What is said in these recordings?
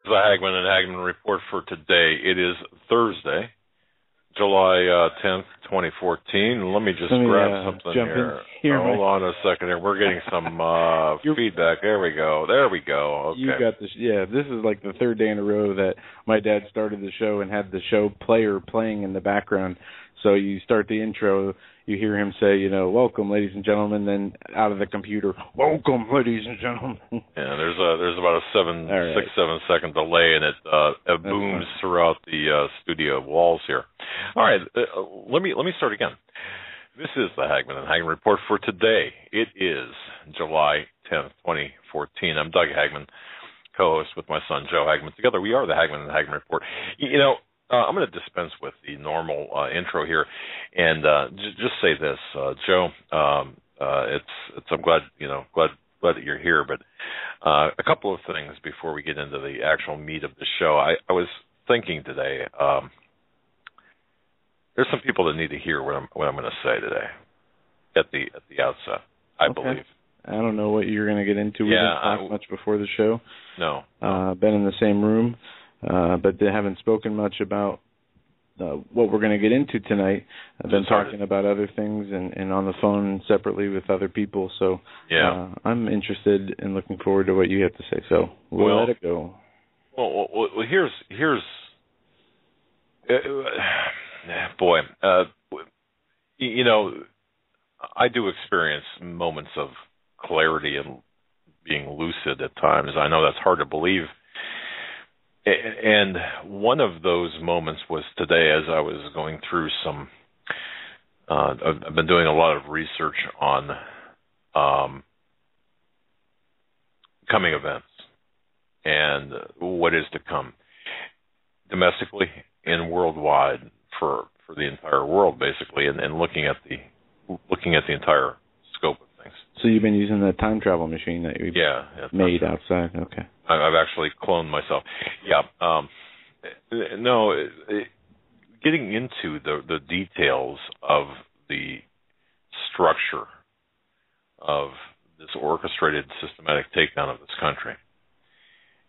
The Hagmann and Hagmann report for today. It is Thursday, July 10th, 2014. Let me just grab something here. Hold on a second here. We're getting some feedback. There we go. Okay. You got this. Yeah, this is like the third day in a row that my dad started the show and had the show player playing in the background. So you start the intro, you hear him say, welcome, ladies and gentlemen, then out of the computer, welcome, ladies and gentlemen. Yeah, there's about a 6-7 second delay, and it booms throughout the studio walls here. All right, let me start again. This is the Hagmann and Hagmann report for today. It is July 10th, 2014. I'm Doug Hagmann, co-host with my son Joe Hagmann. Together we are the Hagmann and Hagmann report. I'm going to dispense with the normal intro here, and just say this, Joe. I'm glad that you're here, but a couple of things before we get into the actual meat of the show. I was thinking today. There's some people that need to hear what I'm going to say today at the outset. I believe. I don't know what you're going to get into. We didn't talk much before the show. No. Been in the same room. But they haven't spoken much about what we're going to get into tonight. I've been talking about other things and on the phone separately with other people. So I'm interested and looking forward to what you have to say. So we'll let it go. Well, here's I do experience moments of clarity and being lucid at times. I know that's hard to believe. And one of those moments was today as I was going through some I've been doing a lot of research on coming events and what is to come domestically and worldwide for the entire world, basically, and looking at the entire scope of things. So you've been using the time travel machine that you made outside. Okay. I've actually cloned myself. Yeah. Getting into the details of the structure of this orchestrated, systematic takedown of this country.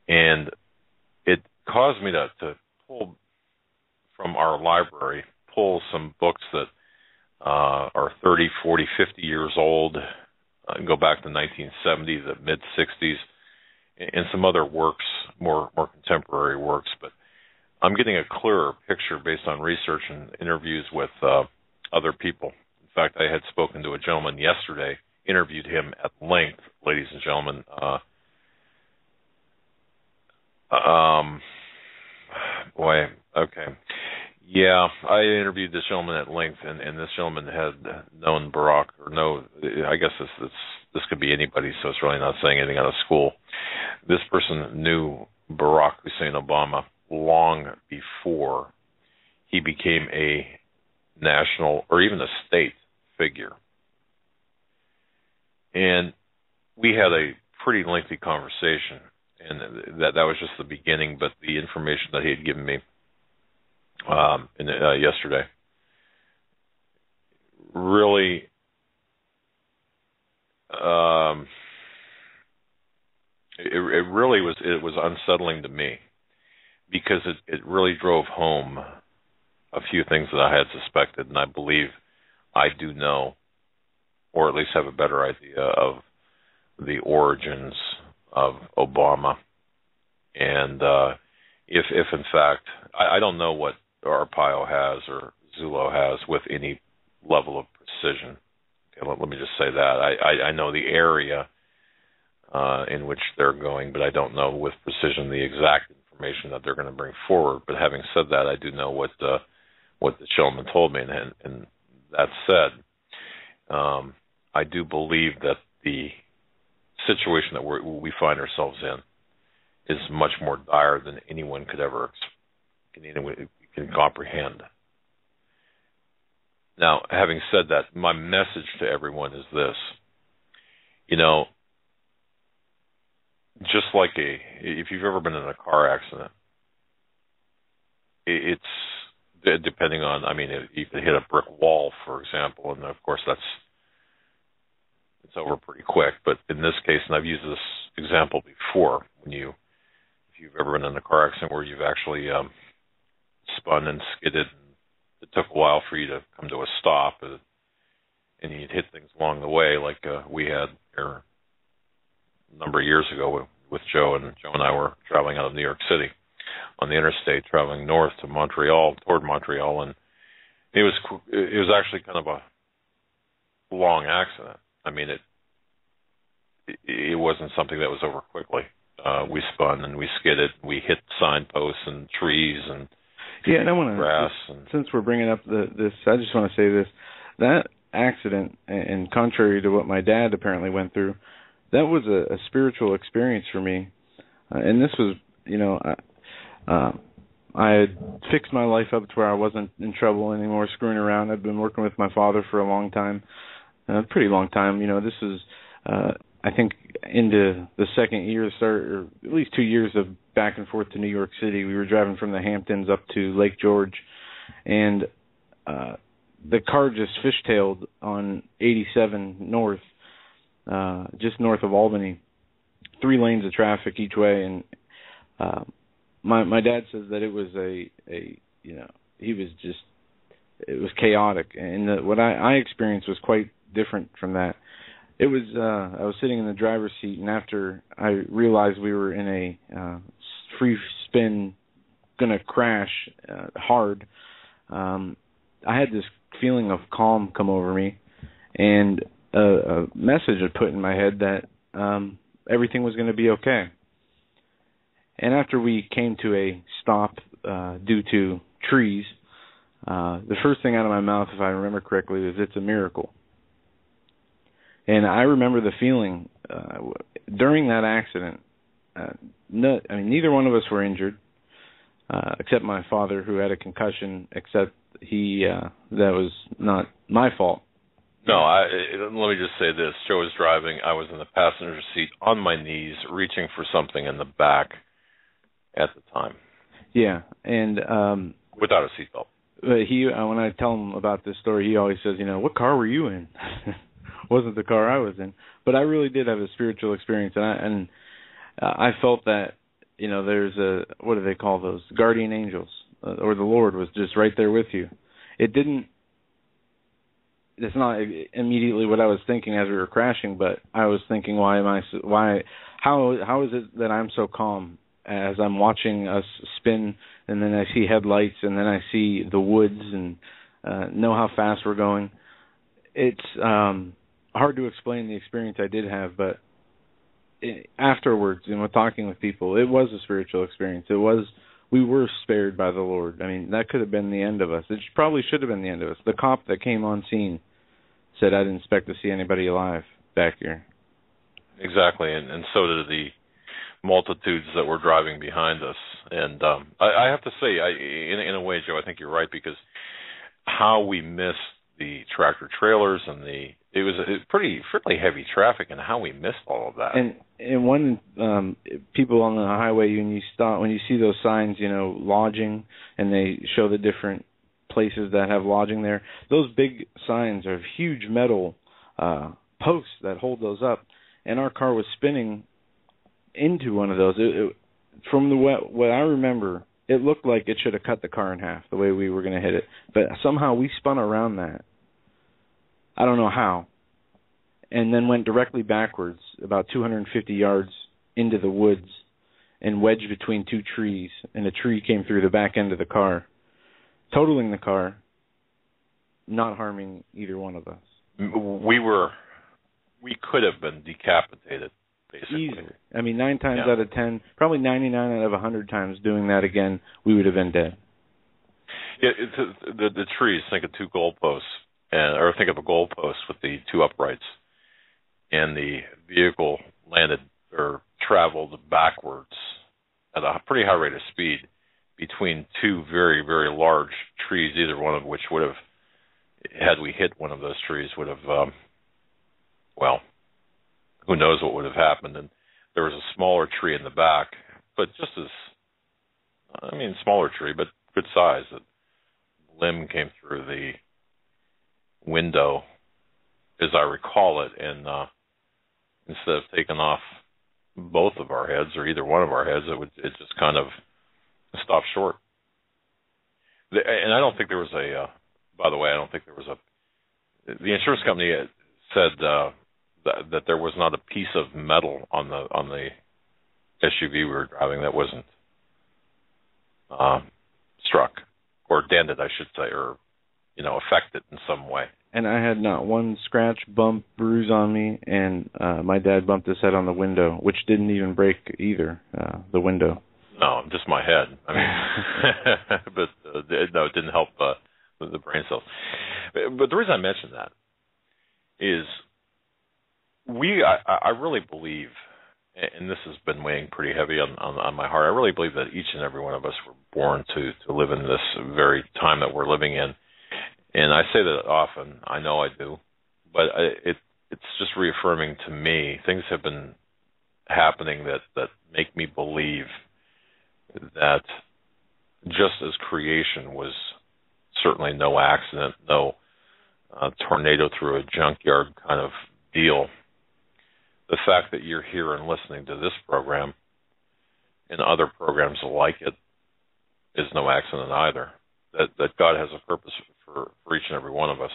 And it caused me to pull from our library, some books that are 30, 40, 50 years old, go back to the 1970s, the mid-60s, and some other works, more contemporary works. But I'm getting a clearer picture based on research and interviews with other people. In fact, I had spoken to a gentleman yesterday, interviewed him at length, ladies and gentlemen. Okay. Yeah, I interviewed this gentleman at length, and this gentleman had known Barack, I guess this could be anybody, so it's really not saying anything out of school. This person knew Barack Hussein Obama long before he became a national or even a state figure. And we had a pretty lengthy conversation, and that was just the beginning, but the information that he had given me yesterday really it was unsettling to me, because it really drove home a few things that I had suspected, and I believe I do know, or at least have a better idea of the origins of Obama. And if in fact, I don't know what Arpaio has or Zulo has with any level of precision. Okay, let me just say that. I know the area in which they're going, but I don't know with precision the exact information that they're going to bring forward. But having said that, I do know what the gentleman told me, and that said, I do believe that the situation that we find ourselves in is much more dire than anyone could ever can comprehend. Now, having said that, my message to everyone is this. Just like if you've ever been in a car accident, it's depending on, you could hit a brick wall, for example, and of course it's over pretty quick. But in this case, and I've used this example before, if you've ever been in a car accident where you've actually spun and skidded. It took a while for you to come to a stop, and you'd hit things along the way, like we had here a number of years ago with Joe, and Joe and I were traveling out of New York City on the interstate, traveling north to Montreal, toward Montreal, and it was actually kind of a long accident. I mean, it wasn't something that was over quickly. We spun and we skidded. We hit signposts and trees and grass. Since we're bringing up this, I just want to say this: that accident, and contrary to what my dad apparently went through, that was a spiritual experience for me. And this was, I had fixed my life up to where I wasn't in trouble anymore, screwing around. I'd been working with my father for a long time, a pretty long time. This is, I think, into the second year, or at least 2 years of back and forth to New York City. We were driving from the Hamptons up to Lake George, and the car just fishtailed on 87 north, just north of Albany, 3 lanes of traffic each way, and my dad says that it was it was chaotic, and what I experienced was quite different from that. It was I was sitting in the driver's seat, and after I realized we were in a free spin, gonna crash hard, I had this feeling of calm come over me, and a message had put in my head that everything was going to be okay. And after we came to a stop due to trees, the first thing out of my mouth, if I remember correctly, was, "It's a miracle." And I remember the feeling during that accident. Neither one of us were injured, except my father, who had a concussion, except that was not my fault. No, let me just say this. Joe was driving. I was in the passenger seat on my knees, reaching for something in the back at the time. Yeah, and without a seatbelt. When I tell him about this story, he always says, "What car were you in?" Wasn't the car I was in. But I really did have a spiritual experience, and I felt that there's what do they call those, guardian angels, or the Lord was just right there with you. It's not immediately what I was thinking as we were crashing, but I was thinking, how is it that I'm so calm as I'm watching us spin, and then I see headlights, and then I see the woods, and know how fast we're going. It's hard to explain the experience I did have, but afterwards, talking with people, it was a spiritual experience. We were spared by the Lord. I mean, that could have been the end of us. It probably should have been the end of us. The cop that came on scene said, "I didn't expect to see anybody alive back here." Exactly, and so did the multitudes that were driving behind us. And I have to say, in a way, Joe, I think you're right, because how we missed the tractor trailers and it was fairly heavy traffic, and how we missed all of that. And one people on the highway, when you see those signs, lodging, and they show the different places that have lodging there, those big signs are huge metal posts that hold those up, and our car was spinning into one of those. From what I remember, it looked like it should have cut the car in half the way we were going to hit it, but somehow we spun around that. I don't know how, and then went directly backwards about 250 yards into the woods and wedged between 2 trees, and a tree came through the back end of the car, totaling the car, not harming either one of us. We could have been decapitated, basically. Easily. I mean, 9 times out of 10, probably 99 out of 100 times doing that again, we would have been dead. Yeah, the trees, think of 2 goalposts, or think of a goalpost with the 2 uprights, and the vehicle landed or traveled backwards at a pretty high rate of speed between 2 very, very large trees, either one of which would have, had we hit one of those trees, would have, who knows what would have happened. And there was a smaller tree in the back, but smaller tree, but good size. The limb came through the window, as I recall it, and instead of taking off both of our heads or either one of our heads, it just kind of stopped short. And I don't think there was by the way, I don't think there was the insurance company said that there was not a piece of metal on the SUV we were driving that wasn't struck or dented, I should say, or affected in some way. And I had not one scratch, bump, bruise on me, and my dad bumped his head on the window, which didn't even break either, the window. No, just my head. I mean, but no, it didn't help the brain cells. But the reason I mention that is I really believe, and this has been weighing pretty heavy on my heart, I really believe that each and every one of us were born to live in this very time that we're living in. And I say that often. I know I do. But it's just reaffirming to me. Things have been happening that make me believe that just as creation was certainly no accident, no tornado through a junkyard kind of deal, the fact that you're here and listening to this program and other programs like it is no accident either. That God has a purpose for each and every one of us.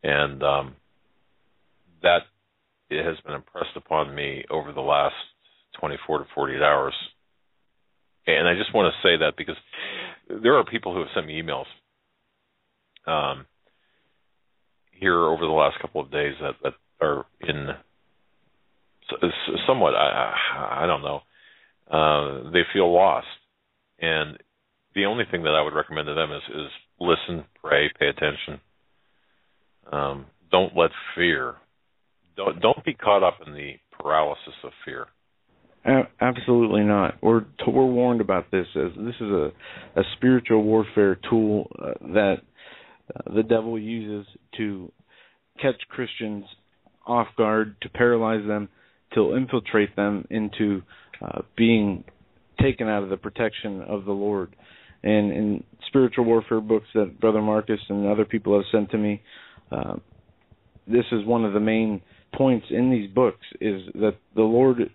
And that it has been impressed upon me over the last 24 to 48 hours. And I just want to say that because there are people who have sent me emails here over the last couple of days that are in somewhat, I don't know, they feel lost. And the only thing that I would recommend to them is listen, pray, pay attention. Don't let fear, don't be caught up in the paralysis of fear. Absolutely not. We're warned about this, as this is a spiritual warfare tool that the devil uses to catch Christians off guard, to paralyze them, to infiltrate them into being taken out of the protection of the Lord. And in spiritual warfare books that Brother Marcus and other people have sent to me, this is one of the main points in these books, is that the Lord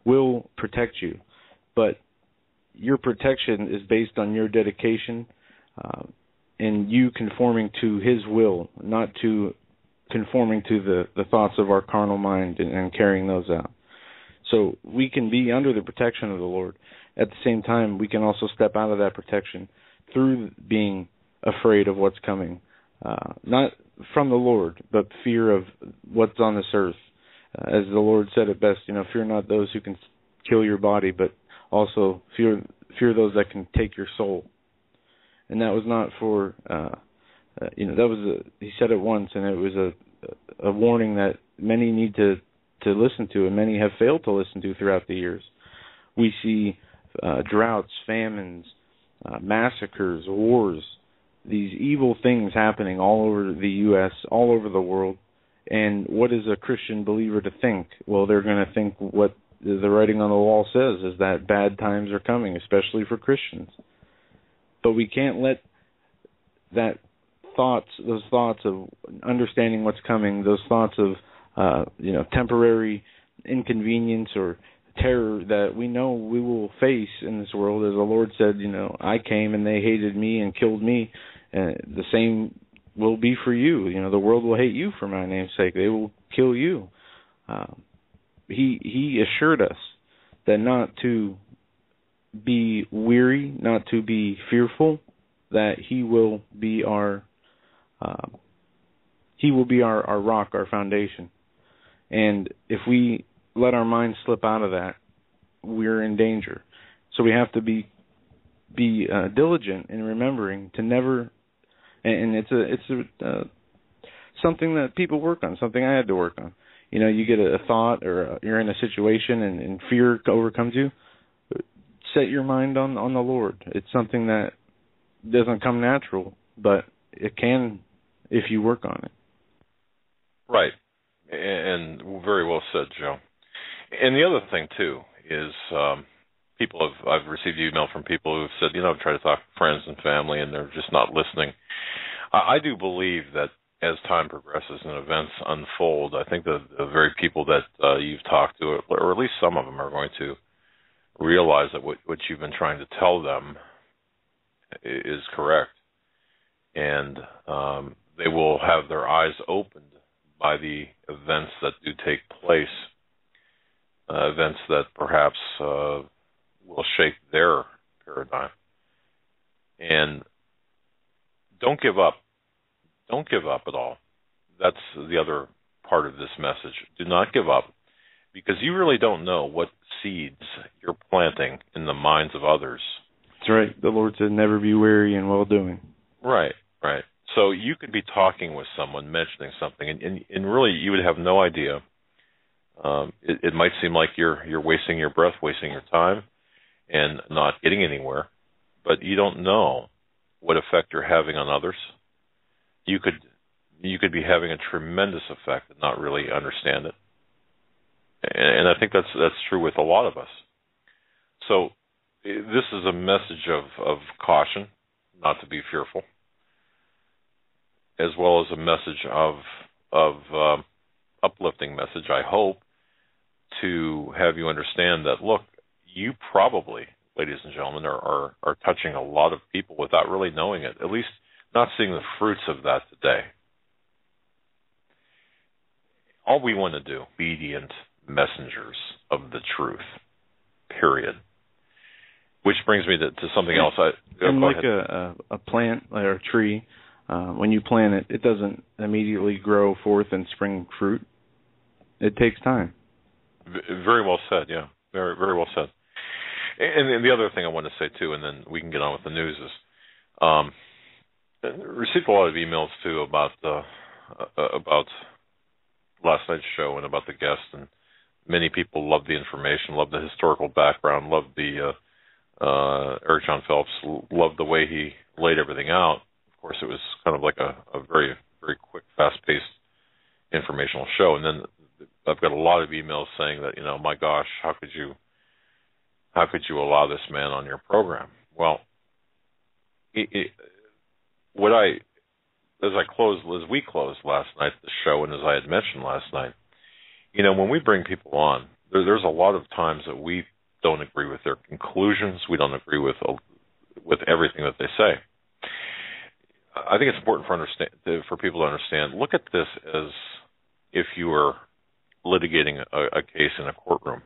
will protect you, but your protection is based on your dedication and you conforming to His will, not to conforming to the thoughts of our carnal mind and carrying those out. So we can be under the protection of the Lord. At the same time, we can also step out of that protection through being afraid of what's coming, not from the Lord, but fear of what's on this earth. As the Lord said it best, fear not those who can kill your body, but also fear those that can take your soul. And that was not for, he said it once, and it was a warning that many need to listen to, and many have failed to listen to throughout the years. We see droughts, famines, massacres, wars, these evil things happening all over the U.S., all over the world. And what is a Christian believer to think? Well, they're going to think what the writing on the wall says, is that bad times are coming, especially for Christians. But we can't let those thoughts of understanding what's coming, those thoughts of temporary inconvenience or terror that we know we will face in this world, as the Lord said, I came and they hated me and killed me. The same will be for you. The world will hate you for my name's sake. They will kill you. He assured us that not to be weary, not to be fearful, that He will be our rock, our foundation. And if we let our minds slip out of that, we're in danger. So we have to be diligent in remembering to never. And it's something that people work on, something I had to work on. You get a thought or you're in a situation and fear overcomes you. Set your mind on the Lord. It's something that doesn't come natural, but it can if you work on it. Right. And very well said, Joe. And the other thing, too, is I've received email from people who have said, try to talk to friends and family, and they're just not listening. I do believe that as time progresses and events unfold, I think the very people that you've talked to, or at least some of them, are going to realize that what you've been trying to tell them is correct. And they will have their eyes opened by the events that do take place, events that perhaps will shake their paradigm. And don't give up. Don't give up at all. That's the other part of this message. Do not give up, because you really don't know what seeds you're planting in the minds of others. That's right. The Lord said, never be weary in well-doing. Right, right. So you could be talking with someone, mentioning something, and really you would have no idea. It might seem like you're wasting your breath, wasting your time, and not getting anywhere, but you don't know what effect you're having on others. You could be having a tremendous effect and not really understand it. And I think that's true with a lot of us. So this is a message of caution, not to be fearful, as well as a message of uplifting message, I hope, to have you understand that, look, you probably, ladies and gentlemen, are touching a lot of people without really knowing it, at least not seeing the fruits of that today. All we want to do, obedient messengers of the truth, period. Which brings me to something else. And like a plant or a tree, when you plant it, it doesn't immediately grow forth and spring fruit. It takes time. Very well said, yeah. Very, very well said. And the other thing I want to say, too, and then we can get on with the news, is received a lot of emails, too, about last night's show and about the guest, and many people loved the information, loved the historical background, loved the Eric John Phelps, loved the way he laid everything out. Of course, it was kind of like a very, very quick, fast-paced informational show. And then I've got a lot of emails saying that, my gosh, how could you allow this man on your program? Well, as we closed last night the show, and as I had mentioned last night, when we bring people on, there's a lot of times that we don't agree with their conclusions. We don't agree with everything that they say. I think it's important for people to understand. Look at this as if you were litigating a case in a courtroom.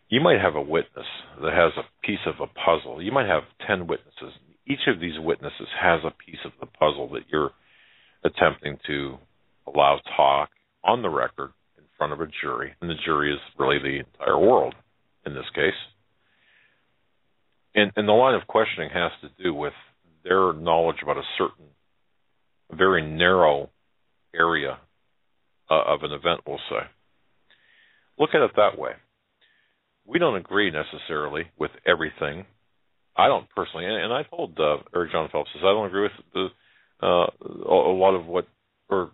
You might have a witness that has a piece of a puzzle. You might have 10 witnesses. Each of these witnesses has a piece of the puzzle that you're attempting to allow talk on the record in front of a jury, and the jury is really the entire world in this case. And the line of questioning has to do with their knowledge about a certain, very narrow area of an event, we'll say. Look at it that way. We don't agree necessarily with everything. I don't personally, and I told Eric John Phelps, I don't agree with a lot of what, or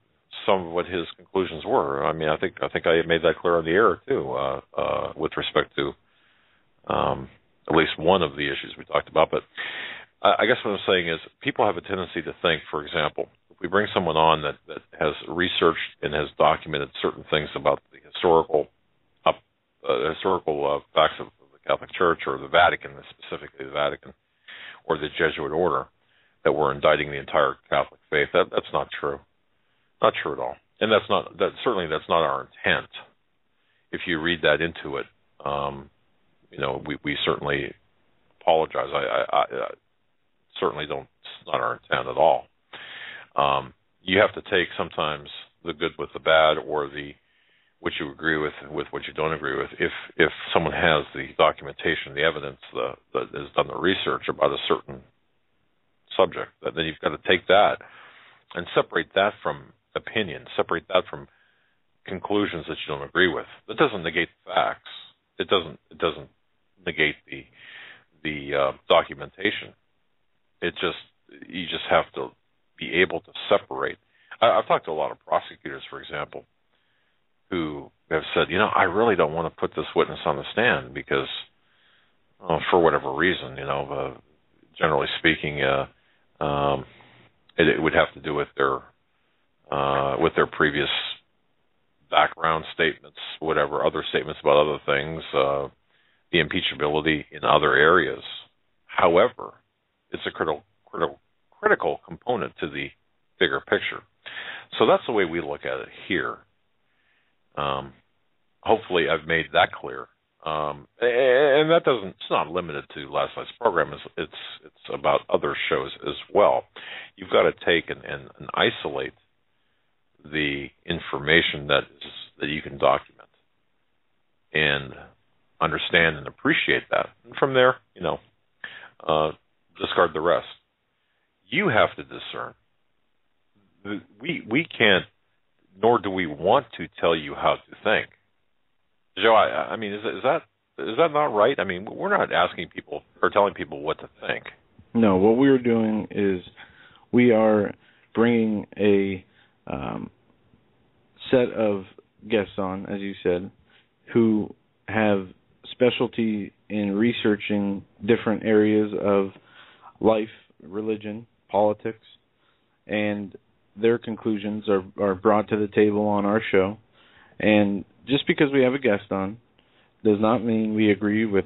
some of what his conclusions were. I mean, I think I made that clear on the air too, with respect to at least one of the issues we talked about. But I guess what I'm saying is, people have a tendency to think, for example, if we bring someone on that has researched and has documented certain things about the historical facts of the Catholic Church, or the Vatican, specifically the Vatican, or the Jesuit order, that we're indicting the entire Catholic faith. That's not true. Not true at all. And that's not our intent. If you read that into it, we certainly apologize. I certainly don't. It's not our intent at all. You have to take sometimes the good with the bad, or what you agree with what you don't agree with. If someone has the documentation, the evidence, that has done the research about a certain subject, then you've got to take that and separate that from opinion, separate that from conclusions that you don't agree with. That doesn't negate the facts. It doesn't negate the documentation. You just have to be able to separate. I've talked to a lot of prosecutors, for example, who have said, I really don't want to put this witness on the stand because, for whatever reason, generally speaking, it would have to do with their with their previous background statements, whatever, other statements about other things, the impeachability in other areas. However, it's a critical component to the bigger picture. So that's the way we look at it here. Hopefully I've made that clear. And that it's not limited to last night's program. It's about other shows as well. You've got to take and isolate the information that you can document and understand and appreciate that. And from there, discard the rest. You have to discern. We can't, nor do we want to tell you how to think. Joe, I mean, is that not right? I mean, we're not asking people or telling people what to think. No, what we're doing is we are bringing a set of guests on, as you said, who have specialty in researching different areas of life, religion, politics, and their conclusions are brought to the table on our show. And just because we have a guest on does not mean we agree with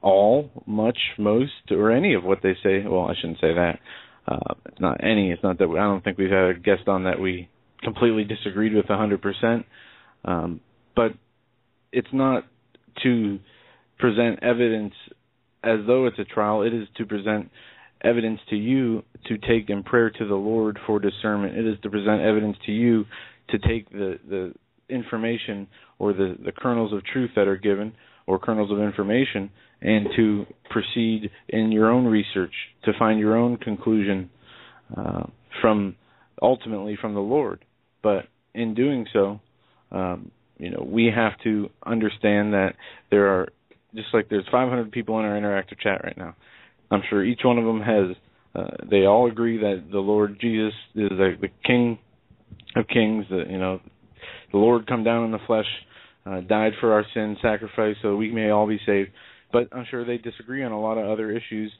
all, much, most, or any of what they say. Well, I shouldn't say that. It's not any. It's not that I don't think we've had a guest on that we completely disagreed with 100%. But it's not to present evidence as though it's a trial. It is to present evidence to you to take in prayer to the Lord for discernment. It is to present evidence to you to take the information or the kernels of truth that are given or kernels of information and to proceed in your own research to find your own conclusion ultimately from the Lord. But in doing so, we have to understand that there are, just like there's 500 people in our interactive chat right now. I'm sure each one of them they all agree that the Lord Jesus is the King of Kings, the Lord come down in the flesh, died for our sins, sacrificed so we may all be saved. But I'm sure they disagree on a lot of other issues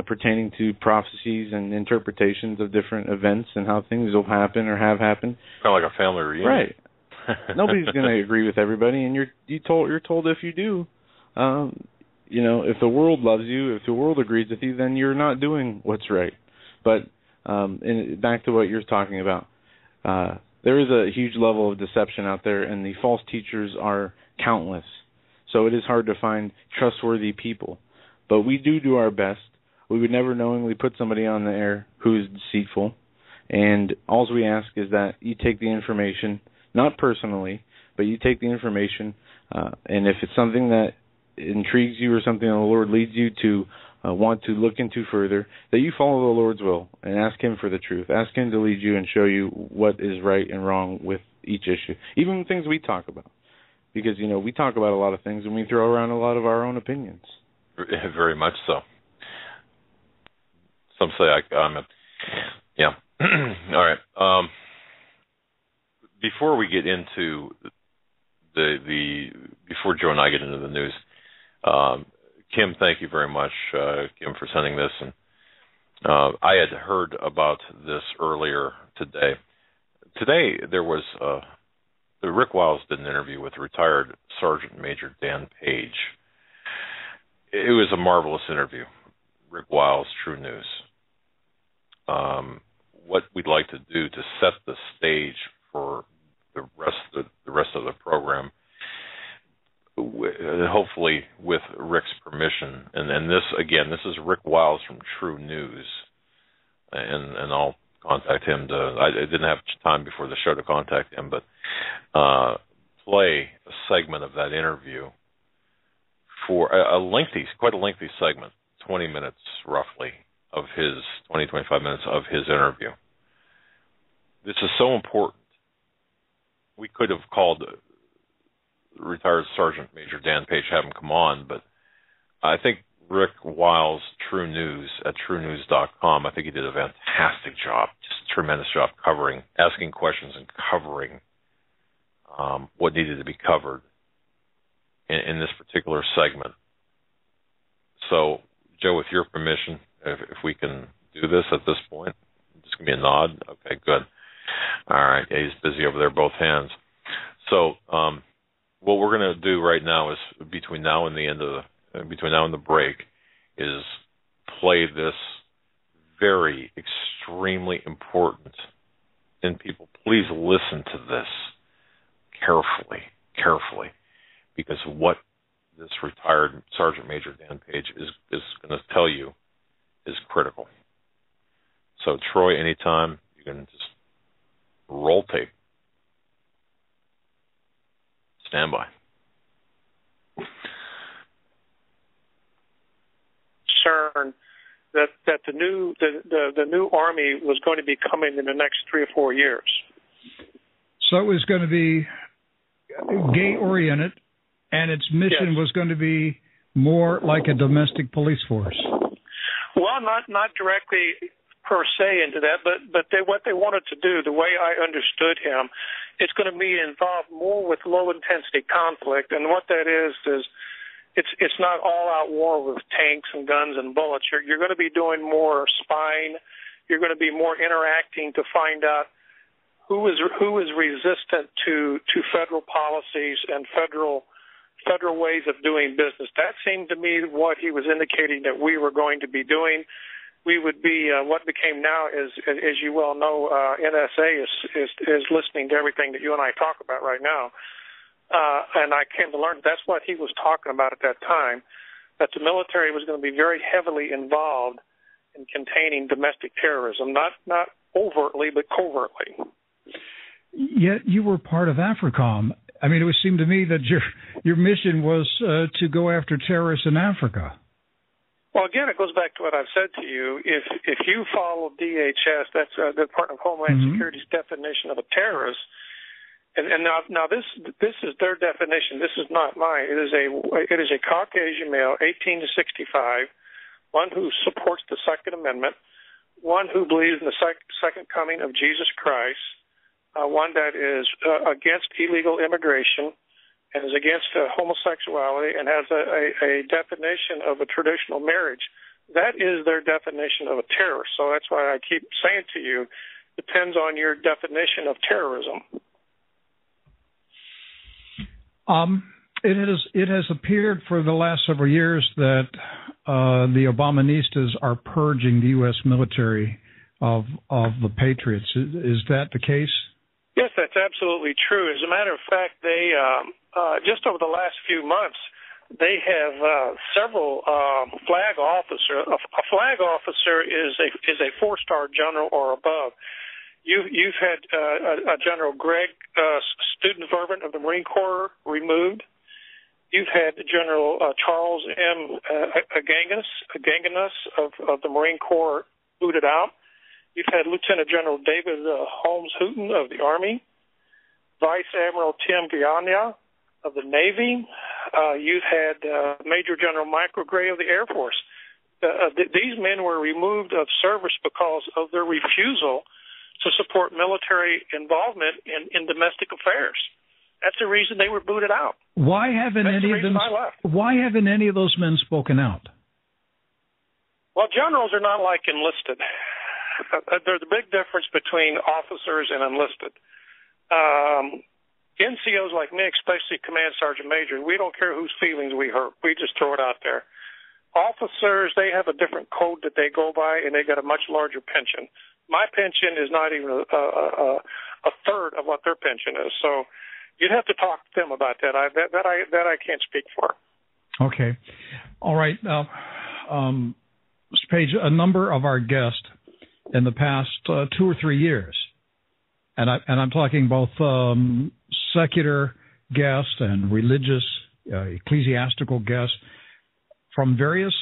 pertaining to prophecies and interpretations of different events and how things will happen or have happened. Kind of like a family reunion. Right. Nobody's going to agree with everybody, and you're told if you do, if the world loves you, if the world agrees with you, then you're not doing what's right. But back to what you're talking about, there is a huge level of deception out there, and the false teachers are countless. So it is hard to find trustworthy people. But we do our best. We would never knowingly put somebody on the air who is deceitful. And all we ask is that you take the information, not personally, but you take the information, and if it's something that intrigues you or something the Lord leads you to want to look into further, that you follow the Lord's will and ask Him for the truth. Ask Him to lead you and show you what is right and wrong with each issue, even things we talk about. Because, we talk about a lot of things and we throw around a lot of our own opinions. Very much so. Some say yeah. All right. Before we get into before Joe and I get into the news, Kim, thank you very much, Kim, for sending this. And I had heard about this earlier today. Today there was Rick Wiles did an interview with retired Sergeant Major Dan Page. It was a marvelous interview. Rick Wiles, True News. What we'd like to do to set the stage for the rest of the program, hopefully with Rick's permission, and this is Rick Wiles from True News, and I'll contact him. I didn't have time before the show to contact him, but play a segment of that interview for quite a lengthy segment, 20 minutes roughly of his 25 minutes of his interview. This is so important. We could have called retired Sergeant Major Dan Page, have him come on, but I think Rick Wiles, True News, at truenews.com, I think he did a fantastic job, just a tremendous job asking questions and covering what needed to be covered in this particular segment. So, Joe, with your permission, if we can do this at this point, just give me a nod. Okay, good. All right. Yeah, he's busy over there, both hands. So what we're going to do right now is between now and the break is play this very extremely important. And people, please listen to this carefully, because what this retired Sergeant Major Dan Page is going to tell you is critical. So, Troy, anytime, you can just roll tape. Stand by. Concern that the new Army was going to be coming in the next 3 or 4 years. So it was going to be gay-oriented, and its mission was going to be more like a domestic police force. Well, not directly per se into that, but what they wanted to do, the way I understood him, it's going to be involved more with low-intensity conflict, and what that is it's not all-out war with tanks and guns and bullets. You're going to be doing more spying. You're going to be more interacting to find out who is resistant to federal policies and federal ways of doing business. That seemed to me what he was indicating that we were going to be doing. We would be what became now is, as you well know, NSA is listening to everything that you and I talk about right now. And I came to learn that's what he was talking about at that time, that the military was going to be very heavily involved in containing domestic terrorism, not overtly, but covertly. Yet you were part of AFRICOM. I mean, it would seem to me that your mission was to go after terrorists in Africa. Well, again, it goes back to what I've said to you. If you follow DHS, that's the Department of Homeland Security's definition of a terrorist. And now this is their definition. This is not mine. It is a Caucasian male, 18 to 65, one who supports the Second Amendment, one who believes in the second coming of Jesus Christ, one that is against illegal immigration and is against homosexuality and has a definition of a traditional marriage. That is their definition of a terrorist. So that's why I keep saying to you, depends on your definition of terrorism. It has appeared for the last several years that the Obaministas are purging the U.S. military of the patriots. Is that the case? Yes, that's absolutely true. As a matter of fact, they just over the last few months, they have several flag officers. A flag officer is a 4-star general or above. You've had a General Greg Student-Vervant of the Marine Corps removed. You've had General Charles M. Aganganis of the Marine Corps booted out. You've had Lieutenant General David Holmes Hooton of the Army, Vice Admiral Tim Guyana of the Navy. You've had Major General Michael Gray of the Air Force. These men were removed of service because of their refusal to support military involvement in domestic affairs. That's the reason they were booted out. Why haven't any of those men spoken out? Well, generals are not like enlisted. There's a big difference between officers and enlisted. NCOs like me, especially Command Sergeant Major, we don't care whose feelings we hurt. We just throw it out there. Officers, they have a different code that they go by, and they got a much larger pension. My pension is not even a third of what their pension is. So you'd have to talk to them about that. That I can't speak for. Okay. All right. Now, Mr. Page, a number of our guests in the past 2 or 3 years, and I'm talking both secular guests and religious, ecclesiastical guests from various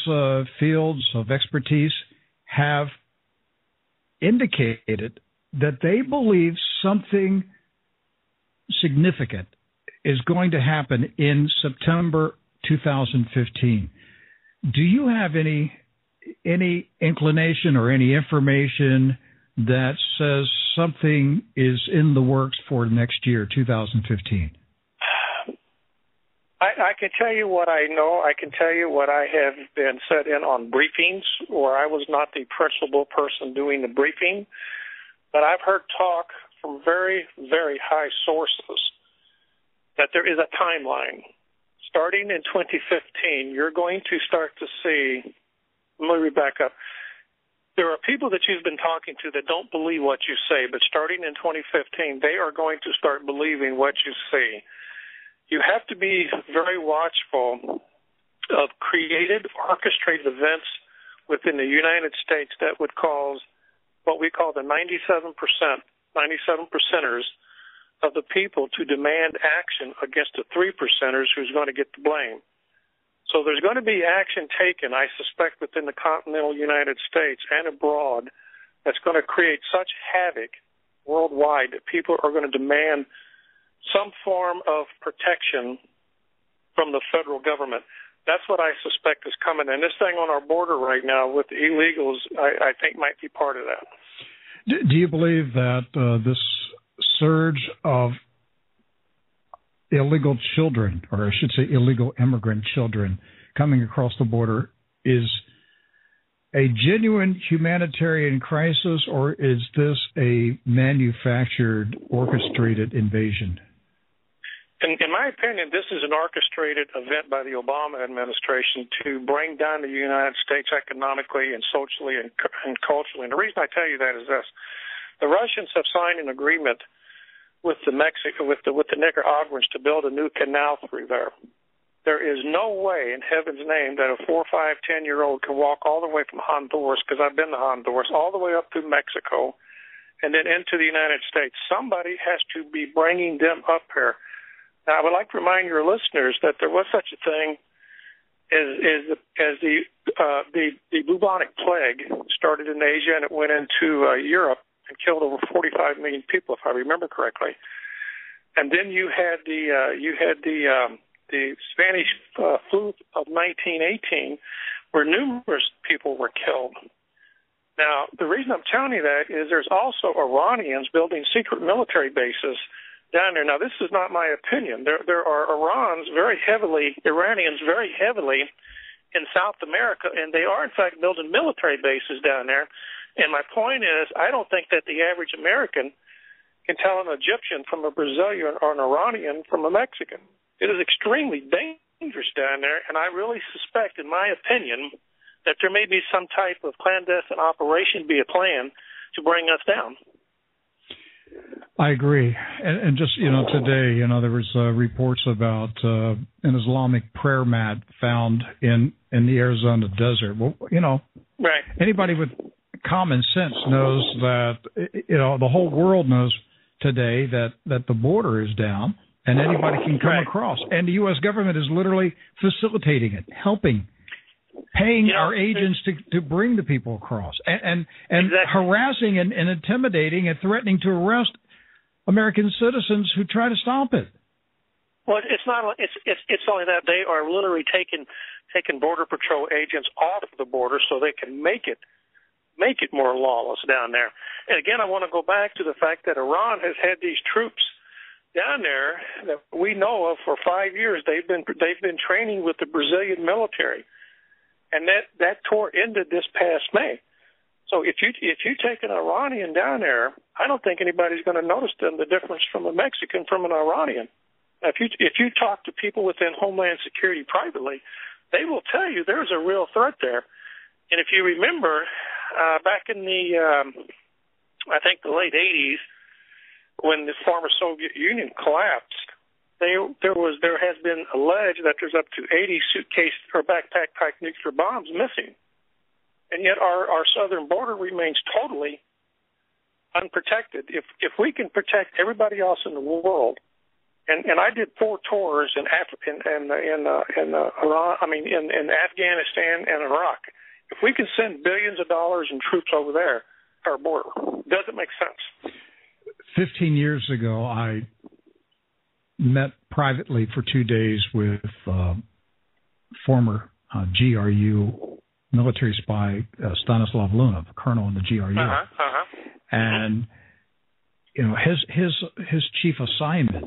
fields of expertise, have indicated that they believe something significant is going to happen in September 2015. Do you have any inclination or any information that says something is in the works for next year, 2015? I can tell you what I know. I can tell you what I have been set in on briefings where I was not the principal person doing the briefing. But I've heard talk from very, very high sources that there is a timeline. Starting in 2015, you're going to start to see, let me back up. There are people that you've been talking to that don't believe what you say, but starting in 2015, they are going to start believing what you say. You have to be very watchful of created, orchestrated events within the United States that would cause what we call the 97 percenters of the people to demand action against the 3 percenters who's going to get the blame. So there's going to be action taken, I suspect, within the continental United States and abroad that's going to create such havoc worldwide that people are going to demand some form of protection from the federal government. That's what I suspect is coming. And this thing on our border right now with the illegals, I think might be part of that. Do you believe that this surge of illegal children, or I should say illegal immigrant children, coming across the border is a genuine humanitarian crisis, or is this a manufactured, orchestrated invasion? In my opinion, this is an orchestrated event by the Obama administration to bring down the United States economically and socially and culturally. And the reason I tell you that is this. The Russians have signed an agreement with the Nicaraguans to build a new canal through there. There is no way in heaven's name that a 4, 5, 10-year-old can walk all the way from Honduras, because I've been to Honduras, all the way up through Mexico and then into the United States. Somebody has to be bringing them up here. Now, I would like to remind your listeners that there was such a thing as the bubonic plague started in Asia and it went into Europe and killed over 45 million people, if I remember correctly. And then you had the Spanish flu of 1918, where numerous people were killed. Now, the reason I'm telling you that is there's also Iranians building secret military bases down there. Now, this is not my opinion. There are Iranians very heavily in South America, and they are, in fact, building military bases down there. And my point is, I don't think that the average American can tell an Egyptian from a Brazilian or an Iranian from a Mexican. It is extremely dangerous down there, and I really suspect, in my opinion, that there may be some type of clandestine operation be a plan to bring us down. I agree. And just, today, there was reports about an Islamic prayer mat found in the Arizona desert. Well, right. Anybody with common sense knows that, the whole world knows today that the border is down and anybody can come across. And the U.S. government is literally facilitating it, helping, paying our agents to bring the people across and exactly. Harassing and intimidating and threatening to arrest American citizens who try to stop it. Well, it's not. It's only that they are literally taking Border Patrol agents off the border so they can make it more lawless down there. And again, I want to go back to the fact that Iran has had these troops down there that we know of for 5 years. They've been training with the Brazilian military, and that tour ended this past May. So if you take an Iranian down there, I don't think anybody's going to notice the difference from a Mexican from an Iranian. Now, if you talk to people within Homeland Security privately, they will tell you there's a real threat there. And if you remember, back in the I think the late 80s, when the former Soviet Union collapsed, there has been alleged that there's up to 80 suitcase or backpack-type nuclear bombs missing. And yet our southern border remains totally unprotected. If we can protect everybody else in the world, and I did 4 tours in Afghanistan and Iraq. If we can send billions of dollars in troops over there, our border, does it make sense? 15 years ago, I met privately for 2 days with former GRU military spy Stanislav Lunov, colonel in the GRU, and his chief assignment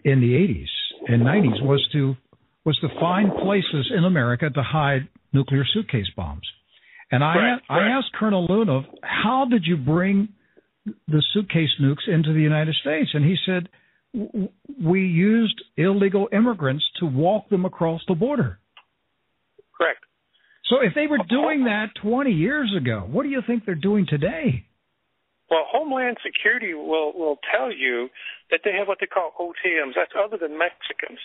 in the 80s and 90s was to find places in America to hide nuclear suitcase bombs. And I asked Colonel Lunov, how did you bring the suitcase nukes into the United States. And he said, we used illegal immigrants to walk them across the border. Correct. So if they were doing that 20 years ago, what do you think they're doing today? Well, Homeland Security will tell you that they have what they call OTMs. That's other than Mexicans.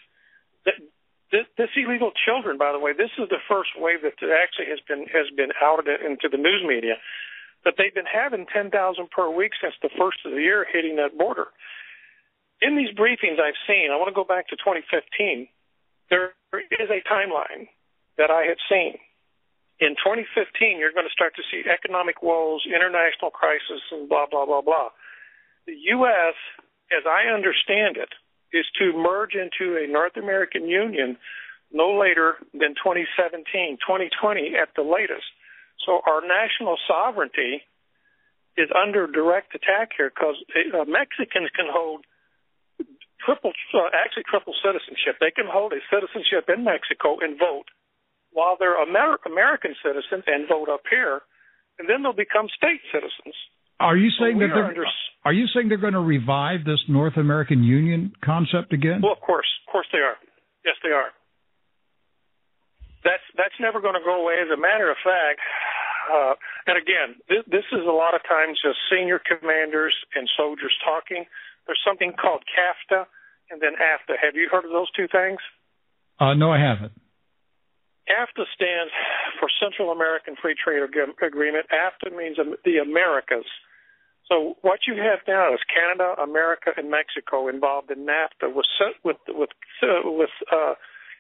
This illegal children, by the way, this is the first wave that actually has been outed into the news media. But they've been having 10,000 per week since the first of the year hitting that border. In these briefings I've seen, I want to go back to 2015, there is a timeline that I had seen. In 2015, you're going to start to see economic woes, international crisis, and blah, blah, blah, blah. The U.S., as I understand it, is to merge into a North American Union no later than 2017, 2020 at the latest. So our national sovereignty is under direct attack here because Mexicans can hold triple citizenship. They can hold a citizenship in Mexico and vote while they're American citizens and vote up here, and then they'll become state citizens. Are you saying are you saying they're going to revive this North American Union concept again? Well, of course they are. Yes, they are. That's never going to go away. As a matter of fact, and again, this is a lot of times just senior commanders and soldiers talking. There's something called CAFTA and then AFTA. Have you heard of those two things? No, I haven't. AFTA stands for Central American Free Trade Agreement. AFTA means the Americas. So what you have now is Canada, America, and Mexico involved in NAFTA. With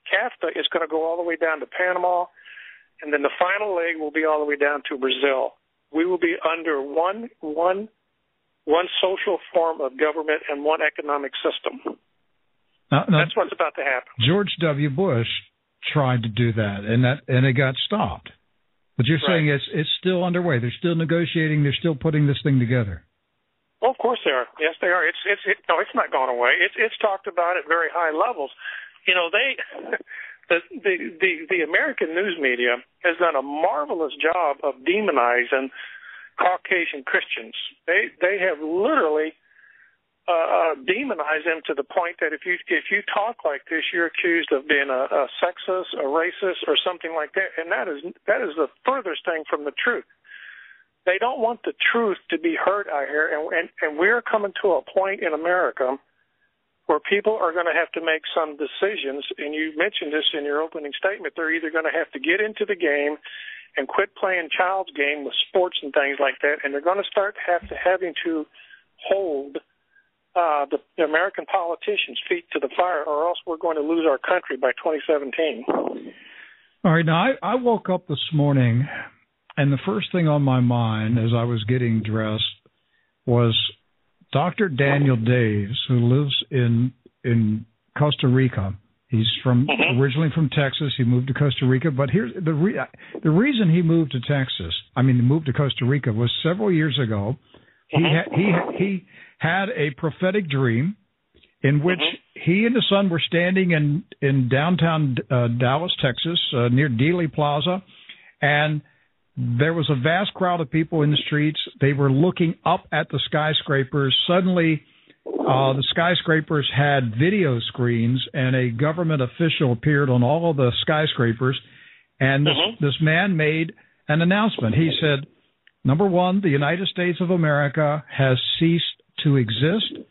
CAFTA, it's going to go all the way down to Panama, and then the final leg will be all the way down to Brazil. We will be under one social form of government and one economic system. Now, that's what's about to happen. George W. Bush tried to do that, and it got stopped. But you're saying it's still underway. They're still negotiating. They're still putting this thing together. Well, of course they are. Yes, they are. It's not gone away. It's talked about at very high levels. You know, the American news media has done a marvelous job of demonizing Caucasian Christians. They have literally demonize them to the point that if you talk like this, you're accused of being a sexist, a racist, or something like that, and that is the furthest thing from the truth. They don't want the truth to be heard out here, and we're coming to a point in America where people are going to have to make some decisions, and you mentioned this in your opening statement. They're either going to have to get into the game and quit playing child's game with sports and things like that, and they're going to start having to hold the American politicians' feet to the fire, or else we're going to lose our country by 2017. All right. Now, I woke up this morning, and the first thing on my mind as I was getting dressed was Dr. Daniel Daves, who lives in Costa Rica. He's originally from Texas. He moved to Costa Rica. But here's the reason he moved to Costa Rica was several years ago. He had a prophetic dream in which he and his son were standing in downtown Dallas, Texas, near Dealey Plaza, and there was a vast crowd of people in the streets. They were looking up at the skyscrapers. Suddenly, the skyscrapers had video screens, and a government official appeared on all of the skyscrapers, and this man made an announcement. He said, number one, the United States of America has ceased to exist.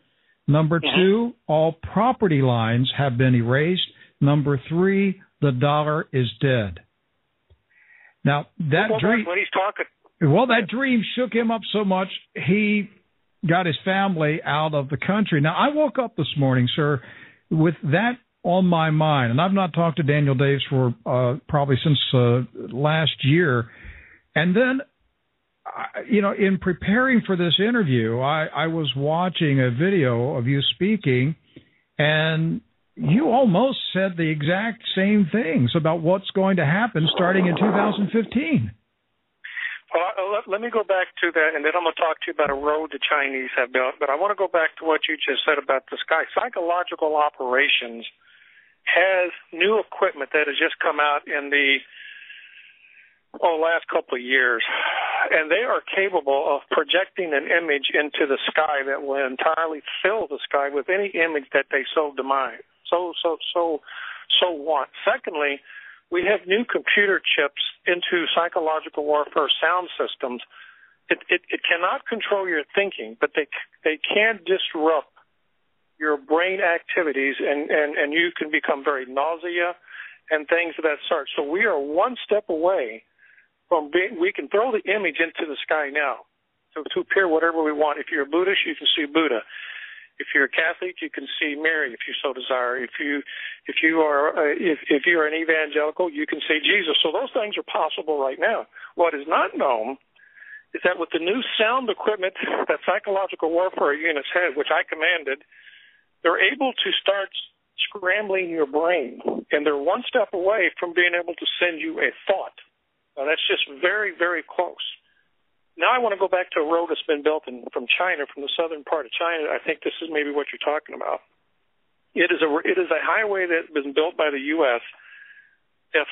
Number two, all property lines have been erased. Number three, the dollar is dead. Now, that dream, when he's talking. Well, that dream shook him up so much, he got his family out of the country. Now, I woke up this morning, sir, with that on my mind, and I've not talked to Daniel Daves for probably since last year. And then, in preparing for this interview, I was watching a video of you speaking, and you almost said the exact same things about what's going to happen starting in 2015. Well, let me go back to that, and then I'm going to talk to you about a road the Chinese have built. But I want to go back to what you just said about the sky. Psychological Operations has new equipment that has just come out in the last couple of years. and they are capable of projecting an image into the sky that will entirely fill the sky with any image that they so demand, so want. Secondly, we have new computer chips into psychological warfare sound systems. It cannot control your thinking, but they can disrupt your brain activities, and you can become very nausea and things of that sort. So we are one step away from we can throw the image into the sky now to appear whatever we want. If you're a Buddhist, you can see Buddha. If you're a Catholic, you can see Mary if you so desire. If you are an evangelical, you can see Jesus. So those things are possible right now. What is not known is that with the new sound equipment that psychological warfare units have, which I commanded, they're able to start scrambling your brain, and they're one step away from being able to send you a thought. Now, that's just very, very close. Now I want to go back to a road that's been built from China, from the southern part of China. I think this is maybe what you're talking about. It is a highway that's been built by the U.S. If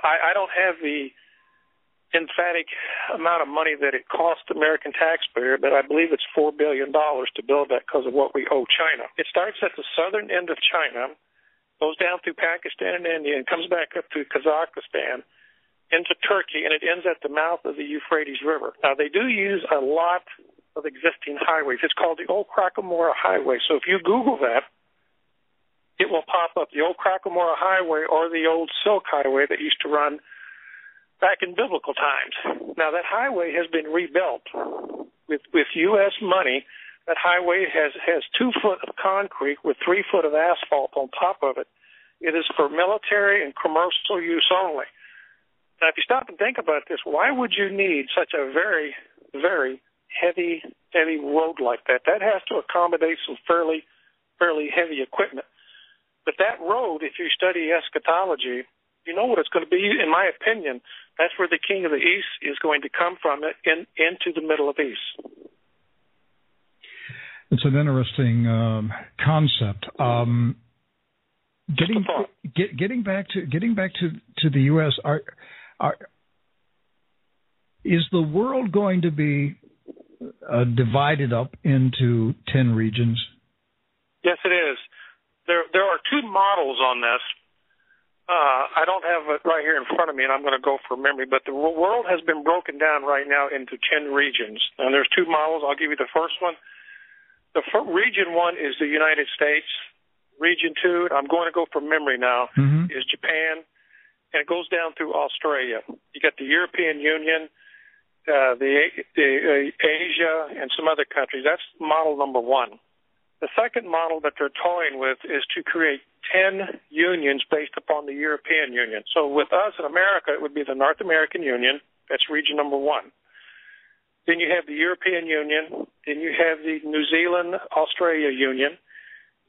I don't have the emphatic amount of money that it cost the American taxpayer, but I believe it's $4 billion to build that because of what we owe China. It starts at the southern end of China, goes down through Pakistan and India, and comes back up to Kazakhstan, into Turkey, and it ends at the mouth of the Euphrates River. Now, they do use a lot of existing highways. It's called the Old Crackamora Highway. So if you Google that, it will pop up the Old Crackamora Highway or the old Silk Highway that used to run back in biblical times. Now, that highway has been rebuilt with U.S. money. That highway has 2 foot of concrete with 3 foot of asphalt on top of it. It is for military and commercial use only. Now, if you stop and think about this, why would you need such a very, very heavy road like that? That has to accommodate some fairly heavy equipment. But that road, if you study eschatology, you know what it's going to be. In my opinion, that's where the King of the East is going to come from, into the Middle of East. It's an interesting concept. Getting back to the U.S. Is the world going to be divided up into 10 regions? Yes, it is. There are 2 models on this. I don't have it right here in front of me, and I'm going to go for memory, but the world has been broken down right now into 10 regions. And there's 2 models. I'll give you the first one. Region 1 is the United States. Region 2, I'm going to go from memory now, is Japan, and it goes down through Australia. You got the European Union, the Asia, and some other countries. That's model number 1. The second model that they're toying with is to create 10 unions based upon the European Union. So with us in America, it would be the North American Union. That's region number 1. Then you have the European Union. Then you have the New Zealand-Australia Union,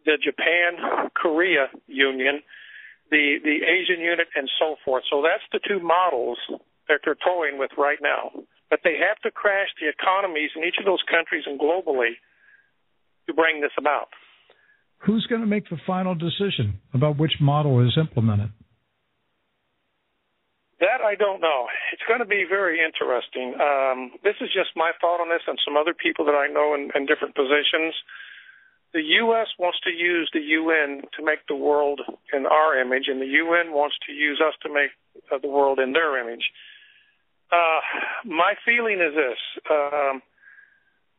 the Japan-Korea Union, the Asian unit, and so forth. So that's the 2 models that they're toying with right now. But they have to crash the economies in each of those countries and globally to bring this about. Who's going to make the final decision about which model is implemented? That I don't know. It's going to be very interesting. This is just my thought on this and some other people that I know in different positions. The U.S. wants to use the UN to make the world in our image, and the UN wants to use us to make the world in their image. My feeling is this.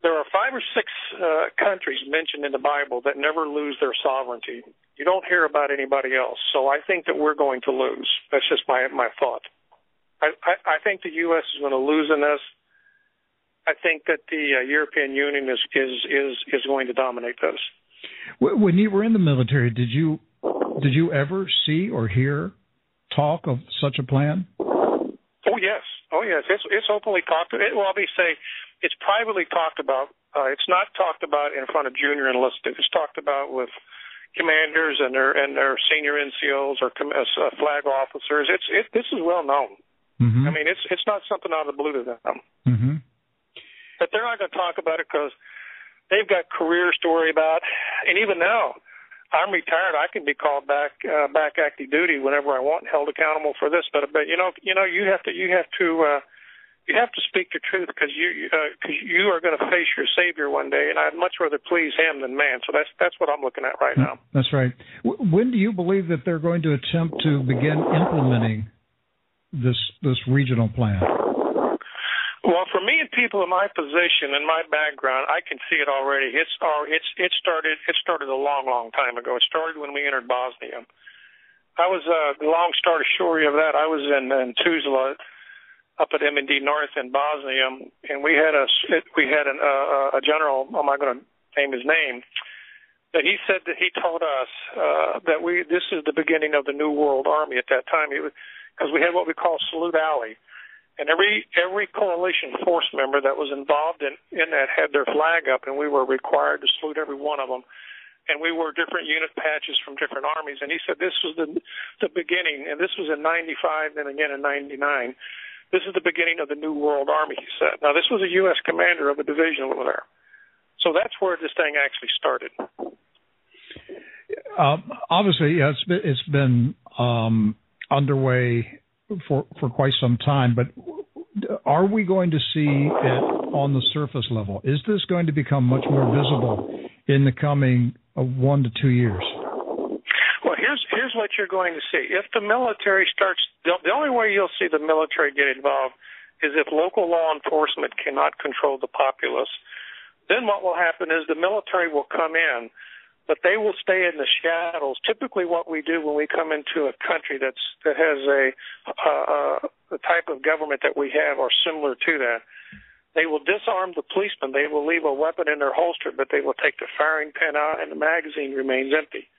There are 5 or 6 countries mentioned in the Bible that never lose their sovereignty. You don't hear about anybody else. So I think that we're going to lose. That's just my thought. I think the U.S. is going to lose in this. I think that the European Union is going to dominate this. When you were in the military, did you ever see or hear talk of such a plan? Oh yes. It's openly talked about. Well, let me say, it's privately talked about. It's not talked about in front of junior enlisted. It's talked about with commanders and their senior NCOs or flag officers. This is well known. Mm-hmm. I mean, it's not something out of the blue to them. Mm-hmm. But they're not going to talk about it because they've got career story about. And even now, I'm retired. I can be called back active duty whenever I want and held accountable for this. But you know, you have to you have to speak the truth because you are going to face your Savior one day, and I'd much rather please Him than man. So that's what I'm looking at right now. That's right. When do you believe that they're going to attempt to begin implementing this regional plan? Well, for me and people in my position and my background, I can see it already. It started a long time ago. It started when we entered Bosnia. I was the long story short of that. I was in Tuzla, up at M&D North in Bosnia, and we had a general. I'm not going to name his name. That he said that he told us that this is the beginning of the New World Army at that time. Because we had what we call Salute Alley. And every coalition force member that was involved in that had their flag up, and we were required to salute every one of them. And we wore different unit patches from different armies. And he said this was the beginning, and this was in 95 and again in 99. This is the beginning of the New World Army, he said. Now, this was a U.S. commander of a division over there. So that's where this thing actually started. Obviously, it's been underway for quite some time, but are we going to see it on the surface level? Is this going to become much more visible in the coming 1 to 2 years? Well, here's what you're going to see. If the military starts, the only way you'll see the military get involved is if local law enforcement cannot control the populace. Then what will happen is the military will come in, but they will stay in the shadows. Typically what we do when we come into a country that has the type of government that we have or similar to that, they will disarm the policemen. They will leave a weapon in their holster, but they will take the firing pin out and the magazine remains empty.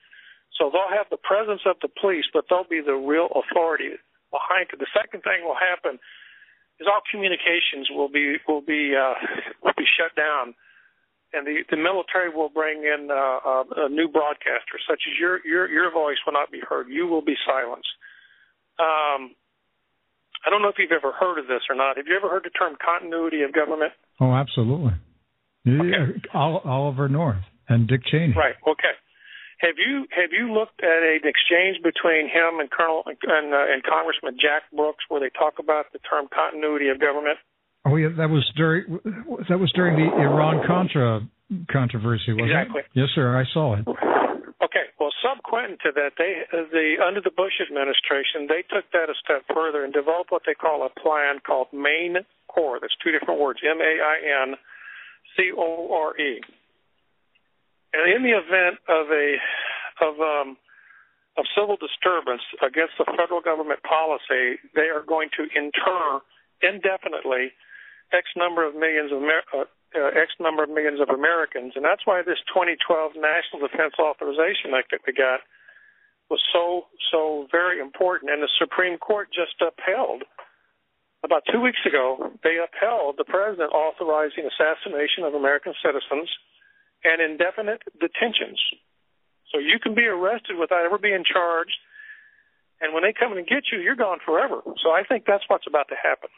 So they'll have the presence of the police, but they'll be the real authority behind it. The second thing will happen is all communications will be shut down. And the military will bring in a new broadcaster, such as your voice will not be heard. You will be silenced. I don't know if you've ever heard of this or not. Have you ever heard the term continuity of government? Oh, absolutely. Okay. Oliver North and Dick Cheney. Right. Okay. Have you looked at an exchange between him and Congressman Jack Brooks where they talk about the term continuity of government? Oh yeah, that was during the Iran-Contra controversy, wasn't it? Exactly. Yes, sir. I saw it. Okay. Well, subsequent to that, under the Bush administration, they took that a step further and developed what they call a plan called Main Core. That's two different words: MAINCORE. And in the event of civil disturbance against the federal government policy, they are going to inter indefinitely X number of millions of Americans, and that's why this 2012 National Defense Authorization Act that we got was so very important. And the Supreme Court just upheld, about 2 weeks ago, they upheld the president authorizing assassination of American citizens and indefinite detentions. So you can be arrested without ever being charged, and when they come in and get you, you're gone forever. So I think that's what's about to happen.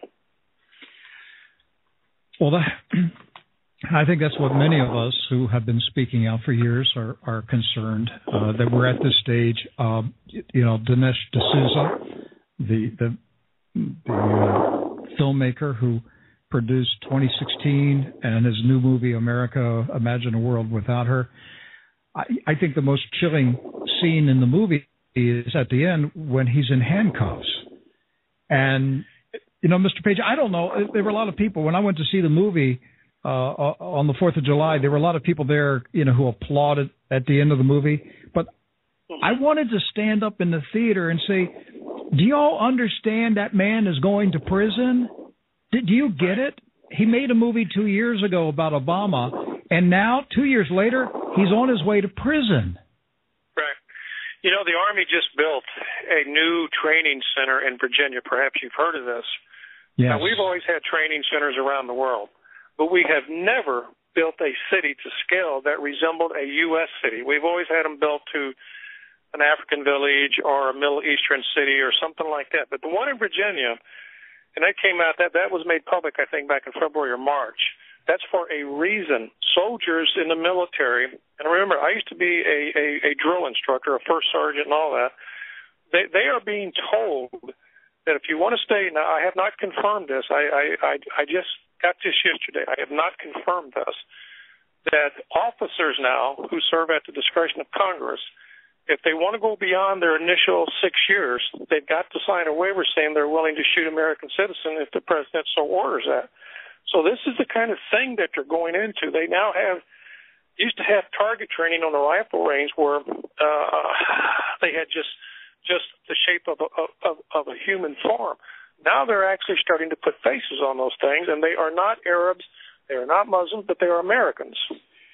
Well, I think that's what many of us who have been speaking out for years are concerned, that we're at this stage. Dinesh D'Souza, the filmmaker who produced 2016 and his new movie, America, Imagine a World Without Her. I think the most chilling scene in the movie is at the end when he's in handcuffs. And Mr. Page, I don't know. There were a lot of people when I went to see the movie on the 4th of July. There were a lot of people there, who applauded at the end of the movie. But I wanted to stand up in the theater and say, "Do you all understand that man is going to prison? Do you get it? He made a movie 2 years ago about Obama, and now 2 years later, he's on his way to prison." Right. The Army just built a new training center in Virginia. Perhaps you've heard of this. Yes. Now, we've always had training centers around the world, but we have never built a city to scale that resembled a U.S. city. We've always had them built to an African village or a Middle Eastern city or something like that. But the one in Virginia, and that came out, that was made public, I think, back in February or March. That's for a reason. Soldiers in the military, and remember, I used to be a drill instructor, a first sergeant and all that, they are being told that if you want to stay, now I have not confirmed this. I just got this yesterday. I have not confirmed this. That officers now who serve at the discretion of Congress, if they want to go beyond their initial 6 years, they've got to sign a waiver saying they're willing to shoot American citizens if the president so orders that. So this is the kind of thing that they're going into. They now used to have target training on the rifle range where they had just the shape of a human form. Now they're actually starting to put faces on those things, and they are not Arabs, they are not Muslims, but they are Americans.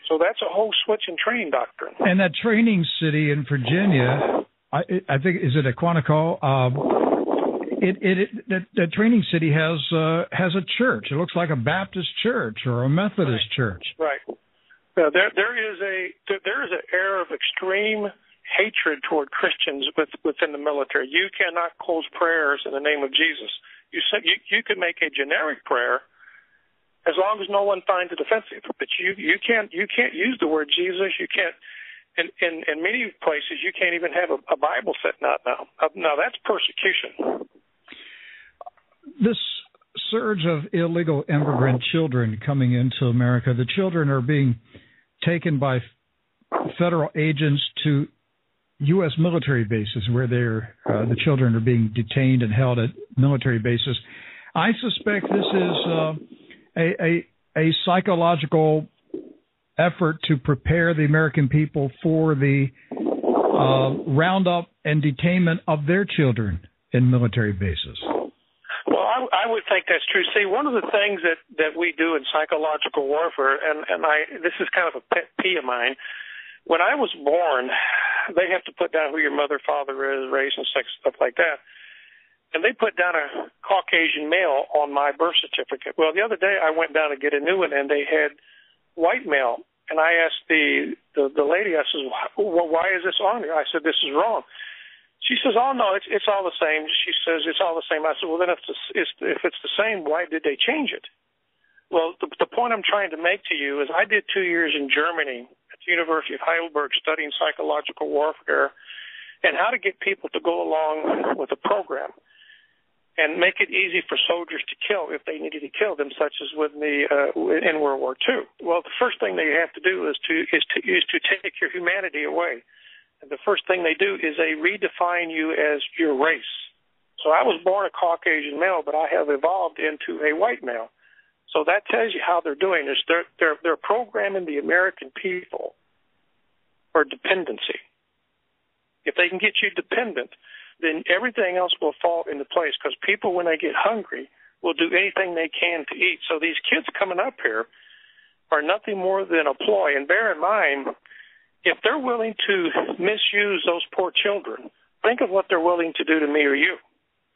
So that's a whole switch in training doctrine. And that training city in Virginia, I think, is it at Quantico? That training city has a church. It looks like a Baptist church or a Methodist church. Right. There is an air of extreme hatred toward Christians within the military. You cannot close prayers in the name of Jesus. You can make a generic prayer as long as no one finds it offensive, but you can't use the word Jesus. You can't. In many places, you can't even have a Bible set out now. Now that's persecution. This surge of illegal immigrant children coming into America, the children are being taken by federal agents to U.S. military bases where the children are being detained and held at military bases. I suspect this is a psychological effort to prepare the American people for the roundup and detainment of their children in military bases. Well, I would think that's true. See, one of the things that we do in psychological warfare, and this is kind of a pet peeve of mine. When I was born, they have to put down who your mother, father is, race, and sex, stuff like that. And they put down a Caucasian male on my birth certificate. Well, the other day I went down to get a new one, and they had white male. And I asked the lady, I said, well, why is this on here? I said, this is wrong. She says, oh, no, it's all the same. She says, it's all the same. I said, well, then if it's the same, why did they change it? Well, the point I'm trying to make to you is I did 2 years in Germany at the University of Heidelberg studying psychological warfare and how to get people to go along with a program and make it easy for soldiers to kill if they needed to kill them, such as in World War II. Well, the first thing they have to do is to take your humanity away. And the first thing they do is they redefine you as your race. So I was born a Caucasian male, but I have evolved into a white male. So that tells you how they're doing this. They're programming the American people for dependency. If they can get you dependent, then everything else will fall into place, because people, when they get hungry, will do anything they can to eat. So these kids coming up here are nothing more than a ploy. And bear in mind, if they're willing to misuse those poor children, think of what they're willing to do to me or you.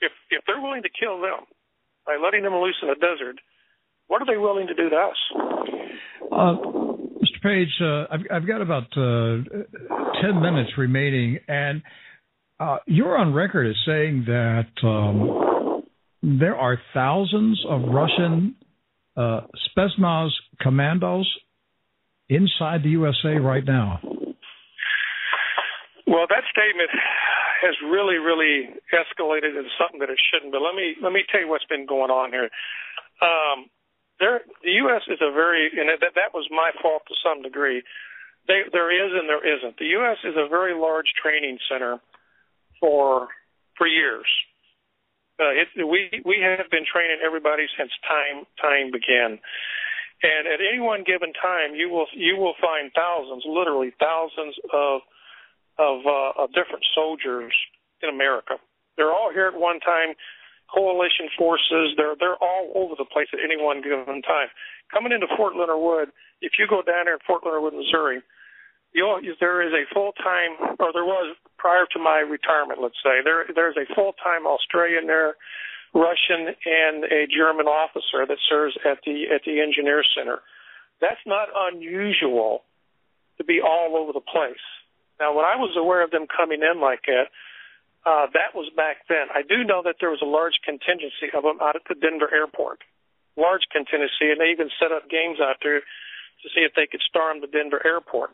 If they're willing to kill them by letting them loose in the desert, what are they willing to do to us? Mr. Page, I've got about 10 minutes remaining, and you're on record as saying that there are thousands of Russian Spetsnaz commandos inside the USA right now. Well, that statement has really, really escalated into something that it shouldn't. But let me tell you what's been going on here. The U.S. is and that was my fault to some degree. There is and there isn't. The U.S. is a very large training center for years. We have been training everybody since time began. And at any one given time, you will find thousands, literally thousands of different soldiers in America. They're all here at one time. Coalition forces, they're all over the place at any one given time. Coming into Fort Leonard Wood, if you go down there at Fort Leonard Wood, Missouri, there is a full-time, or there was prior to my retirement, let's say, there's a full-time Australian there, Russian, and a German officer that serves at the Engineer Center. That's not unusual to be all over the place. Now, when I was aware of them coming in like that, that was back then. I do know that there was a large contingency of them out at the Denver airport, large contingency, and they even set up games out there to see if they could storm the Denver airport.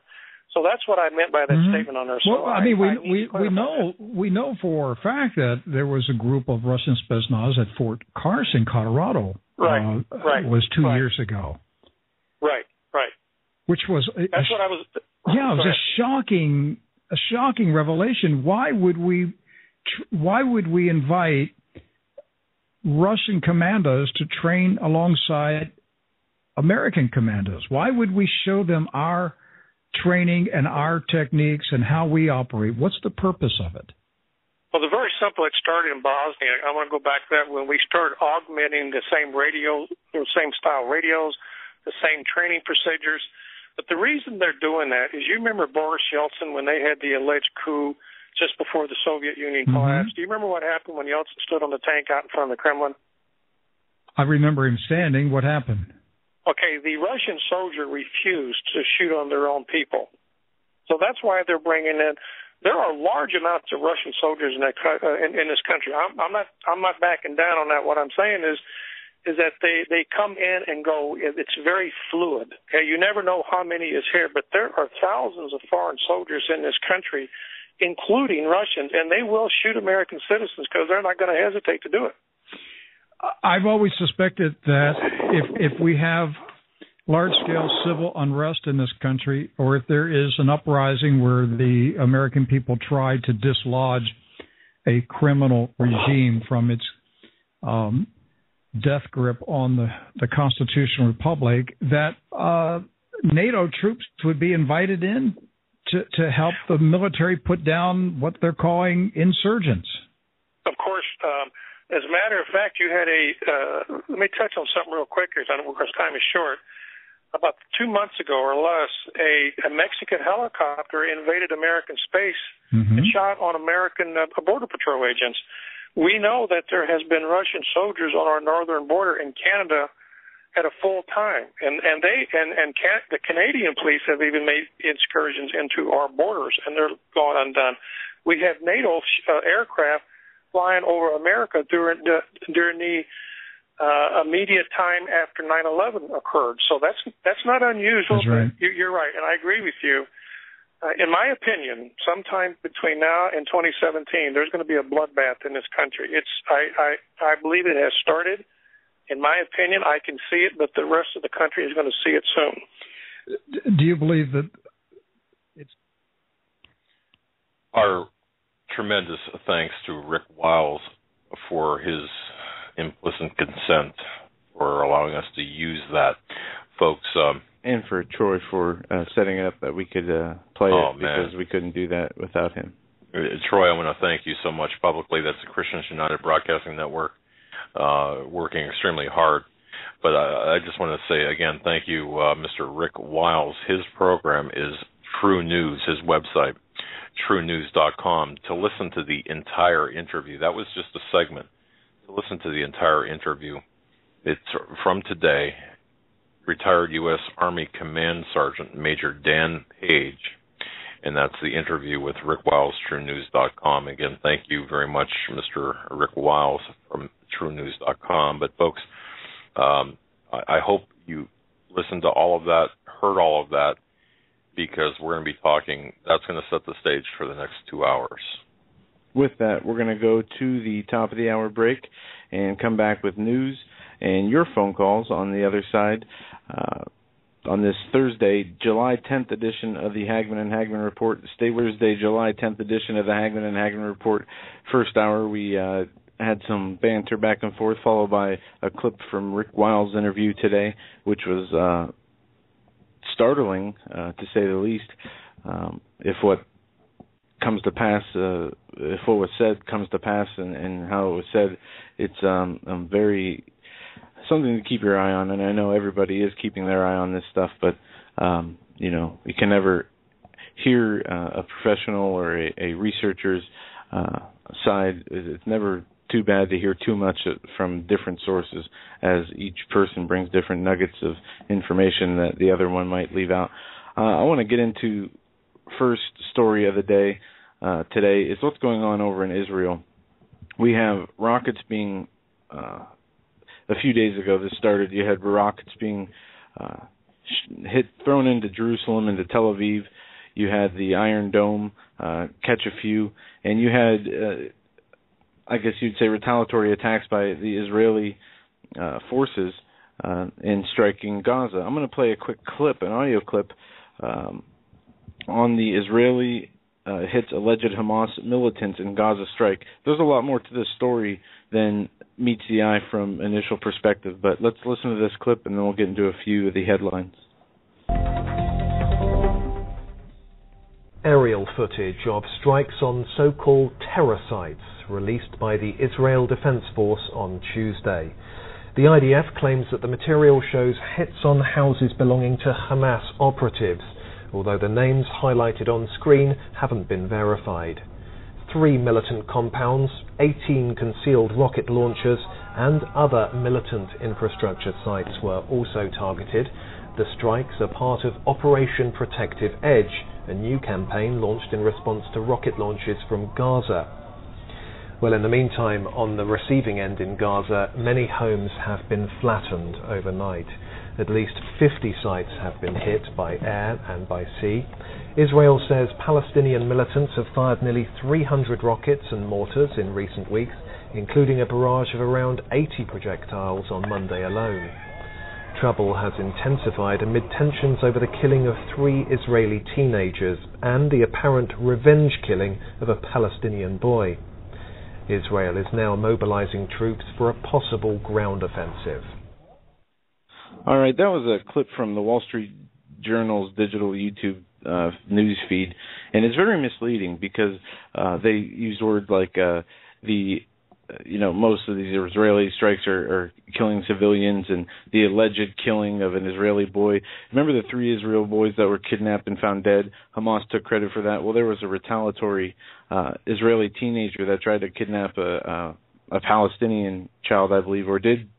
So that's what I meant by that statement on there. So well, I mean, we know for a fact that there was a group of Russian Spetsnaz at Fort Carson, Colorado. Right. Was 2 years ago. Right. Which was that's what I was. Yeah, it was a shocking revelation. Why would we invite Russian commandos to train alongside American commandos? Why would we show them our training and our techniques and how we operate? What's the purpose of it? Well, the very simple, it started in Bosnia. I want to go back to that when we started augmenting the same radio, the same style radios, the same training procedures. But the reason they're doing that is, you remember Boris Yeltsin when they had the alleged coup just before the Soviet Union collapsed? Do you remember what happened when Yeltsin stood on the tank out in front of the Kremlin? I remember him standing. What happened? Okay, the Russian soldier refused to shoot on their own people. So that's why they're bringing in. There are large amounts of Russian soldiers in this country. I'm not backing down on that. What I'm saying is that they come in and go. It's very fluid. Okay, you never know how many is here, but there are thousands of foreign soldiers in this country, including Russians, and they will shoot American citizens because they're not going to hesitate to do it. I've always suspected that if we have large-scale civil unrest in this country, or if there is an uprising where the American people try to dislodge a criminal regime from its death grip on the constitutional republic, that NATO troops would be invited in to help the military put down what they're calling insurgents. Of course. As a matter of fact, you had let me touch on something real quick here, because time is short. About 2 months ago or less, a Mexican helicopter invaded American space and shot on American Border Patrol agents. We know that there has been Russian soldiers on our northern border in Canada at a full time, and the Canadian police have even made excursions into our borders, and they're going undone. We have NATO aircraft flying over America during the immediate time after 9/11 occurred. So that's not unusual. That's right. You're right, and I agree with you. In my opinion, sometime between now and 2017, there's going to be a bloodbath in this country. I believe it has started. In my opinion, I can see it, but the rest of the country is going to see it soon. Do you believe that it's our tremendous thanks to Rick Wiles for his implicit consent for allowing us to use that, folks. And for Troy for setting it up that we could play it, because we couldn't do that without him. Troy, I want to thank you so much publicly. That's the Christians United Broadcasting Network, working extremely hard. But I just want to say again, thank you, Mr. Rick Wiles. His program is True News, his website, truenews.com. To listen to the entire interview, that was just a segment. To listen to the entire interview, it's from today, retired U.S. Army Command Sergeant Major Dan Page, and that's the interview with Rick Wiles, truenews.com. Again, thank you very much, Mr. Rick Wiles from truenews.com. But folks, I hope you listened to all of that, heard all of that, because we're going to be talking, that's going to set the stage for the next 2 hours. With that, we're going to go to the top of the hour break and come back with news and your phone calls on the other side. On this Thursday, July 10th edition of the Hagmann Hagmann Report, Thursday, July 10th edition of the Hagmann Hagmann Report. First hour, we had some banter back and forth, followed by a clip from Rick Wiles' interview today, which was startling, to say the least. If what comes to pass, if what was said comes to pass, and how it was said, it's very something to keep your eye on. And I know everybody is keeping their eye on this stuff, but you can never hear a professional or a researcher's side. It's never too bad to hear too much from different sources, as each person brings different nuggets of information that the other one might leave out. I want to get into first story of the day today is what's going on over in Israel. We have rockets being, a few days ago this started, you had rockets being thrown into Jerusalem, into Tel Aviv. you had the Iron Dome catch a few, and you had, I guess you'd say, retaliatory attacks by the Israeli forces in striking Gaza. I'm going to play a quick clip, an audio clip, on the Israeli hits alleged Hamas militants in Gaza strike. There's a lot more to this story than meets the eye from initial perspective, but let's listen to this clip and then we'll get into a few of the headlines. Aerial footage of strikes on so-called terror sites released by the Israel Defense Force on Tuesday. The IDF claims that the material shows hits on houses belonging to Hamas operatives, although the names highlighted on screen haven't been verified. 3 militant compounds, 18 concealed rocket launchers, and other militant infrastructure sites were also targeted. The strikes are part of Operation Protective Edge, a new campaign launched in response to rocket launches from Gaza. Well, in the meantime, on the receiving end in Gaza, many homes have been flattened overnight. At least 50 sites have been hit by air and by sea. Israel says Palestinian militants have fired nearly 300 rockets and mortars in recent weeks, including a barrage of around 80 projectiles on Monday alone. Trouble has intensified amid tensions over the killing of 3 Israeli teenagers and the apparent revenge killing of a Palestinian boy. Israel is now mobilizing troops for a possible ground offensive. All right, that was a clip from the Wall Street Journal's digital YouTube news feed, and it's very misleading because they use words like most of these Israeli strikes are killing civilians, and the alleged killing of an Israeli boy. Remember the 3 Israel boys that were kidnapped and found dead? Hamas took credit for that. Well, there was a retaliatory Israeli teenager that tried to kidnap a Palestinian child, I believe, or did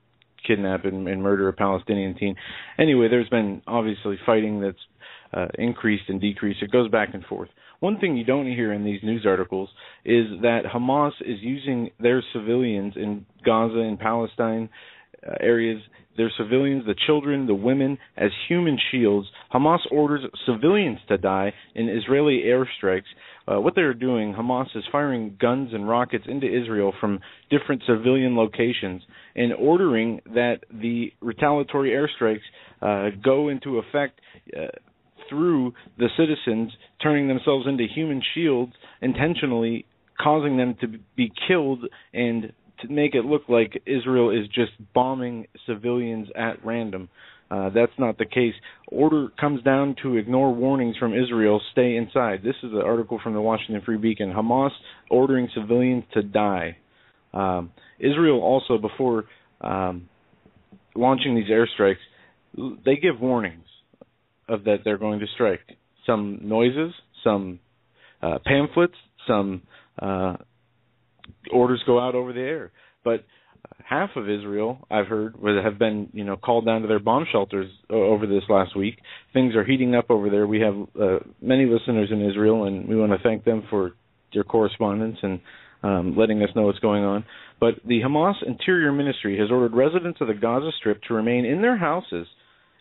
kidnap and murder a Palestinian teen. Anyway, there's been obviously fighting that's increased and decreased. It goes back and forth. One thing you don't hear in these news articles is that Hamas is using their civilians in Gaza and Palestine areas, their civilians, the children, the women, as human shields. Hamas orders civilians to die in Israeli airstrikes. What they're doing, Hamas is firing guns and rockets into Israel from different civilian locations and ordering that the retaliatory airstrikes go into effect through the citizens, turning themselves into human shields, intentionally causing them to be killed and to make it look like Israel is just bombing civilians at random. That's not the case. Order comes down to ignore warnings from Israel, stay inside. This is an article from the Washington Free Beacon. Hamas ordering civilians to die. Israel also, before launching these airstrikes, they give warnings of that they're going to strike. Some noises, some pamphlets, some orders go out over the air. But half of Israel, I've heard, have been called down to their bomb shelters over this last week. Things are heating up over there. We have many listeners in Israel, and we want to thank them for their correspondence and letting us know what's going on. But the Hamas Interior Ministry has ordered residents of the Gaza Strip to remain in their houses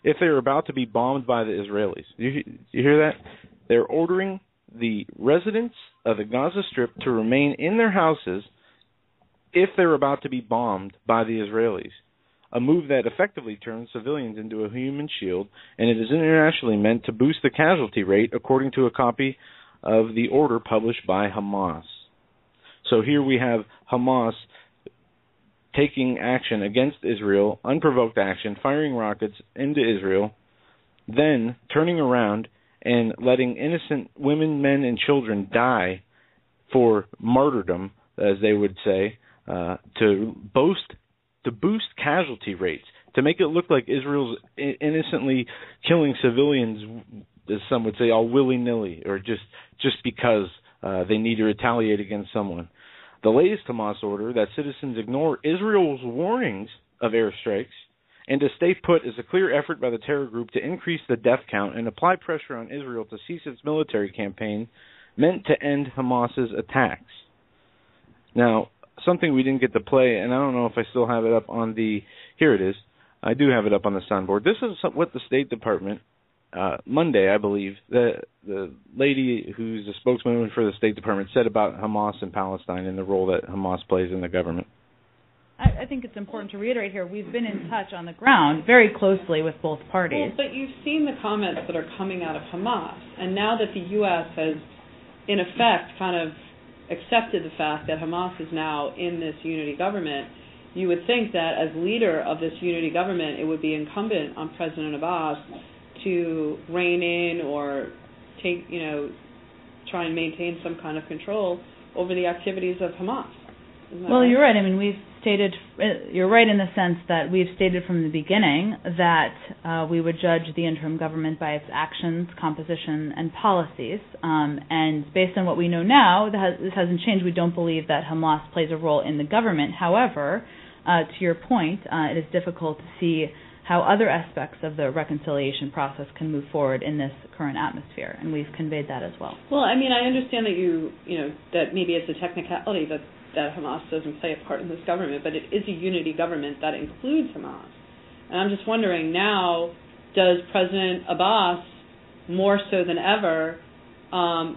if they are about to be bombed by the Israelis. You hear that? They're ordering the residents of the Gaza Strip to remain in their houses if they're about to be bombed by the Israelis, a move that effectively turns civilians into a human shield, and it is internationally meant to boost the casualty rate, according to a copy of the order published by Hamas. So here we have Hamas taking action against Israel, unprovoked action, firing rockets into Israel, then turning around and letting innocent women, men, and children die for martyrdom, as they would say, to boost casualty rates, to make it look like Israel's innocently killing civilians, as some would say, all willy-nilly, or just because they need to retaliate against someone. The latest Hamas order that citizens ignore Israel's warnings of airstrikes and to stay put is a clear effort by the terror group to increase the death count and apply pressure on Israel to cease its military campaign meant to end Hamas's attacks. Now, something we didn't get to play, and I don't know if I still have it up on the... Here it is. I do have it up on the soundboard. This is what the State Department Monday, I believe, the lady who's a spokesman for the State Department said about Hamas and Palestine and the role that Hamas plays in the government? I think it's important to reiterate here, we've been in touch on the ground very closely with both parties. Well, but you've seen the comments that are coming out of Hamas, and now that the U.S. has, in effect, kind of accepted the fact that Hamas is now in this unity government, you would think that as leader of this unity government, it would be incumbent on President Abbas to rein in or take, try and maintain some kind of control over the activities of Hamas. Well, right? You're right. I mean, you're right in the sense that we've stated from the beginning that we would judge the interim government by its actions, composition, and policies. And based on what we know now, this hasn't changed. We don't believe that Hamas plays a role in the government. However, to your point, it is difficult to see how other aspects of the reconciliation process can move forward in this current atmosphere, and we've conveyed that as well. Well, I mean, I understand that that maybe it's a technicality that Hamas doesn't play a part in this government, but it is a unity government that includes Hamas. And I'm just wondering now, does President Abbas, more so than ever,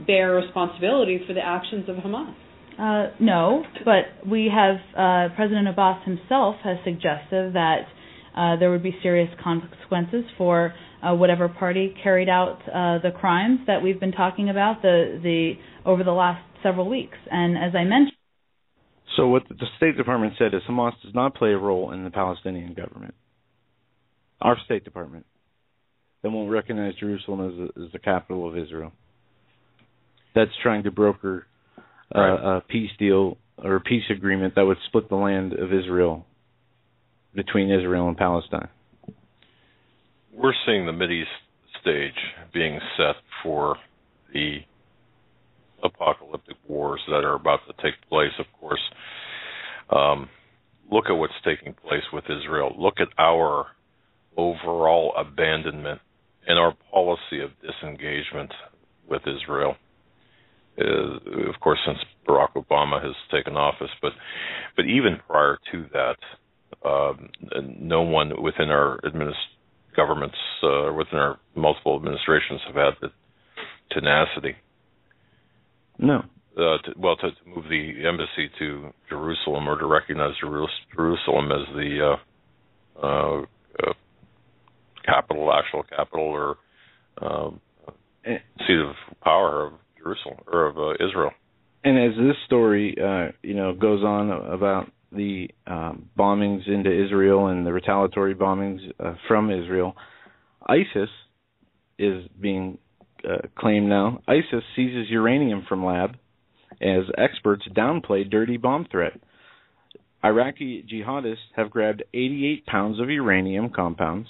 bear responsibility for the actions of Hamas? No, but we have, President Abbas himself has suggested that there would be serious consequences for whatever party carried out the crimes that we've been talking about over the last several weeks. And as I mentioned, so what the State Department said is Hamas does not play a role in the Palestinian government. Our State Department. They won't recognize Jerusalem as the capital of Israel. That's trying to broker a peace deal or a peace agreement that would split the land of Israel between Israel and Palestine. We're seeing the Mideast stage being set for the apocalyptic wars that are about to take place, of course. Look at what's taking place with Israel. Look at our overall abandonment and our policy of disengagement with Israel. Of course, since Barack Obama has taken office, but even prior to that, no one within our governments, within our multiple administrations, have had the tenacity. No. To move the embassy to Jerusalem, or to recognize Jerusalem as the actual capital or seat of power of Jerusalem or of Israel. And as this story, goes on about the bombings into Israel and the retaliatory bombings from Israel, ISIS is being claimed now. ISIS seizes uranium from lab as experts downplay dirty bomb threat. Iraqi jihadists have grabbed 88 pounds of uranium compounds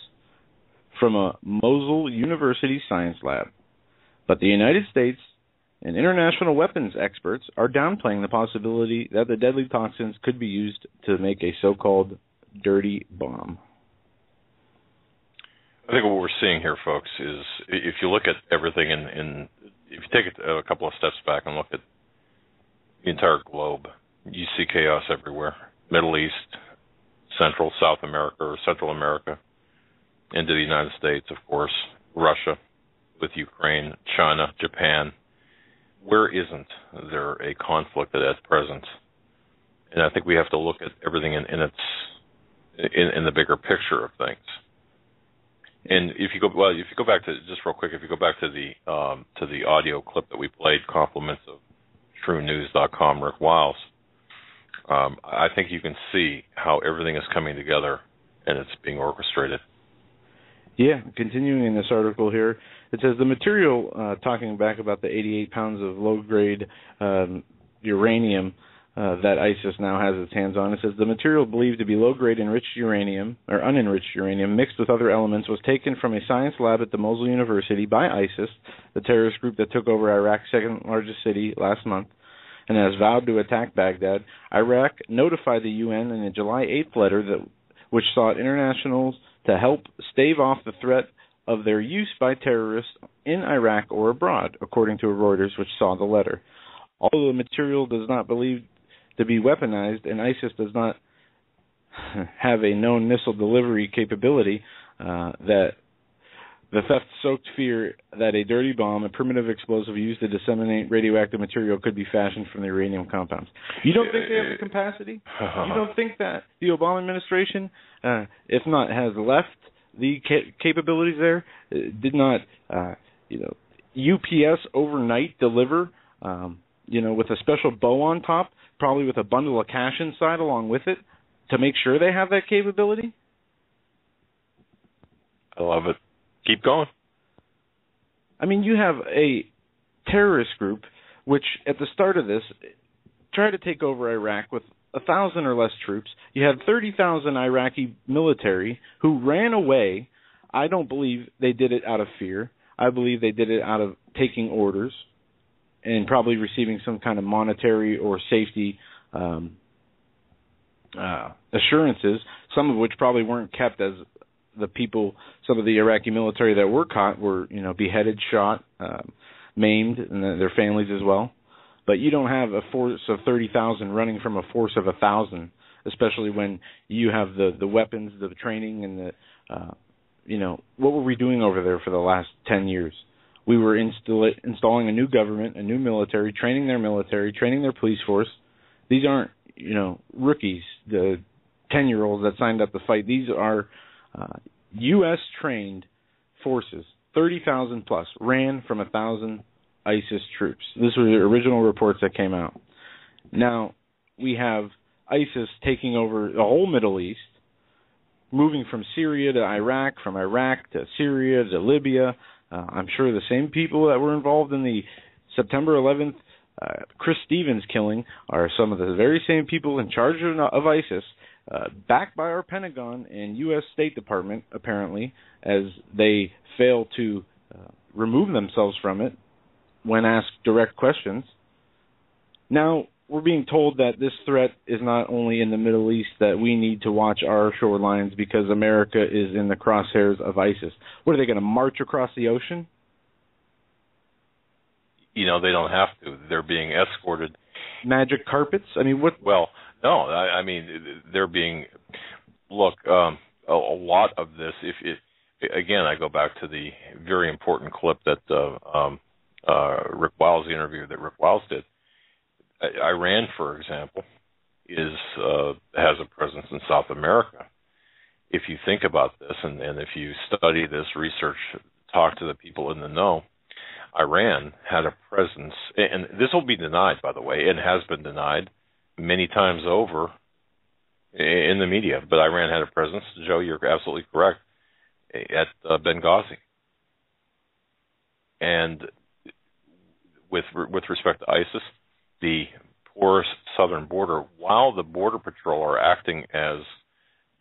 from a Mosul University science lab. But the United States and international weapons experts are downplaying the possibility that the deadly toxins could be used to make a so-called dirty bomb. I think what we're seeing here, folks, is if you look at everything if you take a couple of steps back and look at the entire globe, you see chaos everywhere. Middle East, Central, South America, or Central America, into the United States, of course, Russia, with Ukraine, China, Japan. Where isn't there a conflict at present? And I think we have to look at everything in the bigger picture of things. And if you go back to, just real quick, if you go back to the audio clip that we played, compliments of TrueNews.com, Rick Wiles, I think you can see how everything is coming together and it's being orchestrated. Yeah, continuing in this article here, it says the material, talking back about the 88 pounds of low-grade uranium that ISIS now has its hands on. It says the material believed to be low-grade enriched uranium, or unenriched uranium, mixed with other elements, was taken from a science lab at the Mosul University by ISIS, the terrorist group that took over Iraq's second-largest city last month, and has vowed to attack Baghdad. Iraq notified the UN in a July 8th letter which sought internationals to help stave off the threat of their use by terrorists in Iraq or abroad, according to Reuters, which saw the letter. Although the material does not believe to be weaponized and ISIS does not have a known missile delivery capability that The theft-soaked fear that a dirty bomb, a primitive explosive used to disseminate radioactive material, could be fashioned from the uranium compounds. You don't think they have the capacity? You don't think that the Obama administration, if not has left the capabilities there, did not, UPS overnight deliver, with a special bow on top, probably with a bundle of cash inside along with it, to make sure they have that capability? I love it. Keep going. I mean, you have a terrorist group which, at the start of this, tried to take over Iraq with 1,000 or less troops. You had 30,000 Iraqi military who ran away. I don't believe they did it out of fear. I believe they did it out of taking orders and probably receiving some kind of monetary or safety assurances, some of which probably weren't kept, as the people, some of the Iraqi military that were caught were, beheaded, shot, maimed, and their families as well. But you don't have a force of 30,000 running from a force of 1,000, especially when you have the weapons, the training, and what were we doing over there for the last 10 years? We were installing a new government, a new military, training their police force. These aren't, rookies, the 10-year-olds that signed up to fight. These are U.S.-trained forces, 30,000 plus, ran from 1,000 ISIS troops. This was the original reports that came out. Now, we have ISIS taking over the whole Middle East, moving from Syria to Iraq, from Iraq to Syria to Libya. I'm sure the same people that were involved in the September 11th Chris Stevens killing are some of the very same people in charge of ISIS, backed by our Pentagon and U.S. State Department, apparently, as they fail to remove themselves from it when asked direct questions. Now, we're being told that this threat is not only in the Middle East, that we need to watch our shorelines because America is in the crosshairs of ISIS. What, are they going to march across the ocean? They don't have to. They're being escorted. Magic carpets? I mean, what? Well, no. I mean, they're being. Look, a lot of this. Again, I go back to the very important clip that Rick Wiles, the interview that Rick Wiles did. Iran, for example, has a presence in South America. If you think about this, and if you study this, research, talk to the people in the know, Iran had a presence, and this will be denied, by the way, and has been denied many times over in the media, but Iran had a presence, Joe, you're absolutely correct, at Benghazi. And with respect to ISIS, the porous southern border, while the Border Patrol are acting as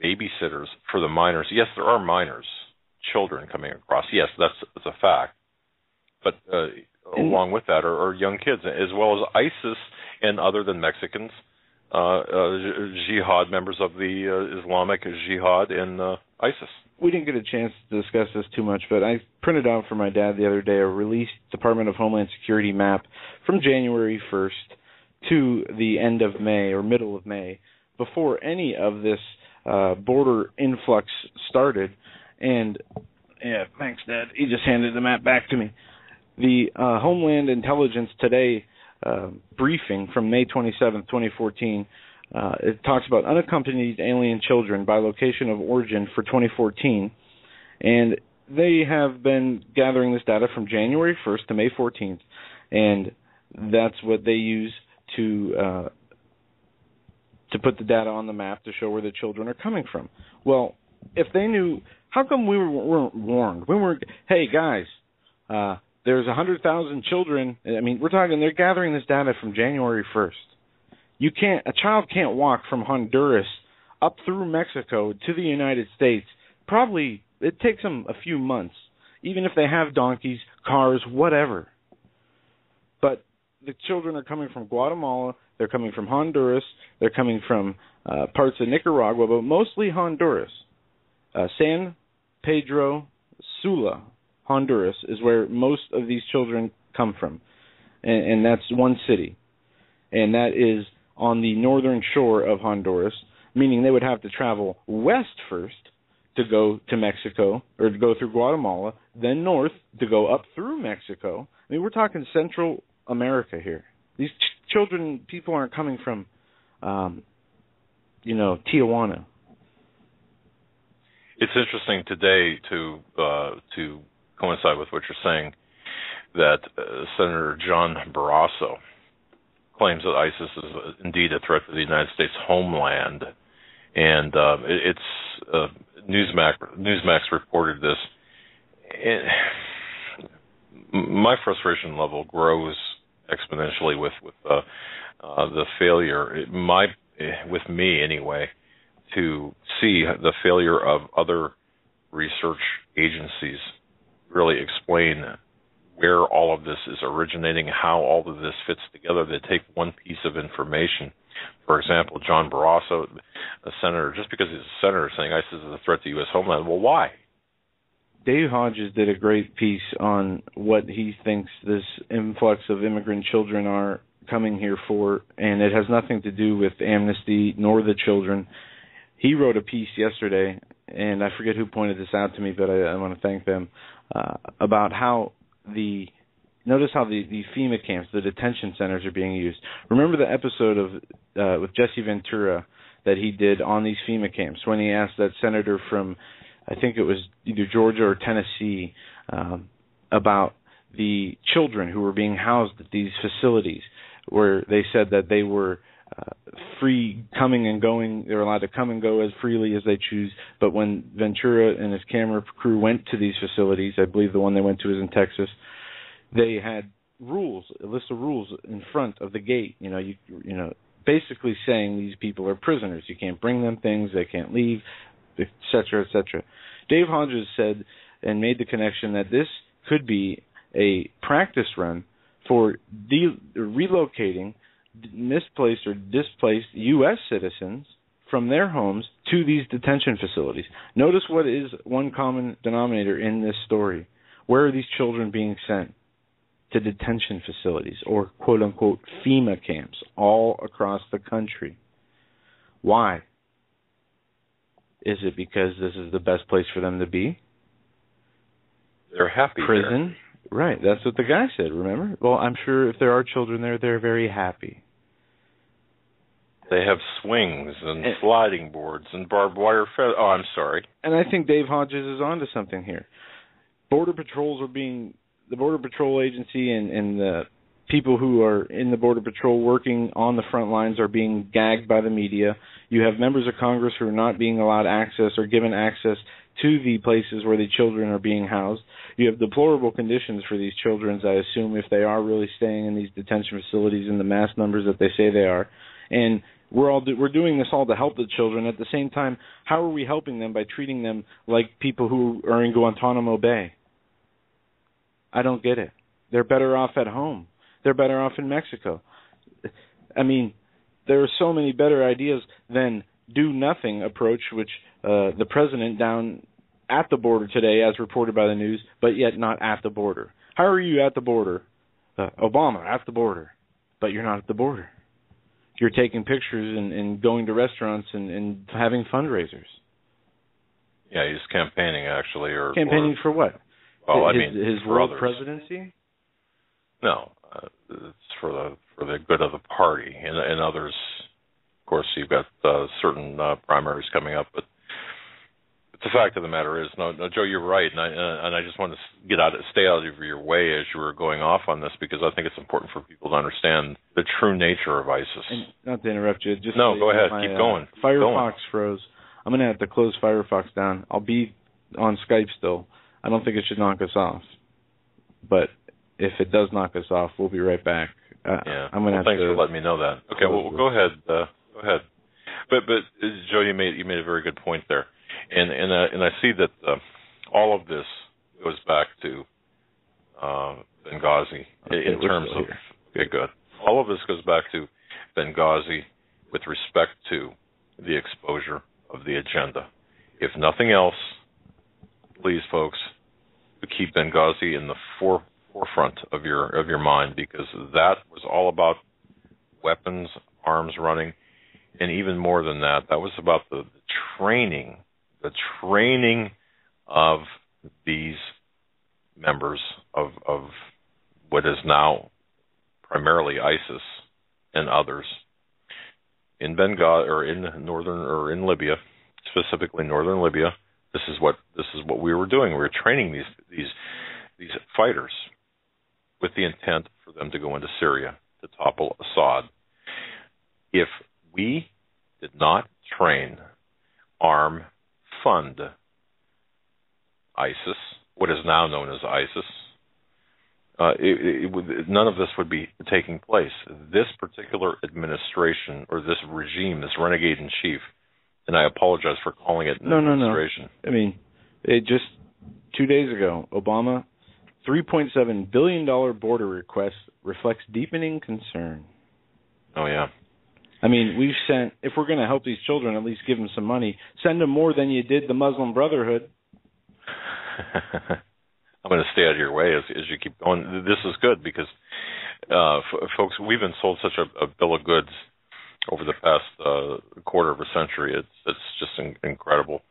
babysitters for the minors, yes, there are minors, children coming across. Yes, that's a fact. But along with that are young kids, as well as ISIS and other than Mexicans, jihad, members of the Islamic Jihad and ISIS. We didn't get a chance to discuss this too much, but I printed out for my dad the other day a released Department of Homeland Security map from January 1st to the end of May or middle of May, before any of this border influx started. And, yeah, thanks, Dad. He just handed the map back to me. The Homeland Intelligence Today briefing from May 27, 2014, it talks about unaccompanied alien children by location of origin for 2014, and they have been gathering this data from January 1st to May 14th, and that's what they use to put the data on the map to show where the children are coming from. Well, if they knew, how come we weren't warned? We weren't, hey, guys, there's 100,000 children. I mean, we're talking, they're gathering this data from January 1st. A child can't walk from Honduras up through Mexico to the United States. Probably, it takes them a few months, even if they have donkeys, cars, whatever. But the children are coming from Guatemala, they're coming from Honduras, they're coming from parts of Nicaragua, but mostly Honduras. San Pedro Sula, Honduras, is where most of these children come from. And that's one city. And that is on the northern shore of Honduras, meaning they would have to travel west first to go to Mexico, or to go through Guatemala, then north to go up through Mexico. I mean, we're talking Central America here. These children, people aren't coming from, Tijuana. It's interesting today to coincide with what you're saying that Senator John Barrasso claims that ISIS is indeed a threat to the United States homeland, and Newsmax reported this. And my frustration level grows exponentially with the failure, with me anyway, to see the failure of other research agencies really explain where all of this is originating, how all of this fits together. They take one piece of information. For example, John Barrasso, a senator, just because he's a senator saying ISIS is a threat to U.S. homeland, well, why? Dave Hodges did a great piece on what he thinks this influx of immigrant children are coming here for, and it has nothing to do with amnesty nor the children. He wrote a piece yesterday, and I forget who pointed this out to me, but I want to thank them, about how notice how the FEMA camps, the detention centers, are being used. Remember the episode of with Jesse Ventura that he did on these FEMA camps when he asked that senator from, I think it was either Georgia or Tennessee, about the children who were being housed at these facilities, where they said that they were free coming and going. They were allowed to come and go as freely as they choose. But when Ventura and his camera crew went to these facilities, I believe the one they went to was in Texas, they had rules, a list of rules in front of the gate. Basically saying these people are prisoners. You can't bring them things. They can't leave, etc., etc. Dave Hodges said and made the connection that this could be a practice run for relocating misplaced or displaced U.S. citizens from their homes to these detention facilities. Notice what is one common denominator in this story. Where are these children being sent? To detention facilities, or quote-unquote FEMA camps, all across the country. Why? Is it because this is the best place for them to be? They're happy Prison? There. Right, that's what the guy said, remember? Well, I'm sure if there are children there, they're very happy. They have swings and sliding boards and barbed wire fence. Oh, I'm sorry. And I think Dave Hodges is onto something here. The Border Patrol agency and the people who are in the Border Patrol working on the front lines are being gagged by the media. You have members of Congress who are not being allowed access or given access to the places where the children are being housed. You have deplorable conditions for these children, I assume, if they are really staying in these detention facilities in the mass numbers that they say they are. And we're doing this all to help the children. At the same time, how are we helping them by treating them like people who are in Guantanamo Bay? I don't get it. They're better off at home. They're better off in Mexico. I mean, there are so many better ideas than do nothing approach, which the president down at the border today, as reported by the news, but yet not at the border. How are you at the border? Obama at the border, but you're not at the border. You're taking pictures and going to restaurants and having fundraisers. Yeah, he's campaigning actually, campaigning for what? Well, his world presidency? No, it's for the good of the party and others. Of course, you've got certain primaries coming up, but the fact of the matter is, no, Joe, you're right, and I just want to stay out of your way as you were going off on this, because I think it's important for people to understand the true nature of ISIS. And not to interrupt you, just go ahead, keep going. Firefox froze. I'm going to have to close Firefox down. I'll be on Skype still. I don't think it should knock us off, but if it does knock us off, we'll be right back. I'm going to have thanks to. For letting me know that. Okay, well, go ahead. Go ahead. But Joe, you made a very good point there. And I see that all of this goes back to Benghazi in terms of okay, good. All of this goes back to Benghazi with respect to the exposure of the agenda. If nothing else, please, folks, to keep Benghazi in the forefront of your mind, because that was all about weapons, arms running, and even more than that, that was about the training the training of these members of what is now primarily ISIS and others in Benghazi or in Libya, specifically northern Libya. This is what we were doing. We were training these fighters with the intent for them to go into Syria to topple Assad. If we did not train, arm, fund ISIS, what is now known as ISIS, none of this would be taking place. This particular administration or this regime, this renegade in chief, and I apologize for calling it an administration. No. I mean, just 2 days ago, Obama, $3.7 billion border request reflects deepening concern. Oh, yeah. I mean, we've sent, if we're going to help these children, at least give them some money. Send them more than you did the Muslim Brotherhood. I'm going to stay out of your way as you keep going. This is good because, folks, we've been sold such a bill of goods over the past quarter of a century. It's just incredible.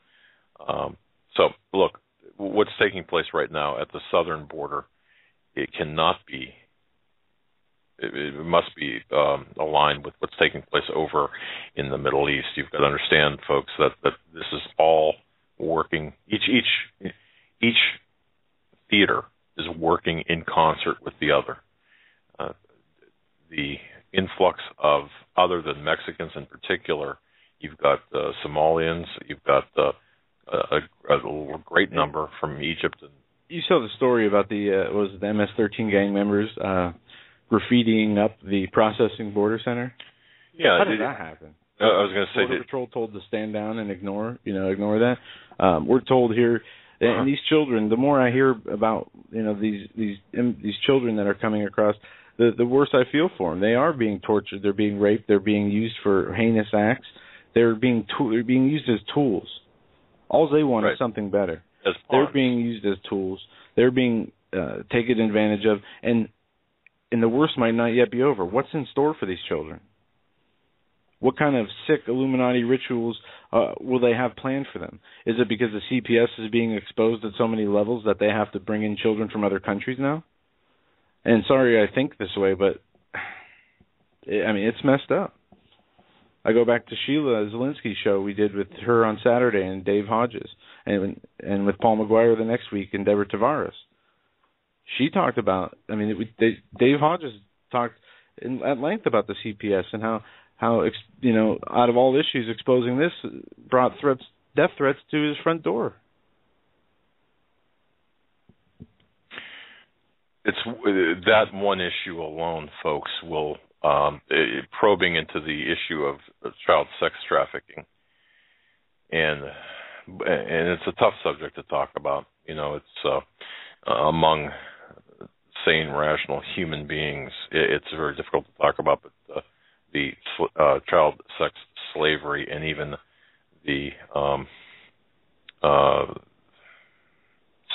So, look, what's taking place right now at the southern border, it cannot be. It must be aligned with what's taking place over in the Middle East. You've got to understand, folks, that this is all working. Each theater is working in concert with the other. The influx of other than Mexicans in particular, you've got Somalians, you've got a great number from Egypt. And you saw the story about the MS-13 gang members graffitiing up the processing border center. Yeah, how did that happen? I was going to say, Border Patrol told to stand down and ignore that. We're told here, and these children. The more I hear about these children that are coming across, the worse I feel for them. They are being tortured. They're being raped. They're being used for heinous acts. They're being used as tools. All they want is something better. They're being used as tools. They're being taken advantage of, and the worst might not yet be over. What's in store for these children? What kind of sick Illuminati rituals will they have planned for them? Is it because the CPS is being exposed at so many levels that they have to bring in children from other countries now? And sorry I think this way, but I mean, it's messed up. I go back to Sheila Zielinski's show we did with her on Saturday and Dave Hodges, and with Paul McGuire the next week and Deborah Tavares. She talked about, Dave Hodges talked at length about the CPS and how out of all issues, exposing this brought death threats to his front door. It's that one issue alone, folks, will probing into the issue of child sex trafficking, and it's a tough subject to talk about. It's among sane, rational human beings. It's very difficult to talk about, but the child sex slavery and even the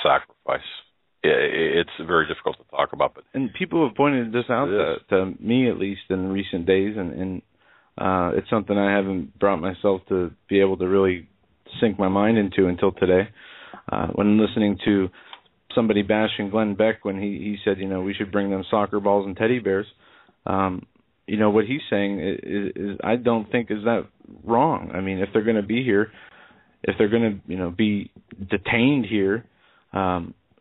sacrifice. It's very difficult to talk about. And people have pointed this out to me, at least in recent days, and it's something I haven't brought myself to be able to really sink my mind into until today. When listening to somebody bashing Glenn Beck when he said, we should bring them soccer balls and teddy bears, what he's saying is I don't think is that wrong. I mean, if they're going to be here, if they're going to, be detained here,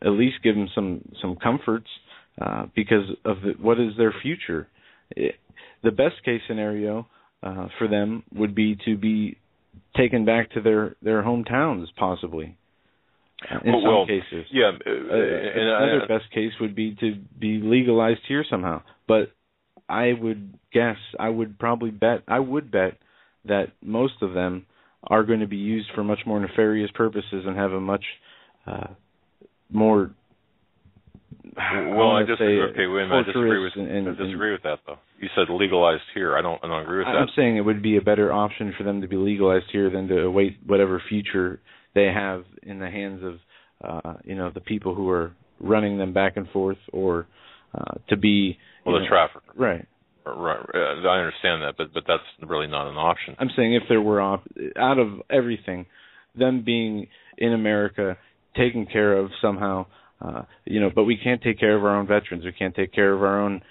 at least give them some comforts because of what is their future. The best case scenario for them would be to be taken back to their hometowns, possibly. In some cases. Yeah. Another best case would be to be legalized here somehow. But I would bet that most of them are going to be used for much more nefarious purposes and have a much more. I disagree with that, though. You said legalized here. I don't agree with that. I'm saying it would be a better option for them to be legalized here than to await whatever future they have in the hands of, the people who are running them back and forth, or to be the trafficker. Right. Right. I understand that, but that's really not an option. I'm saying if there were out of everything, them being in America, taken care of somehow, but we can't take care of our own veterans. We can't take care of our own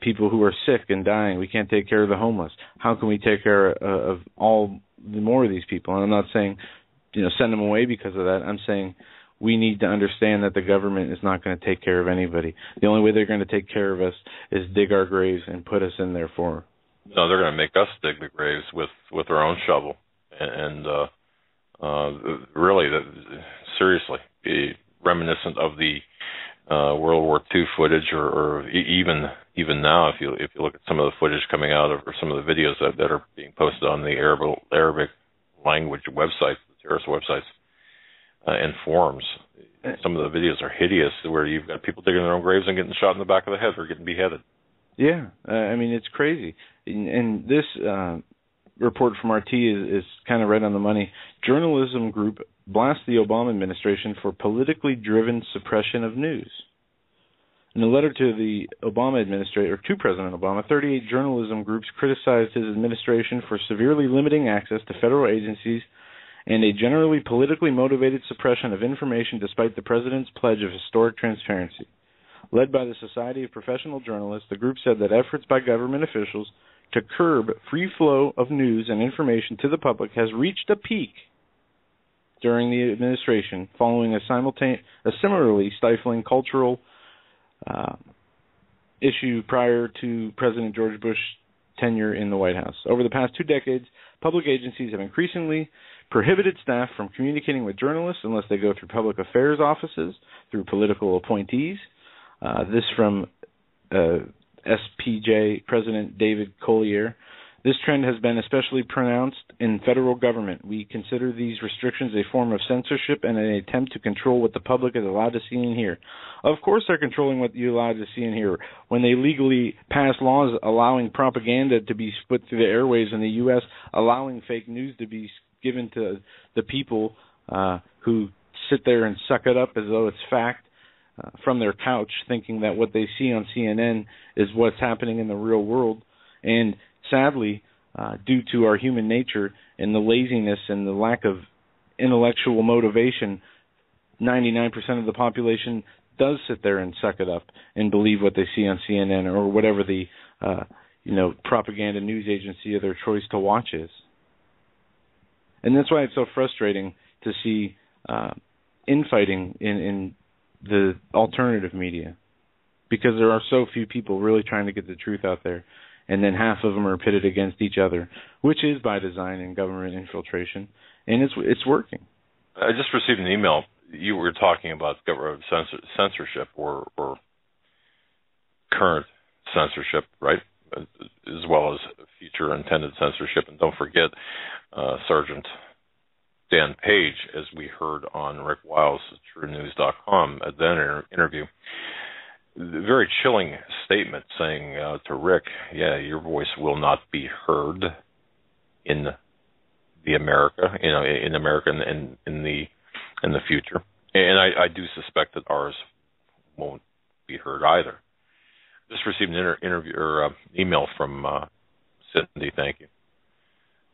people who are sick and dying. We can't take care of the homeless. How can we take care of all the more of these people? And I'm not saying, send them away because of that. I'm saying we need to understand that the government is not going to take care of anybody. The only way they're going to take care of us is dig our graves and put us in there for. No, they're going to make us dig the graves with our own shovel. And really, seriously, reminiscent of the World War II footage, or even now, if you look at some of the footage coming out of, or some of the videos that are being posted on the Arabic language websites, the terrorist websites, and forums, some of the videos are hideous, where you've got people digging their own graves and getting shot in the back of the head or getting beheaded. Yeah, it's crazy. And this report from RT is kind of right on the money. Journalism group blasts the Obama administration for politically driven suppression of news. In a letter to the Obama administrator, to President Obama, 38 journalism groups criticized his administration for severely limiting access to federal agencies and a generally politically motivated suppression of information despite the president's pledge of historic transparency. Led by the Society of Professional Journalists, the group said that efforts by government officials to curb free flow of news and information to the public has reached a peak during the administration, following a similarly stifling cultural issue prior to President George Bush's tenure in the White House. Over the past 2 decades, public agencies have increasingly prohibited staff from communicating with journalists unless they go through public affairs offices, through political appointees. This from SPJ President David Collier. This trend has been especially pronounced in federal government. We consider these restrictions a form of censorship and an attempt to control what the public is allowed to see and hear. Of course they're controlling what you're allowed to see and hear. When they legally pass laws allowing propaganda to be put through the airwaves in the U.S., allowing fake news to be given to the people who sit there and suck it up as though it's fact from their couch, thinking that what they see on CNN is what's happening in the real world. And sadly, due to our human nature and the laziness and the lack of intellectual motivation, 99% of the population does sit there and suck it up and believe what they see on CNN or whatever the propaganda news agency of their choice to watch is. And that's why it's so frustrating to see infighting in the alternative media, because there are so few people really trying to get the truth out there, and then half of them are pitted against each other, which is by design and government infiltration, and it's working. I just received an email. You were talking about government censorship or current censorship, right, as well as future intended censorship. And don't forget Sergeant Dan Page, as we heard on Rick Wiles' TrueNews.com at that interview. Very chilling statement saying to Rick, yeah, your voice will not be heard in America and in the future. And I do suspect that ours won't be heard either. Just received an email from Cindy, thank you,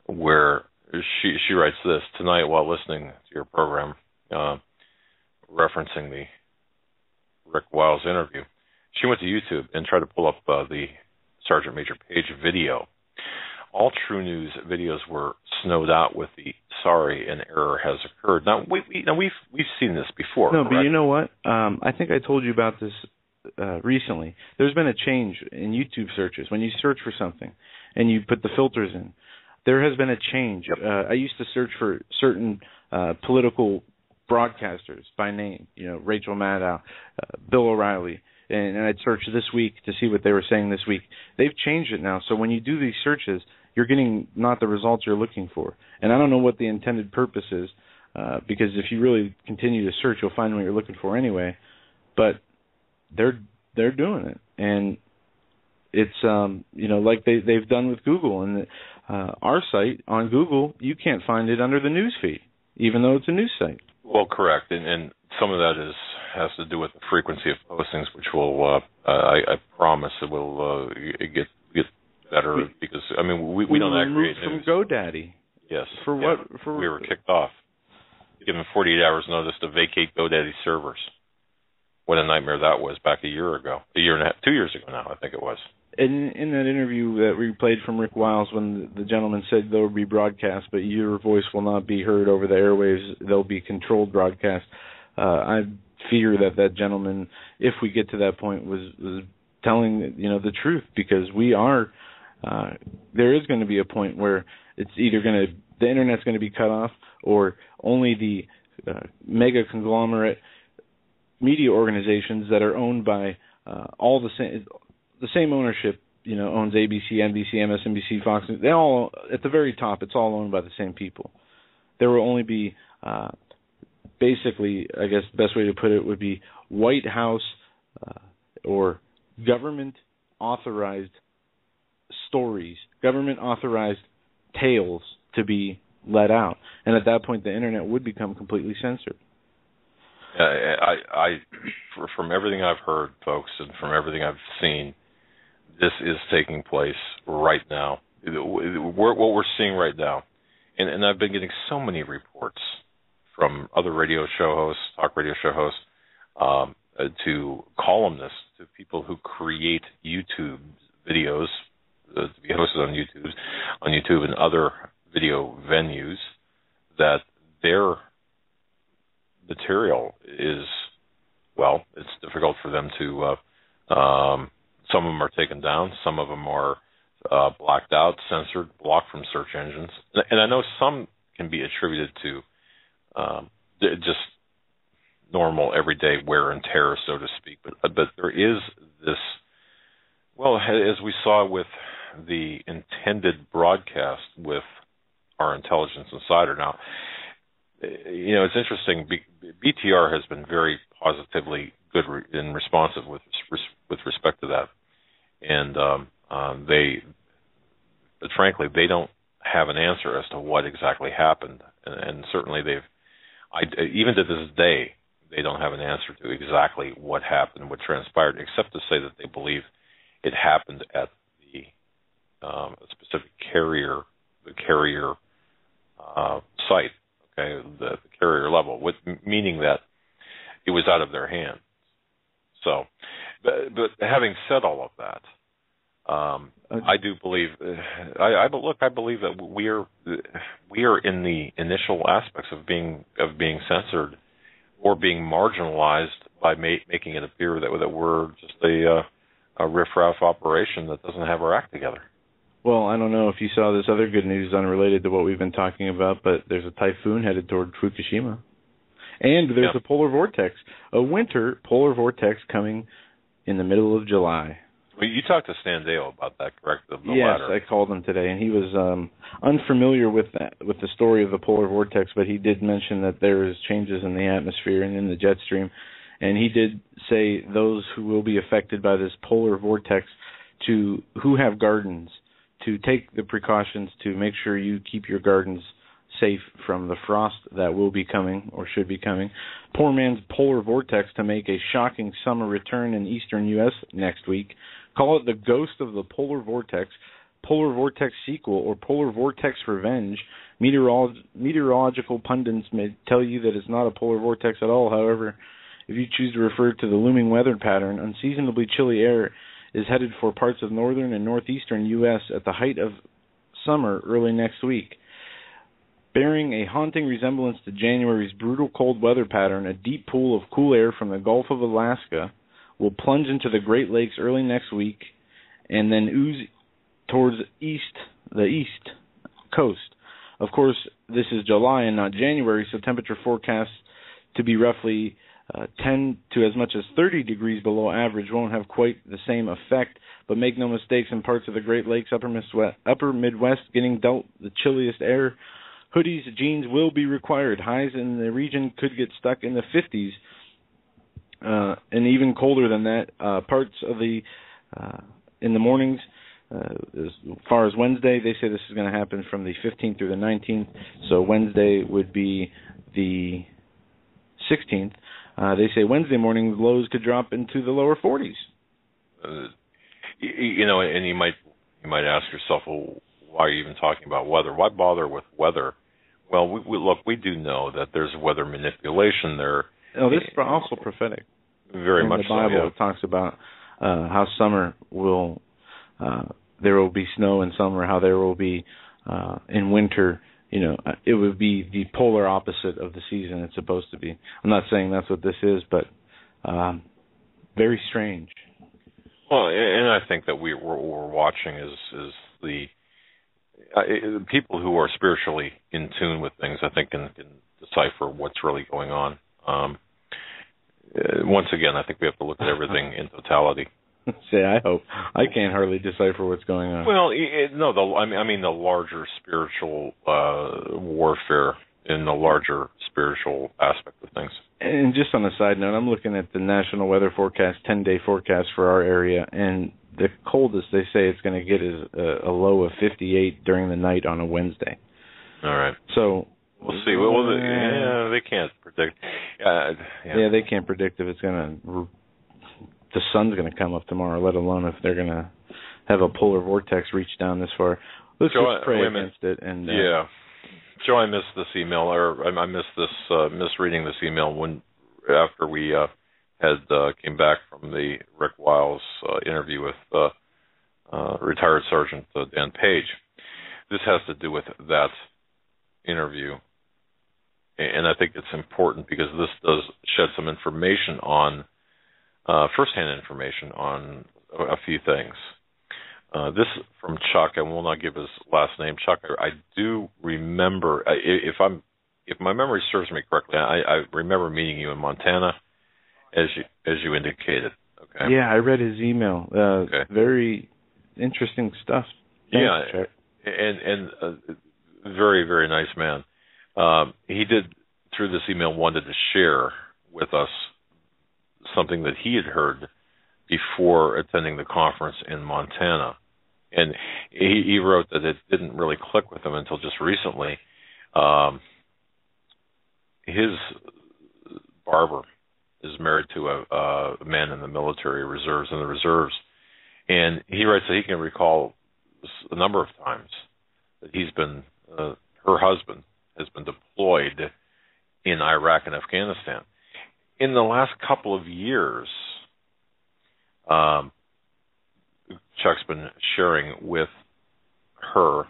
where she writes this: tonight while listening to your program, referencing the Rick Wiles interview, she went to YouTube and tried to pull up the Sergeant Major Page video. All True News videos were snowed out with the "sorry, an error has occurred." Now we've seen this before. No, correct? But you know what? I think I told you about this recently. There's been a change in YouTube searches. When you search for something and you put the filters in, there has been a change. Yep. I used to search for certain political broadcasters by name, Rachel Maddow, Bill O'Reilly, and I'd search this week to see what they were saying this week. They've changed it now, so when you do these searches, you're getting not the results you're looking for. And I don't know what the intended purpose is, because if you really continue to search, you'll find what you're looking for anyway. But they're doing it, and it's like they've done with Google. And our site on Google, you can't find it under the news feed, even though it's a news site. Well, correct, and some of that has to do with the frequency of postings, which will I promise it will get better, because we don't aggregate from news. GoDaddy. Yes. For what? We were kicked off. given 48 hours notice to vacate GoDaddy servers. What a nightmare that was back a year and a half, 2 years ago now, I think it was. In that interview that we played from Rick Wiles, when the gentleman said there will be broadcast, but your voice will not be heard over the airwaves, there'll be controlled broadcast. I fear that gentleman, if we get to that point, was telling the truth, because we are. There is going to be a point where it's either the internet's going to be cut off, or only the mega conglomerate media organizations that are owned by all the same ownership, owns ABC, NBC, MSNBC, Fox. They all, at the very top, it's all owned by the same people. There will only be, basically, I guess the best way to put it would be White House or government-authorized stories, government-authorized tales to be let out. And at that point, the internet would become completely censored. From everything I've heard, folks, and from everything I've seen, this is taking place right now. What we're seeing right now, and I've been getting so many reports from other radio show hosts, talk radio show hosts, to columnists, to people who create YouTube videos to be hosted on YouTube and other video venues, that their material is, well, it's difficult for them to, some of them are taken down, some of them are blacked out, censored, blocked from search engines. And I know some can be attributed to just normal, everyday wear and tear, so to speak. But there is this, well, as we saw with the intended broadcast with our intelligence insider. Now, it's interesting. BTR has been very positively good and responsive with respect to that, and but frankly, they don't have an answer as to what exactly happened, and certainly even to this day, they don't have an answer to exactly what happened, what transpired, except to say that they believe it happened at the specific carrier site. Okay, the carrier level, meaning that it was out of their hands. So, but having said all of that, I do believe. I believe that we are in the initial aspects of being censored or being marginalized by making it appear that we're just a riffraff operation that doesn't have our act together. Well, I don't know if you saw this other good news unrelated to what we've been talking about, but there's a typhoon headed toward Fukushima. And there's a polar vortex, a winter polar vortex coming in the middle of July. Well, you talked to Stan Dale about that, correct? Yes, I called him today, and he was unfamiliar with the story of the polar vortex, but he did mention that there is changes in the atmosphere and in the jet stream. And he did say those who will be affected by this polar vortex, who have gardens, to take the precautions to make sure you keep your gardens safe from the frost that will be coming or should be coming. Poor man's polar vortex to make a shocking summer return in eastern U.S. next week. Call it the ghost of the polar vortex sequel, or polar vortex revenge. Meteorological pundits may tell you that it's not a polar vortex at all. However, if you choose to refer to the looming weather pattern, unseasonably chilly air is headed for parts of northern and northeastern U.S. at the height of summer early next week. Bearing a haunting resemblance to January's brutal cold weather pattern, a deep pool of cool air from the Gulf of Alaska will plunge into the Great Lakes early next week and then ooze towards the east coast. Of course, this is July and not January, so temperature forecasts to be roughly 10 to as much as 30 degrees below average won't have quite the same effect, but make no mistakes, in parts of the Great Lakes, upper Midwest getting dealt the chilliest air, hoodies, jeans will be required. Highs in the region could get stuck in the 50s, and even colder than that. Parts of in the mornings, as far as Wednesday, they say this is going to happen from the 15th through the 19th, so Wednesday would be the 16th. They say Wednesday morning lows could drop into the lower 40s. And you might ask yourself, well, why are you even talking about weather? Why bother with weather Well, we do know that there's weather manipulation there. Oh, this is also prophetic. Very much in the Bible, so, yeah. It talks about how summer will, there will be snow in summer, how there will be in winter. It would be the polar opposite of the season it's supposed to be. I'm not saying that's what this is, but very strange. Well, and I think that what we're watching is the people who are spiritually in tune with things, I think, can decipher what's really going on. Once again, I think we have to look at everything in totality. I hope. I can't hardly decipher what's going on. Well, I mean the larger spiritual warfare in the larger spiritual aspect of things. And just on a side note, I'm looking at the National Weather Forecast, 10-day forecast for our area, and the coldest they say it's going to get is a low of 58 during the night on a Wednesday. All right. So we'll see. They can't predict. Yeah, they can't predict if it's going to. The sun's going to come up tomorrow, let alone if they're going to have a polar vortex reach down this far. Let's just pray against it. And Joe, I missed this email, or I missed this misreading this email after we came back from the Rick Wiles interview with retired Sergeant Dan Page. This has to do with that interview, and I think it's important because this does shed some information on. First-hand information on a few things. This from Chuck, and we'll not give his last name. Chuck, I do remember, if my memory serves me correctly, I remember meeting you in Montana, as you indicated. Okay. Yeah, I read his email. Okay. Very interesting stuff. Thanks, Chuck. And very, very nice man. He did, through this email, wanted to share with us something that he had heard before attending the conference in Montana. And he wrote that it didn't really click with him until just recently. His barber is married to a man in the military reserves, and he writes that he can recall a number of times that he's been, her husband has been deployed in Iraq and Afghanistan. In the last couple of years, Chuck's been sharing with her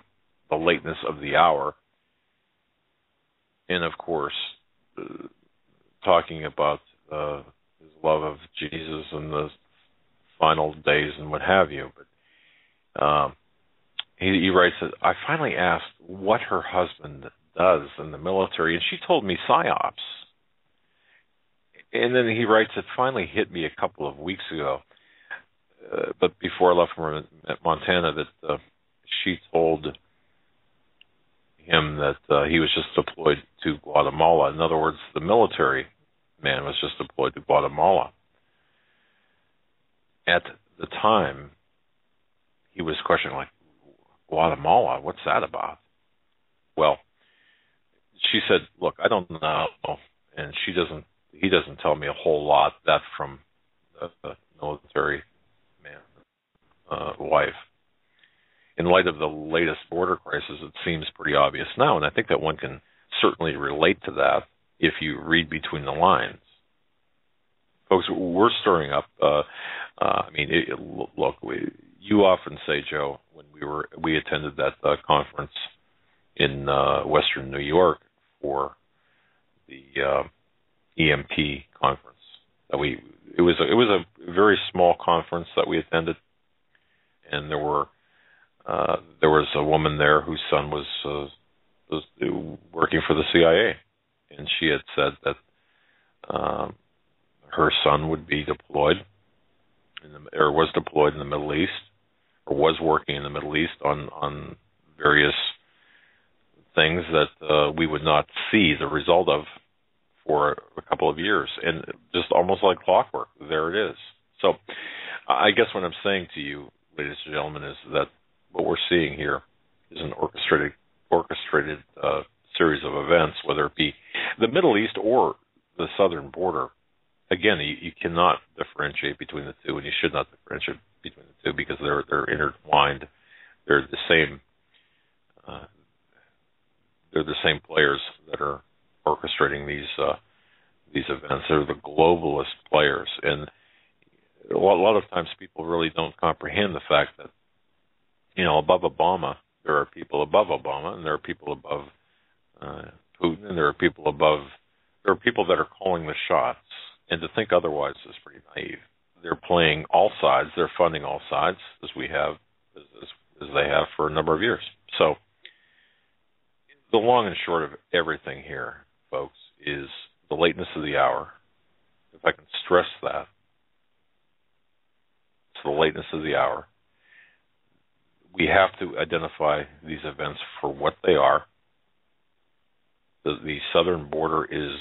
the lateness of the hour, and of course, talking about his love of Jesus and the final days and what have you. But he writes that I finally asked what her husband does in the military, and she told me PSYOPs. And then he writes, it finally hit me a couple of weeks ago, but before I left from Montana, that she told him that he was just deployed to Guatemala. In other words, the military man was just deployed to Guatemala. At the time, he was questioning, like, Guatemala, what's that about? Well, she said, look, I don't know, and he doesn't tell me a whole lot. That from the military man, wife. In light of the latest border crisis, it seems pretty obvious now, and I think that one can certainly relate to that if you read between the lines. Folks, we're stirring up. Look, you often say, Joe, when we attended that conference in Western New York for the EMP conference. It was a very small conference that we attended, and there was a woman there whose son was working for the CIA, and she had said that her son would be deployed was deployed in the Middle East, or was working in the Middle East on various things that we would not see the result of for a couple of years, and just almost like clockwork, there it is. So I guess what I'm saying to you, ladies and gentlemen, is that what we're seeing here is an orchestrated series of events, whether it be the Middle East or the southern border. Again, you cannot differentiate between the two, and you should not differentiate between the two because they're intertwined. They're the same. they're the same players that are orchestrating these events. They're the globalist players, and a lot of times people really don't comprehend the fact that, above Obama, there are people above Obama, and there are people above Putin, and there are people that are calling the shots. And to think otherwise is pretty naive. They're playing all sides. They're funding all sides, as we have, as they have for a number of years. So the long and short of everything here, folks, is the lateness of the hour. If I can stress that, it's the lateness of the hour. We have to identify these events for what they are. The southern border is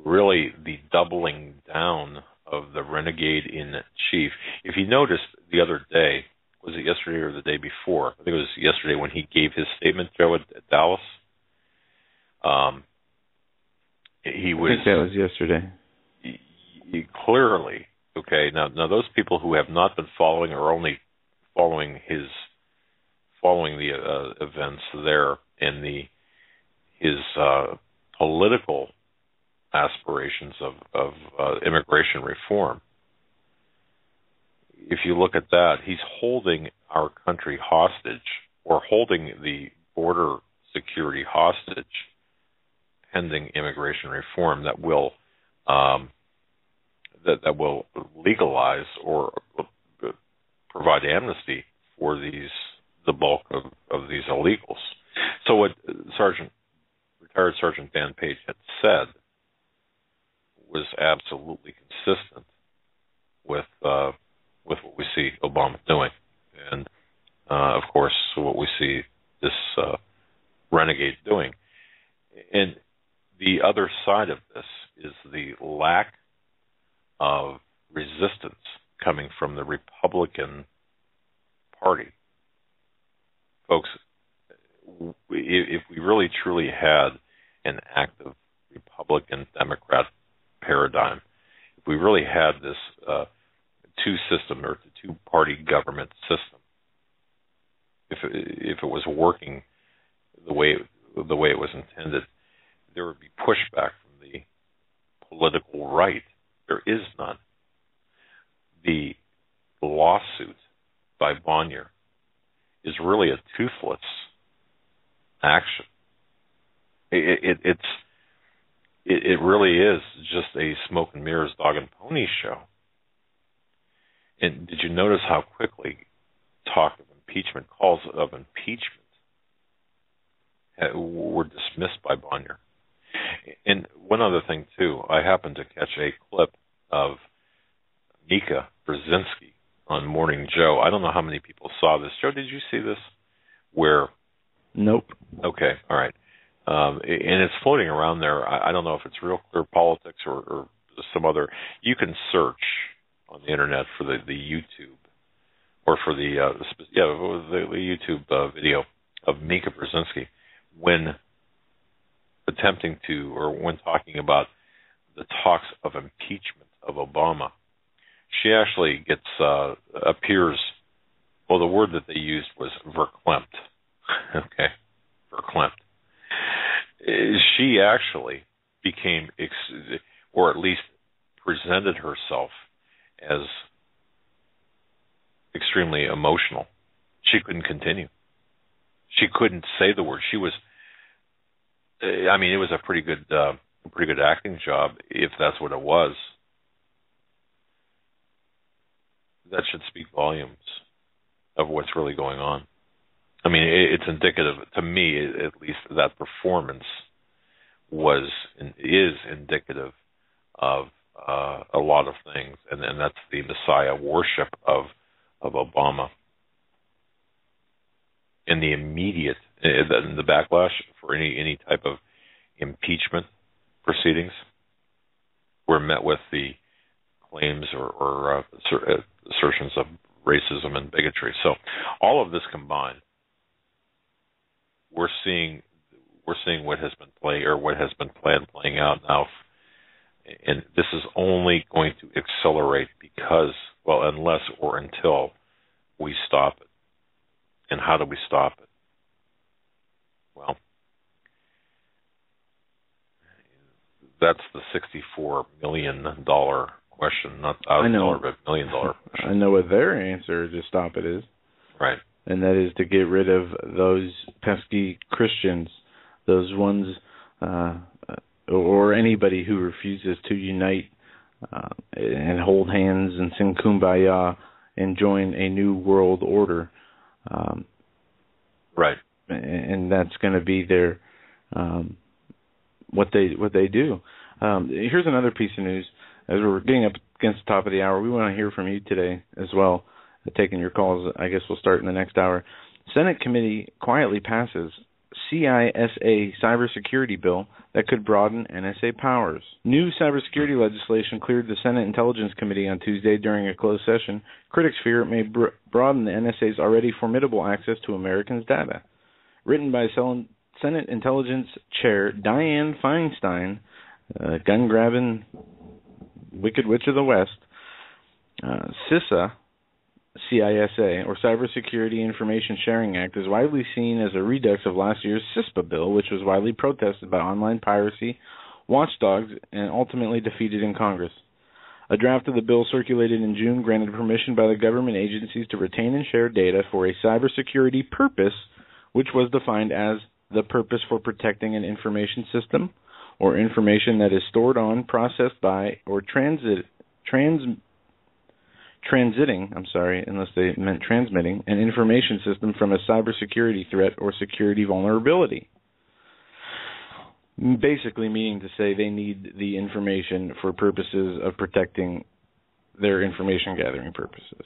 really the doubling down of the renegade in chief. If you noticed the other day, was it yesterday or the day before? I think it was yesterday when he gave his statement, Joe, at Dallas. I think that was yesterday. He clearly, okay. Now those people who have not been following or only following the events there and his political aspirations of immigration reform. If you look at that, he's holding our country hostage, or holding the border security hostage, pending immigration reform that will that will legalize or provide amnesty for the bulk of these illegals. So what retired Sergeant Dan Page had said was absolutely consistent with what we see Obama doing, and of course what we see this renegade doing. And the other side of this is the lack of resistance coming from the Republican Party. Folks, if we really truly had an active Republican-Democrat paradigm, if we really had this two-system or two-party government system, if it was working the way it was intended, there would be pushback from the political right. There is none. The lawsuit by Bonnier is really a toothless action. It really is just a smoke and mirrors, dog and pony show. And did you notice how quickly talk of impeachment, calls of impeachment, were dismissed by Bonnier? And one other thing, too, I happened to catch a clip of Mika Brzezinski on Morning Joe. I don't know how many people saw this. Joe, did you see this? Where? Nope. Okay, all right. And it's floating around there. I don't know if it's Real Clear Politics or some other. You can search on the internet for the YouTube, or for the YouTube video of Mika Brzezinski when attempting to, or when talking about the talks of impeachment of Obama. She actually appears, well, the word that they used was verklempt. Okay, verklempt. She actually became, or at least presented herself as extremely emotional. She couldn't continue. She couldn't say the word. She was, I mean, it was a pretty good acting job, if that's what it was. That should speak volumes of what's really going on. I mean, it's indicative, to me, at least, that performance is indicative of a lot of things, and that's the Messiah worship of Obama. And the immediate, the backlash for any type of impeachment proceedings were met with the claims or assertions of racism and bigotry. So all of this combined, we're seeing what has been playing out now, and this is only going to accelerate unless or until we stop it. And how do we stop it? Well, that's the $64 million question, not $1,000, but $1 million question. I know what their answer to stop it is. Right. And that is to get rid of those pesky Christians, those ones, or anybody who refuses to unite and hold hands and sing Kumbaya and join a new world order. Right. And that's going to be their what they do. Here's another piece of news. As we're getting up against the top of the hour, we want to hear from you today as well. Taking your calls, I guess we'll start in the next hour. Senate committee quietly passes CISA cybersecurity bill that could broaden NSA powers. New cybersecurity legislation cleared the Senate Intelligence Committee on Tuesday during a closed session. Critics fear it may broaden the NSA's already formidable access to Americans' data. Written by Senate Intelligence Chair Dianne Feinstein, gun-grabbing Wicked Witch of the West, CISA, or Cybersecurity Information Sharing Act, is widely seen as a redux of last year's CISPA bill, which was widely protested by online piracy watchdogs and ultimately defeated in Congress. A draft of the bill circulated in June granted permission by the government agencies to retain and share data for a cybersecurity purpose, which was defined as the purpose for protecting an information system or information that is stored on, processed by, or transiting, unless they meant transmitting, an information system from a cybersecurity threat or security vulnerability. Basically meaning to say they need the information for purposes of protecting their information gathering purposes.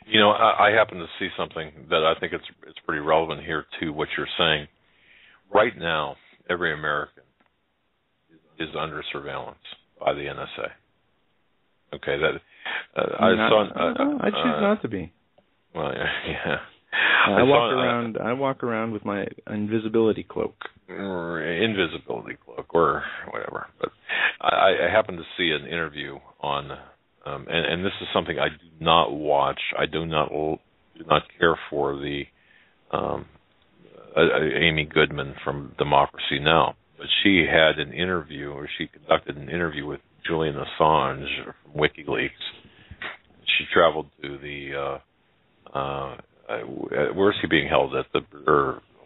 You know, I happen to see something that I think it's pretty relevant here to what you're saying. Right now, every American is under surveillance by the NSA. Okay, that I choose not to be. Well, yeah. I walk around with my invisibility cloak. Or whatever. But I happen to see an interview on, and this is something I do not watch. I do not care for the Amy Goodman from Democracy Now! But she had an interview, or she conducted an interview with Julian Assange from WikiLeaks. She traveled to the where is he being held at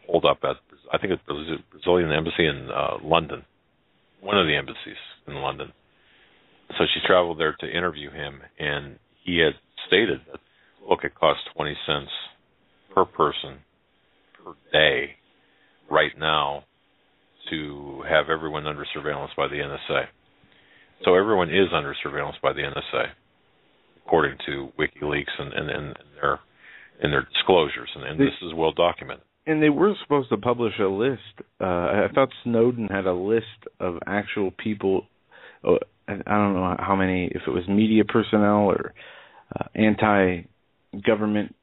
hold up at? I think it's the Brazilian embassy in London, one of the embassies in London. So she traveled there to interview him, and he had stated that, look, it costs 20 cents per person per day right now to have everyone under surveillance by the NSA. So everyone is under surveillance by the NSA, according to WikiLeaks and their disclosures, and this is well documented. And they were supposed to publish a list. I thought Snowden had a list of actual people. I don't know how many, if it was media personnel or anti-government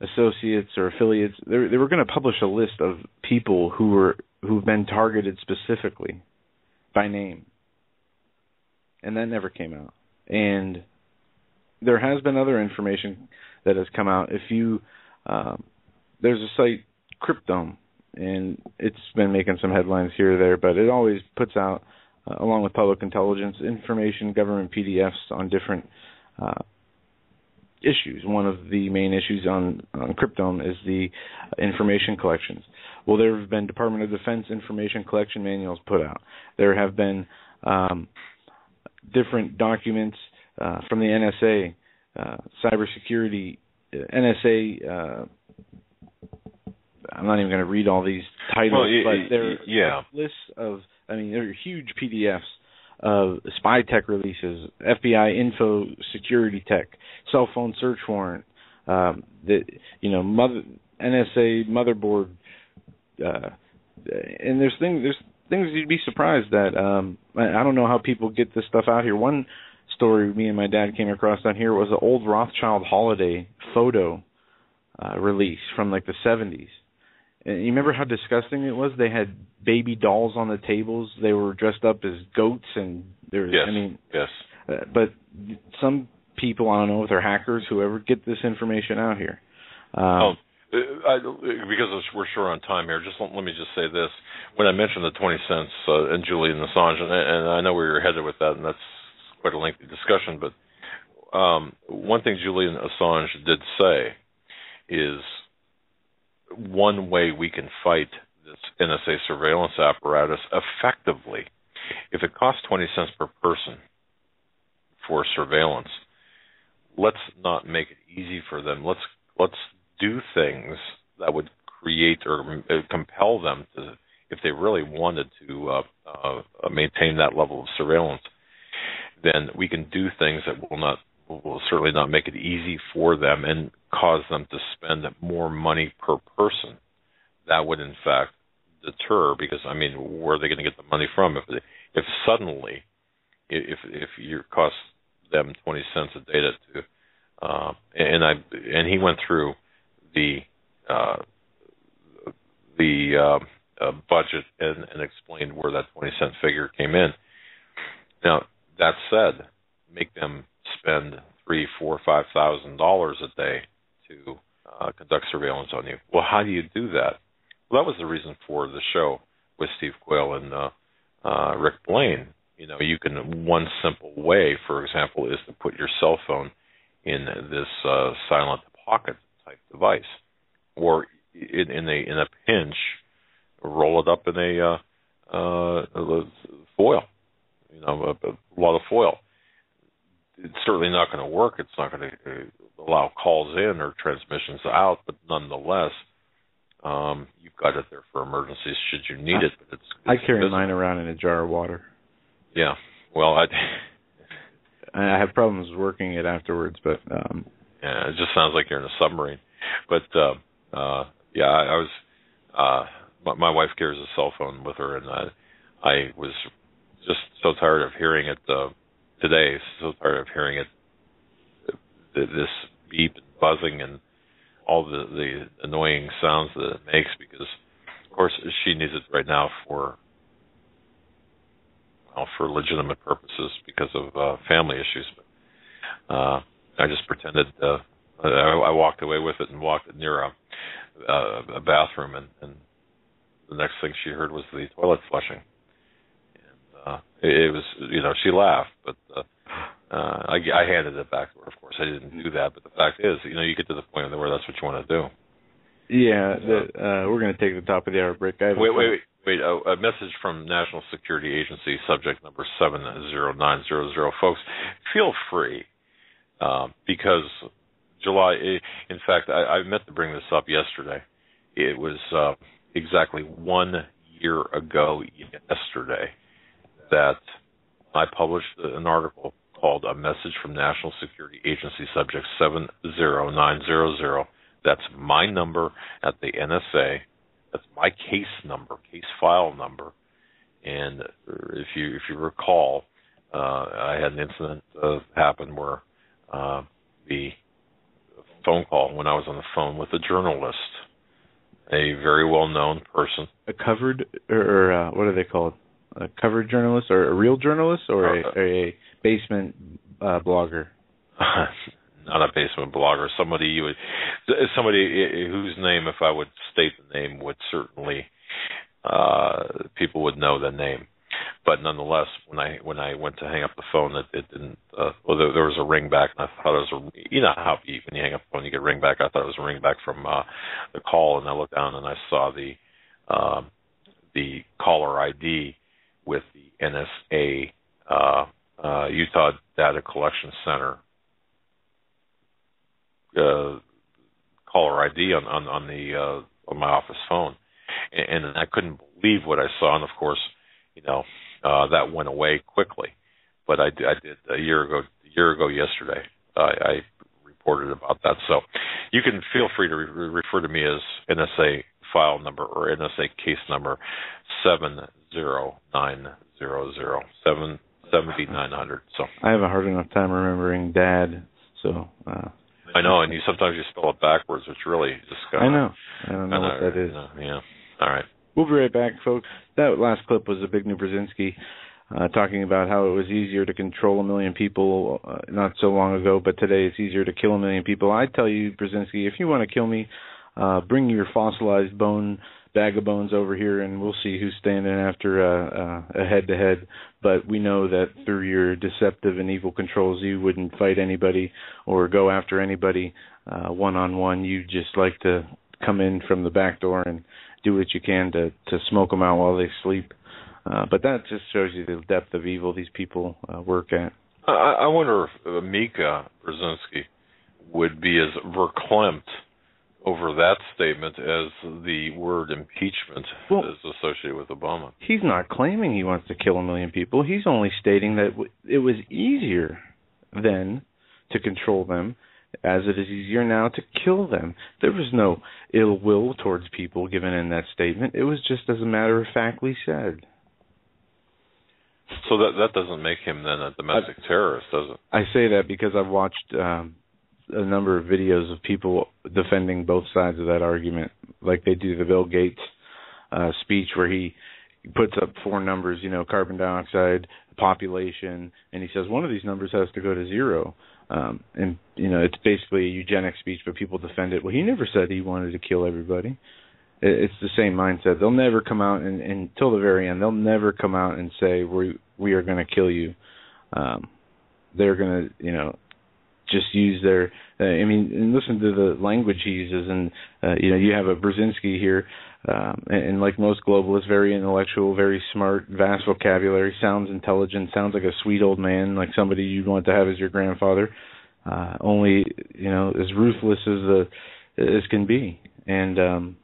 associates or affiliates. They were going to publish a list of people who've been targeted specifically by name. And that never came out. And there has been other information that has come out. If you, there's a site, Cryptome, and it's been making some headlines here or there, but it always puts out, along with public intelligence, information, government PDFs on different issues. One of the main issues on Cryptome is the information collections. Well, there have been Department of Defense information collection manuals put out. There have been different documents from the NSA, cybersecurity, NSA. I'm not even going to read all these titles, but there are lists of, there are huge PDFs of spy tech releases, FBI info security tech, cell phone search warrant, NSA motherboard, and there's things you'd be surprised that. I don't know how people get this stuff out here. One story me and my dad came across on here was an old Rothschild holiday photo release from like the 70s. And you remember how disgusting it was? They had baby dolls on the tables. They were dressed up as goats, and there's yes. But some people, I don't know if they're hackers, whoever, get this information out here. because we're short on time here, let me just say this. When I mentioned the 20 cents and Julian Assange, and I know where you're headed with that, and that's quite a lengthy discussion, but one thing Julian Assange did say is one way we can fight this NSA surveillance apparatus effectively, if it costs 20 cents per person for surveillance, let's not make it easy for them. Let's do things that would create or compel them to, if they really wanted to maintain that level of surveillance, then we can do things that will certainly not make it easy for them and cause them to spend more money per person. That would, in fact, deter, because, I mean, where are they going to get the money from? If suddenly, if you cost them 20 cents a data to, and he went through the budget and explained where that 20-cent figure came in. Now, that said, make them spend $3,000, $4,000, $5,000 a day to conduct surveillance on you. Well, how do you do that? Well, that was the reason for the show with Steve Quayle and Rick Blaine. You know, you can, one simple way, for example, is to put your cell phone in this silent pocket type device, or in a pinch, roll it up in a foil, a lot of foil. It's certainly not going to work. It's not going to allow calls in or transmissions out, but nonetheless, you've got it there for emergencies should you need it. But I carry mine around in a jar of water. Yeah, well, I have problems working it afterwards, but yeah, it just sounds like you're in a submarine. But yeah, I was. My wife carries a cell phone with her, and I was just so tired of hearing it today. So tired of hearing it, this beep and buzzing and all the annoying sounds that it makes. Because, of course, she needs it right now for legitimate purposes because of family issues. But I just pretended. I walked away with it and walked near a bathroom, and the next thing she heard was the toilet flushing. And it was, she laughed, but I handed it back to her. Of course, I didn't do that, but the fact is, you get to the point where that's what you want to do. Yeah, we're going to take the top of the hour break. Wait. A message from National Security Agency, subject number 70900. Folks, feel free, because July, in fact, I meant to bring this up yesterday. It was exactly 1 year ago yesterday that I published an article called A Message from National Security Agency, subject 70900. That's my number at the NSA. That's my case file number. And if you recall, I had an incident happen where the phone call, when I was on the phone with a journalist, a very well-known person. A covered, or what are they called? A covered journalist, or a real journalist, or a basement blogger? Not a basement blogger. Somebody whose name, if I would state the name, would certainly people would know the name. But nonetheless, when I went to hang up the phone, it didn't. There was a ring back, and I thought it was how when you hang up the phone, you get a ring back. I thought it was a ring back from the call, and I looked down and I saw the caller ID with the NSA Utah Data Collection Center caller ID on my office phone, and I couldn't believe what I saw. And of course, that went away quickly. But I did a year ago yesterday. I reported about that. So you can feel free to refer to me as NSA file number or NSA case number 70900. So I have a hard enough time remembering Dad. So I know, and sometimes you spell it backwards, which really just kind of... I don't know what that is. Yeah. All right. We'll be right back, folks. That last clip was Zbigniew Brzezinski talking about how it was easier to control 1 million people not so long ago, but today it's easier to kill 1 million people. I tell you, Brzezinski, if you want to kill me, bring your fossilized bag of bones over here, and we'll see who's standing after a head-to-head. But we know that through your deceptive and evil controls, you wouldn't fight anybody or go after anybody one-on-one. You just like to come in from the back door and do what you can to smoke them out while they sleep. But that just shows you the depth of evil these people work at. I wonder if Mika Brzezinski would be as verklempt over that statement as the word impeachment is associated with Obama. He's not claiming he wants to kill 1 million people. He's only stating that it was easier then to control them as it is easier now to kill them. There was no ill will towards people given in that statement. It was just as a matter of factly said. So that doesn't make him then a domestic terrorist, does it? I say that because I've watched a number of videos of people defending both sides of that argument, like they do the Bill Gates speech where he puts up 4 numbers, carbon dioxide, population, and he says one of these numbers has to go to 0. And, it's basically a eugenics speech, but people defend it. Well, he never said he wanted to kill everybody. It's the same mindset. They'll never come out, and until the very end, they'll never come out and say, we are going to kill you. They're going to, just use their, and listen to the language he uses. And, you have a Brzezinski here, and like most globalists, very intellectual, very smart, vast vocabulary, sounds intelligent, sounds like a sweet old man, like somebody you'd want to have as your grandfather, only, as ruthless as can be. And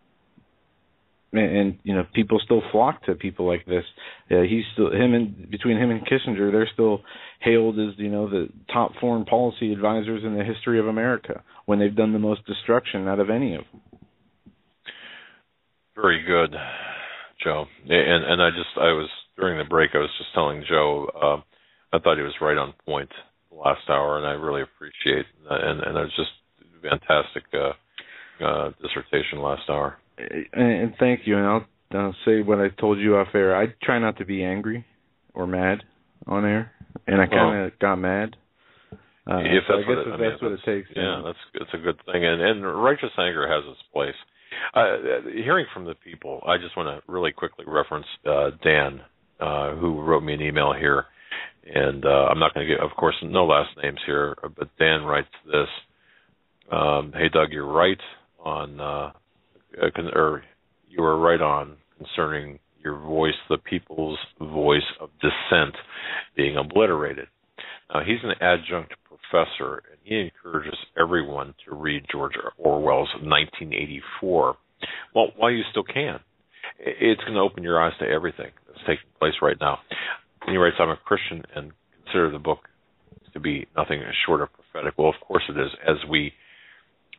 people still flock to people like this. Between him and Kissinger, they're still hailed as the top foreign policy advisors in the history of America when they've done the most destruction out of any of them. Very good, Joe. And I was during the break, I was just telling Joe, I thought he was right on point the last hour, and I really appreciate that. And it was just fantastic dissertation last hour. And thank you. And I'll say what I told you off air. I try not to be angry or mad on air, and I kind of got mad. If so I guess that's what it takes. Yeah, that's a good thing. And righteous anger has its place. Hearing from the people, I just want to really quickly reference Dan, who wrote me an email here. And I'm not going to give, of course, no last names here, but Dan writes this. Hey, Doug, you're right on... or you were right on concerning your voice, the people's voice of dissent being obliterated. Now, he's an adjunct professor, and he encourages everyone to read George Orwell's 1984. Well, while you still can. It's going to open your eyes to everything that's taking place right now. And he writes, I'm a Christian and consider the book to be nothing short of prophetic. Well, of course it is, as we,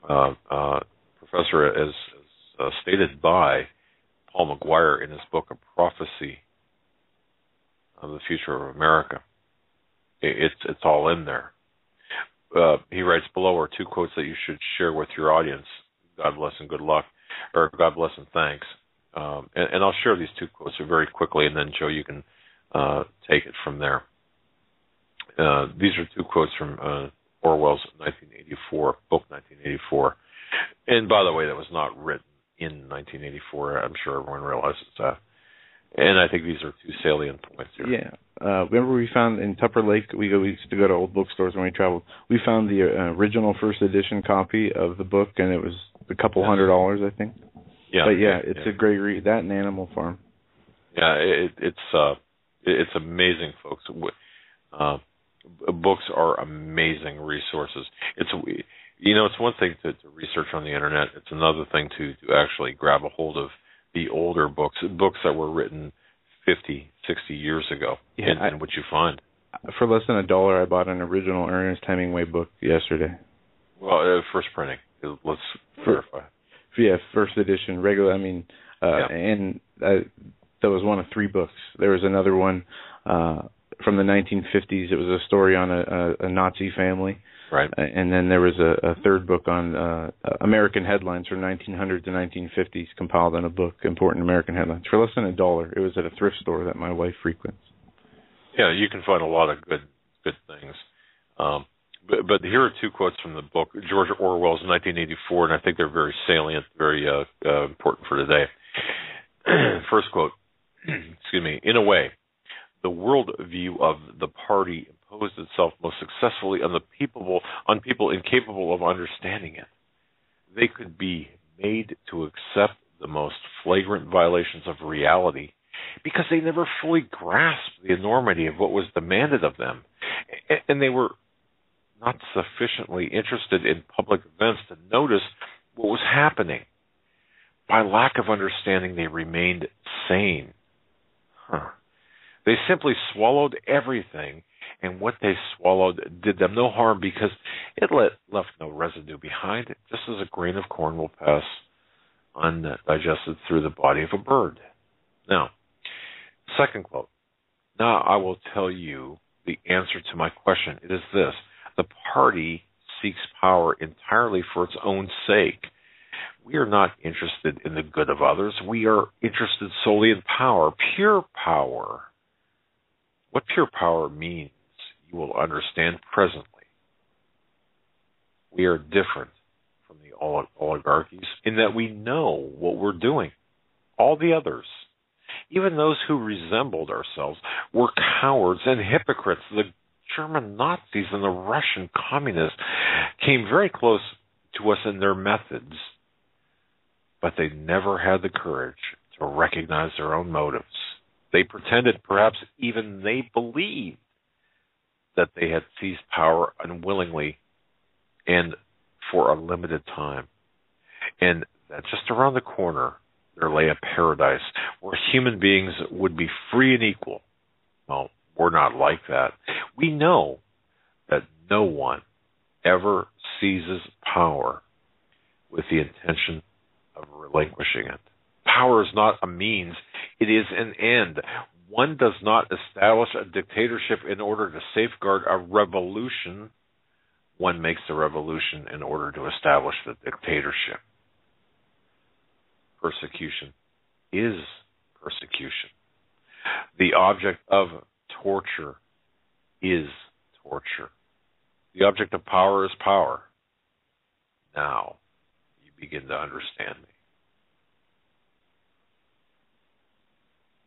Professor, as stated by Paul McGuire in his book, A Prophecy of the Future of America. It's all in there. He writes, below are 2 quotes that you should share with your audience. God bless and good luck, or God bless and thanks. And I'll share these 2 quotes very quickly, and then, Joe, you can take it from there. These are 2 quotes from Orwell's 1984, book 1984. And by the way, that was not written in 1984. I'm sure everyone realizes that. And I think these are 2 salient points here. Yeah. Remember we found in Tupper Lake, we used to go to old bookstores when we traveled. We found the original first edition copy of the book, and it was a couple $100, I think. Yeah. But it's a great read. That and Animal Farm. Yeah, it's amazing, folks. Books are amazing resources. It's one thing to research on the internet. It's another thing to actually grab a hold of the older books that were written 50, 60 years ago, and what you find. For less than $1, I bought an original Ernest Hemingway book yesterday. Well, first printing. Let's clarify. Yeah, first edition, regular. And that was one of 3 books. There was another one from the 1950s. It was a story on a Nazi family. Right. And then there was a third book on American headlines from 1900 to 1950s, compiled in a book, Important American Headlines, for less than $1. It was at a thrift store that my wife frequents. Yeah, you can find a lot of good things. but here are two quotes from the book, George Orwell's 1984, and I think they're very salient, very important for today. First quote, excuse me, in a way, the world view of the party imposed itself most successfully on people incapable of understanding it. They could be made to accept the most flagrant violations of reality because they never fully grasped the enormity of what was demanded of them, and they were not sufficiently interested in public events to notice what was happening. By lack of understanding, they remained sane. They simply swallowed everything, and what they swallowed did them no harm because it left no residue behind, just as a grain of corn will pass undigested through the body of a bird. Now, second quote. Now I will tell you the answer to my question. It is this. The party seeks power entirely for its own sake. We are not interested in the good of others. We are interested solely in power, pure power. What pure power means, you will understand presently. We are different from the oligarchies in that we know what we're doing. All the others, even those who resembled ourselves, were cowards and hypocrites. The German Nazis and the Russian communists came very close to us in their methods, but they never had the courage to recognize their own motives. They pretended, perhaps even they believed, that they had seized power unwillingly and for a limited time, and that just around the corner there lay a paradise where human beings would be free and equal. Well, we're not like that. We know that no one ever seizes power with the intention of relinquishing it. Power is not a means, it is an end. One does not establish a dictatorship in order to safeguard a revolution. One makes the revolution in order to establish the dictatorship. Persecution is persecution. The object of torture is torture. The object of power is power. Now you begin to understand me.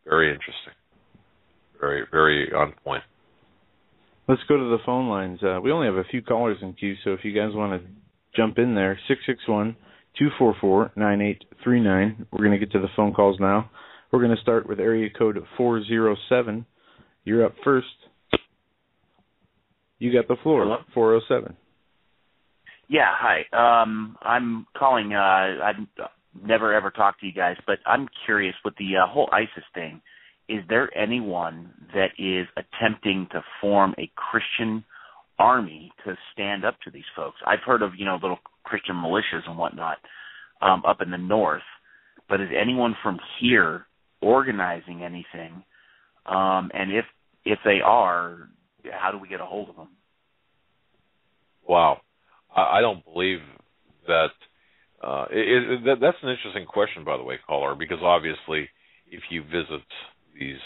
Very interesting. Very, very on point. Let's go to the phone lines. We only have a few callers in queue, so if you guys want to jump in there, 661-244-9839. We're going to get to the phone calls now. We're going to start with area code 407. You're up first. You got the floor. Hello? 407. Yeah, hi. I'm calling. I've never ever talked to you guys, but I'm curious with the whole ISIS thing. Is there anyone that is attempting to form a Christian army to stand up to these folks? I've heard of, little Christian militias and whatnot up in the north, but is anyone from here organizing anything? And if they are, how do we get a hold of them? Wow. I don't believe that. That's an interesting question, by the way, caller, because obviously if you visit these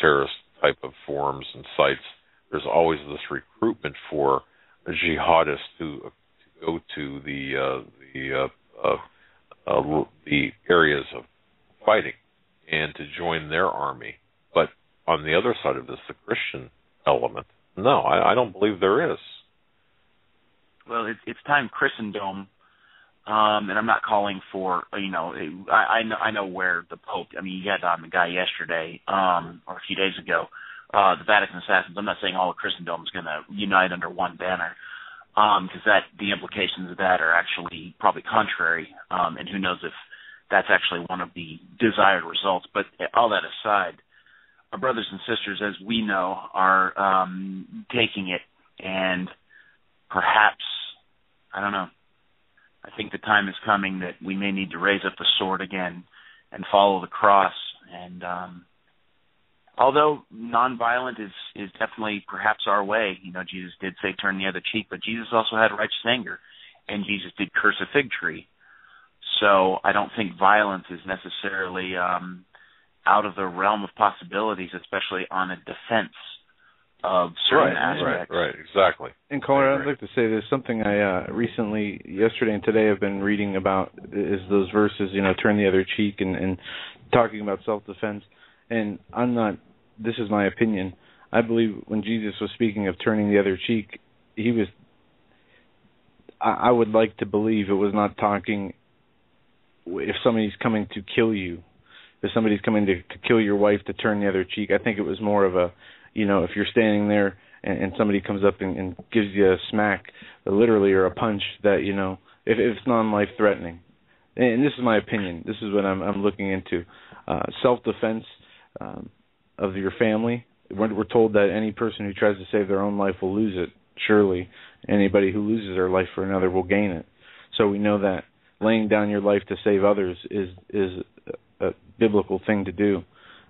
terrorist type of forums and sites, there's always this recruitment for jihadists to go to the areas of fighting and to join their army. But on the other side of this, the Christian element, no, I don't believe there is. Well, it's time Christendom. And I'm not calling for, I know where the Pope, you had on the guy yesterday, or a few days ago, the Vatican assassins. I'm not saying all of Christendom is going to unite under one banner, because the implications of that are actually probably contrary, and who knows if that's actually one of the desired results. But all that aside, our brothers and sisters, as we know, are taking it, and perhaps, I don't know, I think the time is coming that we may need to raise up the sword again and follow the cross. And although nonviolent is definitely perhaps our way, Jesus did say turn the other cheek, but Jesus also had righteous anger, and Jesus did curse a fig tree. So I don't think violence is necessarily out of the realm of possibilities, especially on a defense of certain aspects. Right, exactly. And caller, I'd like to say there's something I recently, yesterday and today, I've been reading about is those verses, turn the other cheek and talking about self-defense. And I'm not, this is my opinion, I believe when Jesus was speaking of turning the other cheek, he was, I would like to believe it was not talking if somebody's coming to kill you, if somebody's coming to kill your wife, to turn the other cheek. I think it was more of a, if you're standing there and somebody comes up and gives you a smack, literally, or a punch, that, if it's non-life threatening. And this is my opinion. This is what I'm looking into. Self-defense of your family. We're told that any person who tries to save their own life will lose it. Surely, anybody who loses their life for another will gain it. So we know that laying down your life to save others is a biblical thing to do.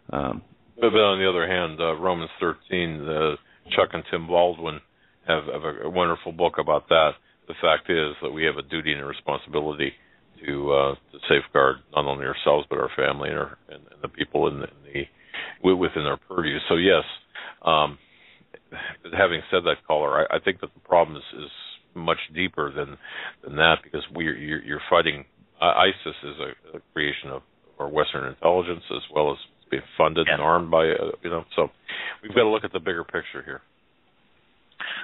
But on the other hand, Romans 13, Chuck and Tim Baldwin have a wonderful book about that. The fact is that we have a duty and a responsibility to safeguard not only ourselves but our family and the people within our purview. So yes, having said that, caller, I think that the problem is much deeper than that, because you're fighting. ISIS is a creation of our Western intelligence, as well as being funded and armed by So we've got to look at the bigger picture here.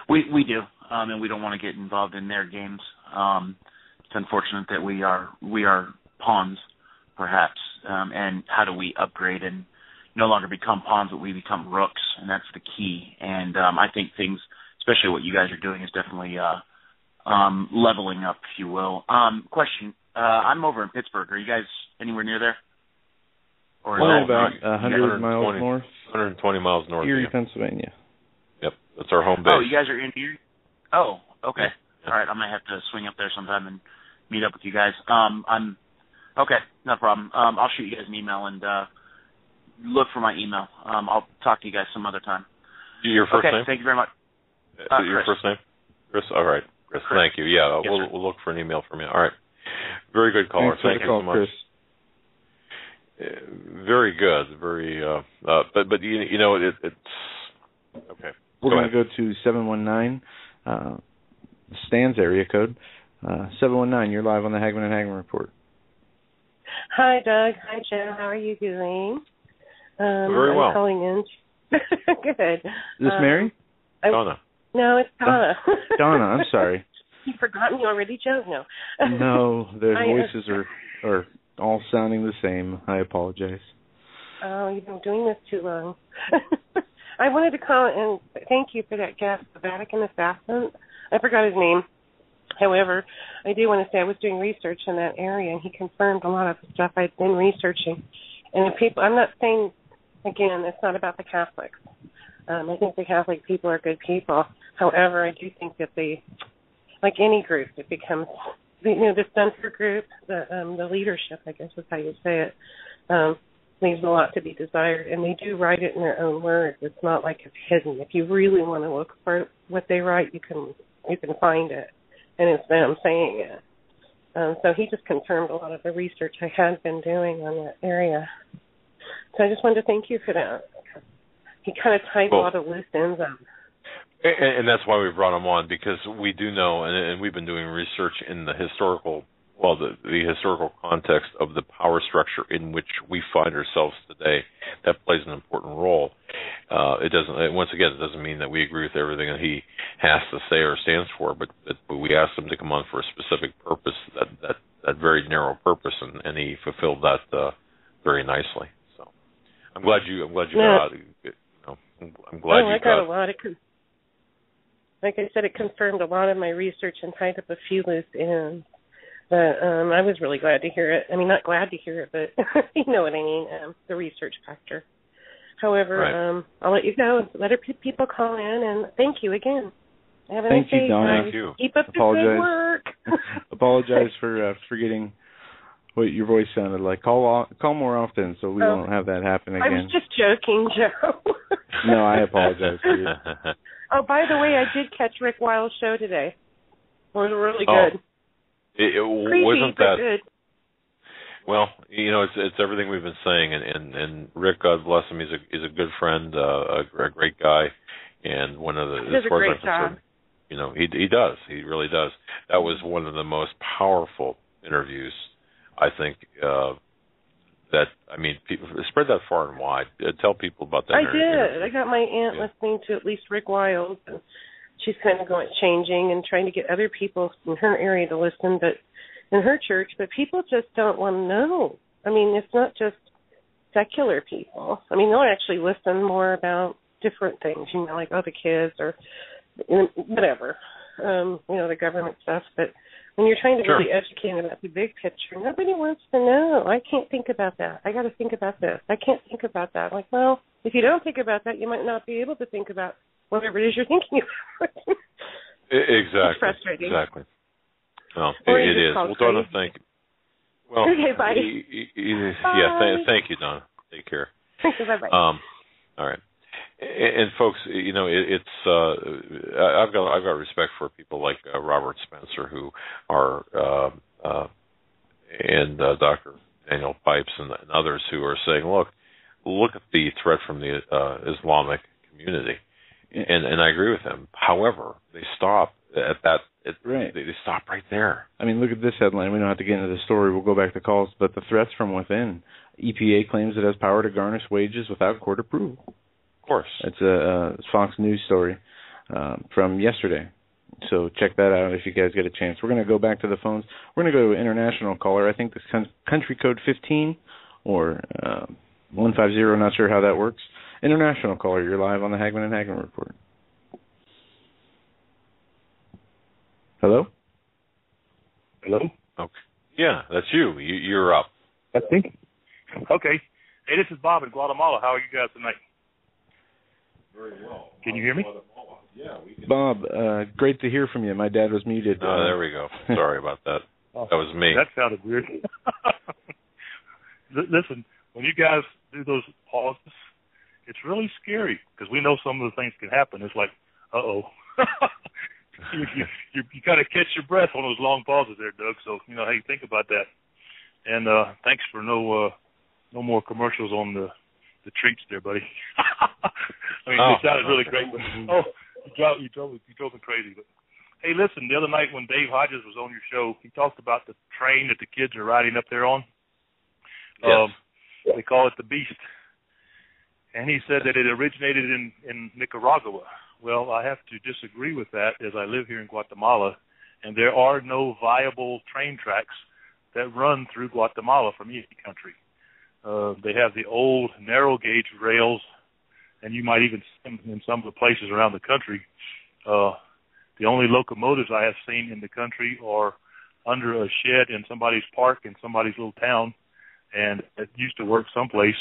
We do, and we don't want to get involved in their games. It's unfortunate that we are pawns, perhaps. And how do we upgrade and no longer become pawns, but we become rooks? And that's the key. And I think things, especially what you guys are doing, is definitely leveling up, if you will. Question: I'm over in Pittsburgh. Are you guys anywhere near there? Or about 100 miles north. 120 miles north. Erie, Pennsylvania. Yep, that's our home base. Oh, you guys are in Erie? Oh, okay. Yeah. All right, I might have to swing up there sometime and meet up with you guys. I'm okay, no problem. I'll shoot you guys an email and look for my email. I'll talk to you guys some other time. Your first name? Thank you very much. Your Chris. first name? Chris? All right, Chris. Thank you. Yeah, yes, we'll look for an email from you. All right. Very good caller. Thank you so much. Chris. Very good. Very. But it's okay. We're going to go to 719 Stan's area code. 719. You're live on the Hagmann Hagmann report. Hi, Doug. Hi, Joe. How are you doing? Very well. I'm calling in. Good. Is this Mary? Donna. No, it's Donna. Donna, I'm sorry. You've forgotten me already, Joe? No. No, their voices are all sounding the same. I apologize. Oh, you've been doing this too long. I wanted to call and thank you for that guest, the Vatican assassin. I forgot his name. However, I do want to say I was doing research in that area, and he confirmed a lot of the stuff I'd been researching. And I'm not saying, again, it's not about the Catholics. I think the Catholic people are good people. However, I do think that they, like any group, it becomes, the center group, the leadership, I guess is how you say it, leaves a lot to be desired. And they do write it in their own words. It's not like it's hidden. If you really want to look for what they write, you can find it. And it's them saying it. So he just confirmed a lot of the research I had been doing on that area. So I just wanted to thank you for that. He kind of tied a lot of loose ends up. And that's why we brought him on, because we do know, and we've been doing research in the historical context of the power structure in which we find ourselves today. That plays an important role. It doesn't mean that we agree with everything that he has to say or stands for, but we asked him to come on for a specific purpose, that very narrow purpose, and he fulfilled that very nicely. So I'm glad you got. I'm glad you got. I got a lot of. Like I said, it confirmed a lot of my research and tied up a few loose ends. But I was really glad to hear it. I mean, not glad to hear it, but you know what I mean, the research factor. However, right. I'll let you go. Let people call in, and thank you again. Have a thank nice you, day, Donna. guys. Thank you. Keep up the good work. Apologize for forgetting what your voice sounded like. Call more often so we won't have that happen again. I was just joking, Joe. No, I apologize for you. Oh, by the way, I did catch Rick Wiles' show today. It was really good. It creepy, wasn't but that good. Well, it's everything we've been saying, and Rick, God bless him, he's a good friend, a great guy, And one of the, he does as far a great as I'm concerned, job. you know, he does. He really does. That was one of the most powerful interviews, I think. That I mean, people, spread that far and wide. Tell people about that. I interview. did. I got my aunt listening to at least Rick Wild, and she's kind of changing and trying to get other people in her area to listen, but in her church. But people just don't want to know. I mean, it's not just secular people. I mean, they'll actually listen more about different things, you know, like the kids or whatever, the government stuff. But when you're trying to really educate them about the big picture, nobody wants to know. I can't think about that. I got to think about this. I can't think about that. Like, well, if you don't think about that, you might not be able to think about whatever it is you're thinking about. Exactly. It's frustrating. Exactly. Well, or it is. Well, Donna, thank you. Well, okay, bye. Yeah, thank you, Donna. Take care. Bye-bye. All right. And folks, you know, it's I've got respect for people like Robert Spencer, who are and Dr. Daniel Pipes and others who are saying, look at the threat from the Islamic community, and I agree with them. However, they stop at that. Right. They stop right there. I mean, look at this headline. We don't have to get into the story. We'll go back to calls, but the threats from within. EPA claims it has power to garnish wages without court approval. Of course. It's a Fox News story from yesterday. So check that out if you guys get a chance. We're going to go back to the phones. We're going to go to international caller. I think this country code 15 or 150. Not sure how that works. International caller, you're live on the Hagmann and Hagmann Report. Hello? Hello? Okay. Yeah, that's you. You're up. That's me? Okay. Hey, this is Bob in Guatemala. How are you guys tonight? Very well. Can you hear me? Yeah, we can. Bob, great to hear from you. My dad was muted. Oh, there we go. Sorry about that. That was me. That sounded weird. Listen, when you guys do those pauses, it's really scary because we know some of the things can happen. It's like, uh-oh. you kind of catch your breath on those long pauses there, Doug. So, hey, think about that. And thanks for no more commercials on the treats there, buddy. I mean, it sounded really great. But, you drove me crazy. But hey, listen, the other night when Dave Hodges was on your show, he talked about the train that the kids are riding up there on. Yes. They call it the Beast. And he said that it originated in Nicaragua. Well, I have to disagree with that as I live here in Guatemala, and there are no viable train tracks that run through Guatemala from any country. They have the old narrow gauge rails, and you might even see them in some of the places around the country. The only locomotives I have seen in the country are under a shed in somebody's park in somebody's little town, and it used to work someplace,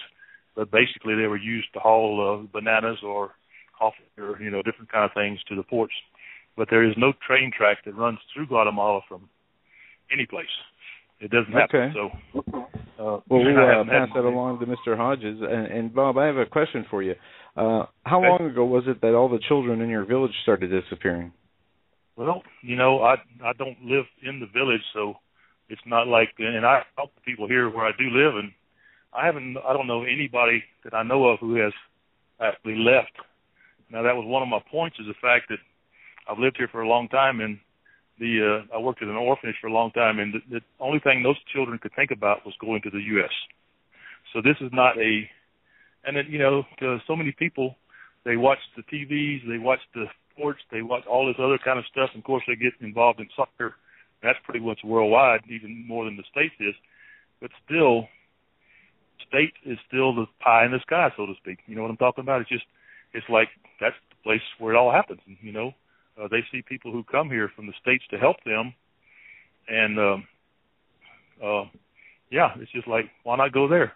but basically they were used to haul bananas or coffee or, different kind of things to the ports. But there is no train track that runs through Guatemala from any place. It doesn't happen. Okay. So, well, we'll pass that along to Mr. Hodges. And Bob, I have a question for you. How long ago was it that all the children in your village started disappearing? Well, I don't live in the village, so it's not like, and I help the people here where I do live, and I don't know anybody that I know of who has actually left. Now, that was one of my points, is the fact that I've lived here for a long time, and I worked at an orphanage for a long time, and the only thing those children could think about was going to the U.S. So this is not and then, so many people, they watch the TVs, they watch the sports, they watch all this other kind of stuff, and of course they get involved in soccer. That's pretty much worldwide, even more than the States is. But still, state is still the pie in the sky, so to speak. You know what I'm talking about? It's like that's the place where it all happens. They see people who come here from the States to help them, and it's just like, why not go there?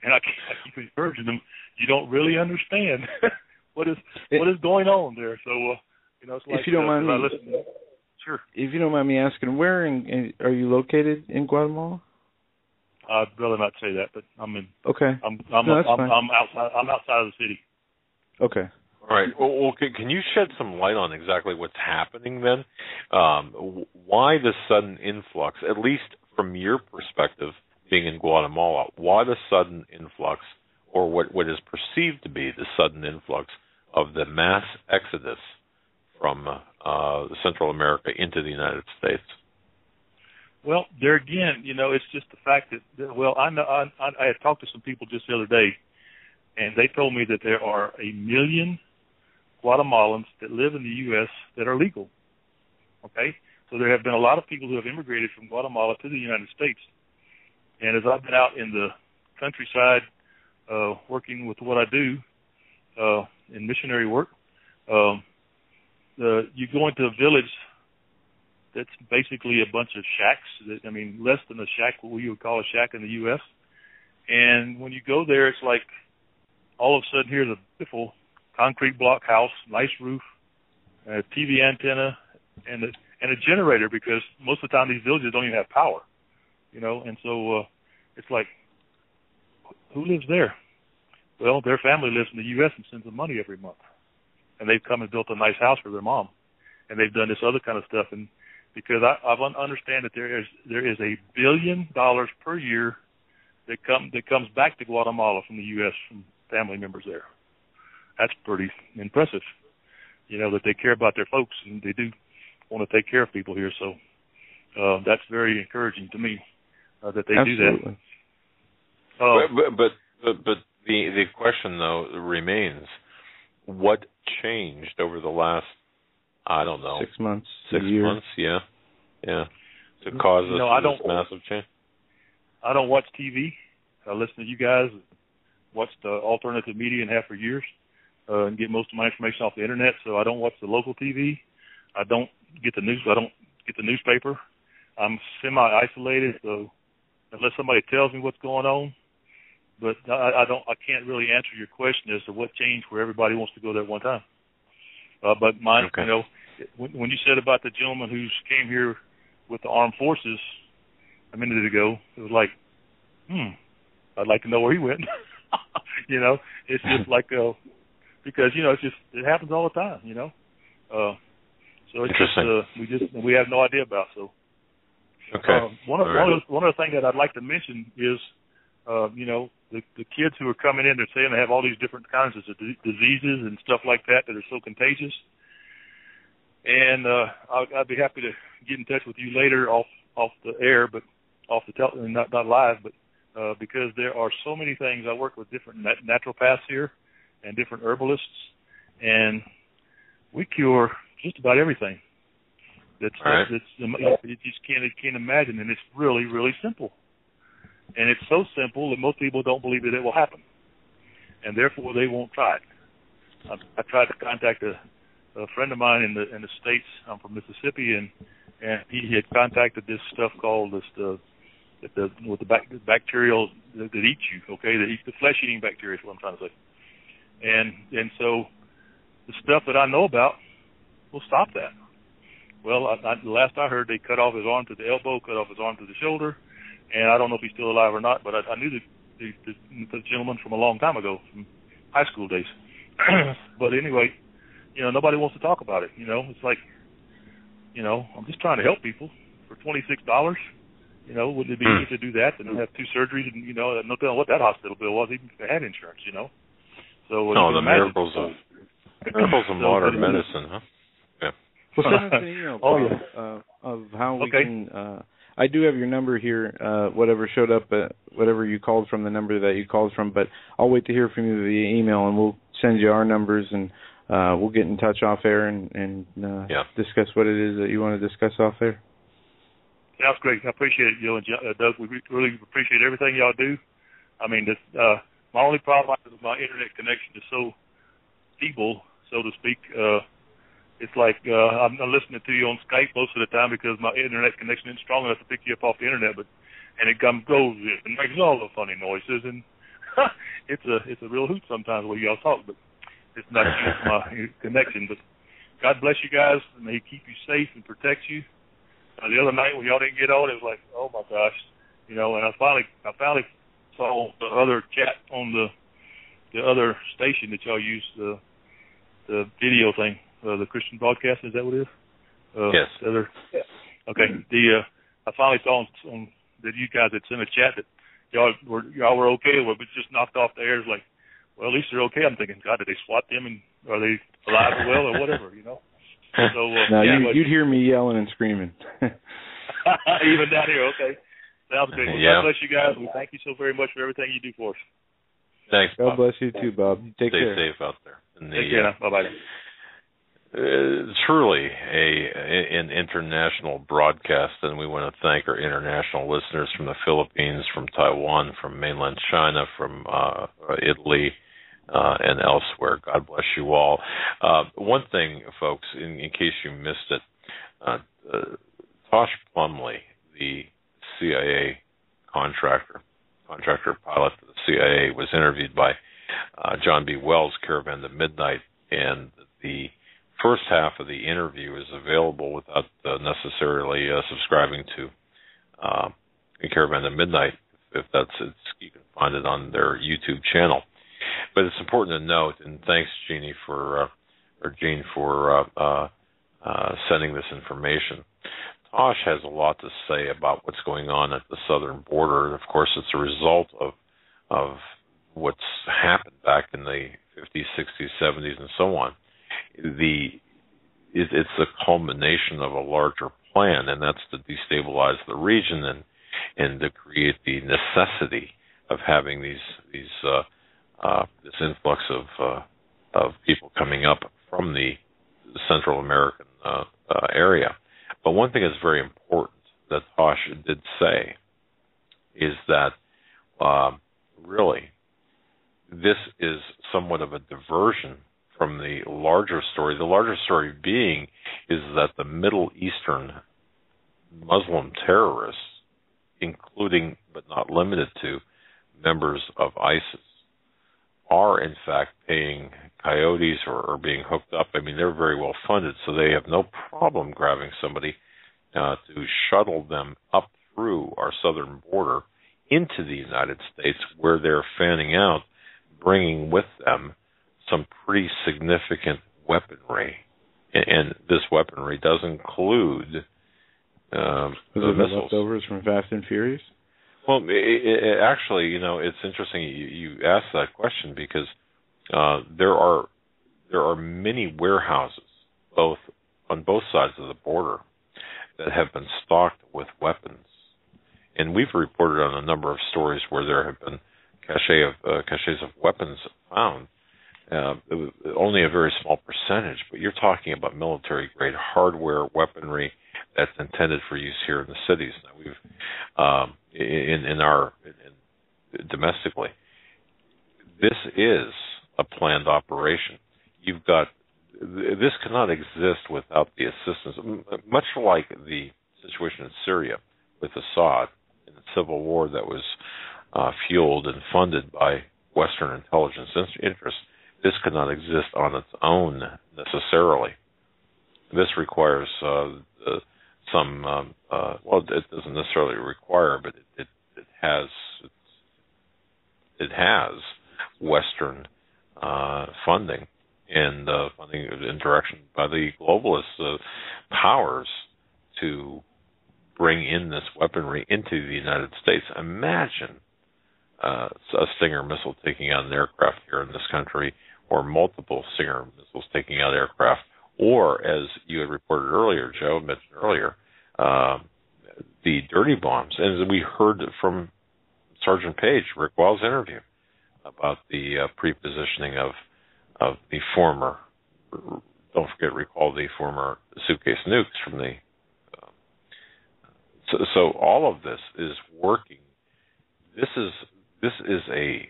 And I keep encouraging them. You don't really understand what is going on there. So it's like, if you don't mind me, sure. If you don't mind me asking, where are you located in Guatemala? I'd rather not say that, but I'm in. Okay. I'm outside. I'm outside of the city. Okay. All right. Well, can you shed some light on exactly what's happening then? Why the sudden influx, at least from your perspective, being in Guatemala, why the sudden influx, or what is perceived to be the sudden influx of the mass exodus from Central America into the United States? Well, there again, it's just the fact that I had talked to some people just the other day, and they told me that there are 1 million Guatemalans that live in the U.S. that are legal. Okay? So there have been a lot of people who have immigrated from Guatemala to the United States. And as I've been out in the countryside working with what I do in missionary work, you go into a village that's basically a bunch of shacks. Less than a shack, what you would call a shack in the U.S. And when you go there, it's like all of a sudden here's a beautiful concrete block house, nice roof, a TV antenna, and a generator, because most of the time these villages don't even have power, And so it's like, who lives there? Well, their family lives in the U.S. and sends them money every month. And they've come and built a nice house for their mom. And they've done this other kind of stuff. And because I understand that there is $1 billion per year that comes back to Guatemala from the U.S. from family members there. That's pretty impressive, that they care about their folks, and they do want to take care of people here. So that's very encouraging to me that they Absolutely. do that. But the question though remains: what changed over the last, I don't know, 6 months, 6 a year. months, yeah, to cause this massive change? I don't watch TV. I listen to you guys. Watched alternative media and have for years, and get most of my information off the internet. So I don't watch the local TV. I don't get the news. I don't get the newspaper. I'm semi-isolated, so unless somebody tells me what's going on, but I can't really answer your question as to what changed where everybody wants to go there at one time. But mine, okay. When you said about the gentleman who came here with the armed forces a minute ago, it was like, I'd like to know where he went. It's just like, because it happens all the time. So it's just we have no idea about. So okay. One other thing that I'd like to mention is, the kids who are coming in, they're saying they have all these different kinds of diseases and stuff like that are so contagious. And I'd be happy to get in touch with you later off the air, but off the not live, but because there are so many things. I work with different naturopaths here and different herbalists, and we cure just about everything. You just can't imagine, and it's really, really simple. And it's so simple that most people don't believe that it will happen, and therefore they won't try it. I tried to contact a friend of mine in the States. I'm from Mississippi, and he had contacted this stuff called with the bacterial that eats you. Okay, that eats the flesh-eating bacteria is what I'm trying to say. And so the stuff that I know about will stop that. Well, the last I heard, they cut off his arm to the elbow, cut off his arm to the shoulder, and I don't know if he's still alive or not, but I knew the gentleman from a long time ago, from high school days. But anyway, nobody wants to talk about it. It's like, I'm just trying to help people for $26. Wouldn't it be easy to do that and have 2 surgeries and, no telling what that hospital bill was, even if they had insurance, So the miracles of modern medicine, huh? Yeah. Well, send us an email, Bob, of how we can. I do have your number here. Whatever showed up, whatever you called from, the number that you called from. But I'll wait to hear from you via email, and we'll send you our numbers, and we'll get in touch off air and discuss what it is that you want to discuss off air. Sounds great. I appreciate it, and Doug. We really appreciate everything y'all do. I mean, my only problem is my internet connection is so feeble, so to speak. It's like I'm listening to you on Skype most of the time because my internet connection isn't strong enough to pick you up off the internet. And it goes and makes all the funny noises, and it's a real hoot sometimes when y'all talk. But it's not my connection. But God bless you guys, and may He keep you safe and protect you. The other night when y'all didn't get on, it was like, oh my gosh, And I finally saw the other chat on the other station that y'all use, the video thing. The Christian broadcast, is that what it is? Yes. Okay. I finally saw on that you guys had sent a chat that y'all were okay with, but just knocked off the air. It's like, well, at least they're okay. I'm thinking, God, did they swat them and are they alive and well or whatever, you know. So no, you'd hear me yelling and screaming. Even down here, okay. Sounds good. Well, God bless you guys. We thank you so very much for everything you do for us. Thanks, Bob. God bless you too, Bob. Take care. Stay safe out there. Take care. Bye-bye. Truly an international broadcast, and we want to thank our international listeners from the Philippines, from Taiwan, from mainland China, from Italy, and elsewhere. God bless you all. One thing, folks, in case you missed it, Tosh Plumlee, the CIA contractor pilot for the CIA, was interviewed by John B. Wells, Caravan to Midnight, and the first half of the interview is available without necessarily subscribing to Caravan to Midnight. If you can find it on their YouTube channel. But it's important to note, and thanks, Gene, for sending this information. Tosh has a lot to say about what's going on at the southern border. Of course, it's a result of what's happened back in the 50s, 60s, 70s, and so on. It's the culmination of a larger plan, and that's to destabilize the region and to create the necessity of having this influx of people coming up from the Central American area. But one thing that's very important that Tosh did say is that really this is somewhat of a diversion from the larger story. The larger story being is that the Middle Eastern Muslim terrorists, including but not limited to members of ISIS, are in fact paying coyotes or being hooked up. I mean, they're very well funded, so they have no problem grabbing somebody to shuttle them up through our southern border into the United States, where they're fanning out, bringing with them some pretty significant weaponry. And this weaponry does include the missiles. Leftovers from Fast and Furious? Well, actually, it's interesting you asked that question because there are many warehouses on both sides of the border that have been stocked with weapons, and we've reported on a number of stories where there have been caches of weapons found. Only a very small percentage, but you're talking about military-grade hardware, weaponry that's intended for use here in the cities. Now we've domestically, this is a planned operation. This cannot exist without the assistance, much like the situation in Syria with Assad in the civil war that was fueled and funded by Western intelligence interests. This could not exist on its own necessarily. This requires it doesn't necessarily require, but it has Western funding and funding in direction by the globalist powers to bring in this weaponry into the United States. Imagine a Stinger missile taking out an aircraft here in this country, or multiple Stinger missiles taking out aircraft, or, as you had reported earlier, Joe mentioned earlier, the dirty bombs. And as we heard from Sergeant Page, Rick Well's interview, about the pre-positioning of the former, recall the former suitcase nukes from the... So all of this is working. This is a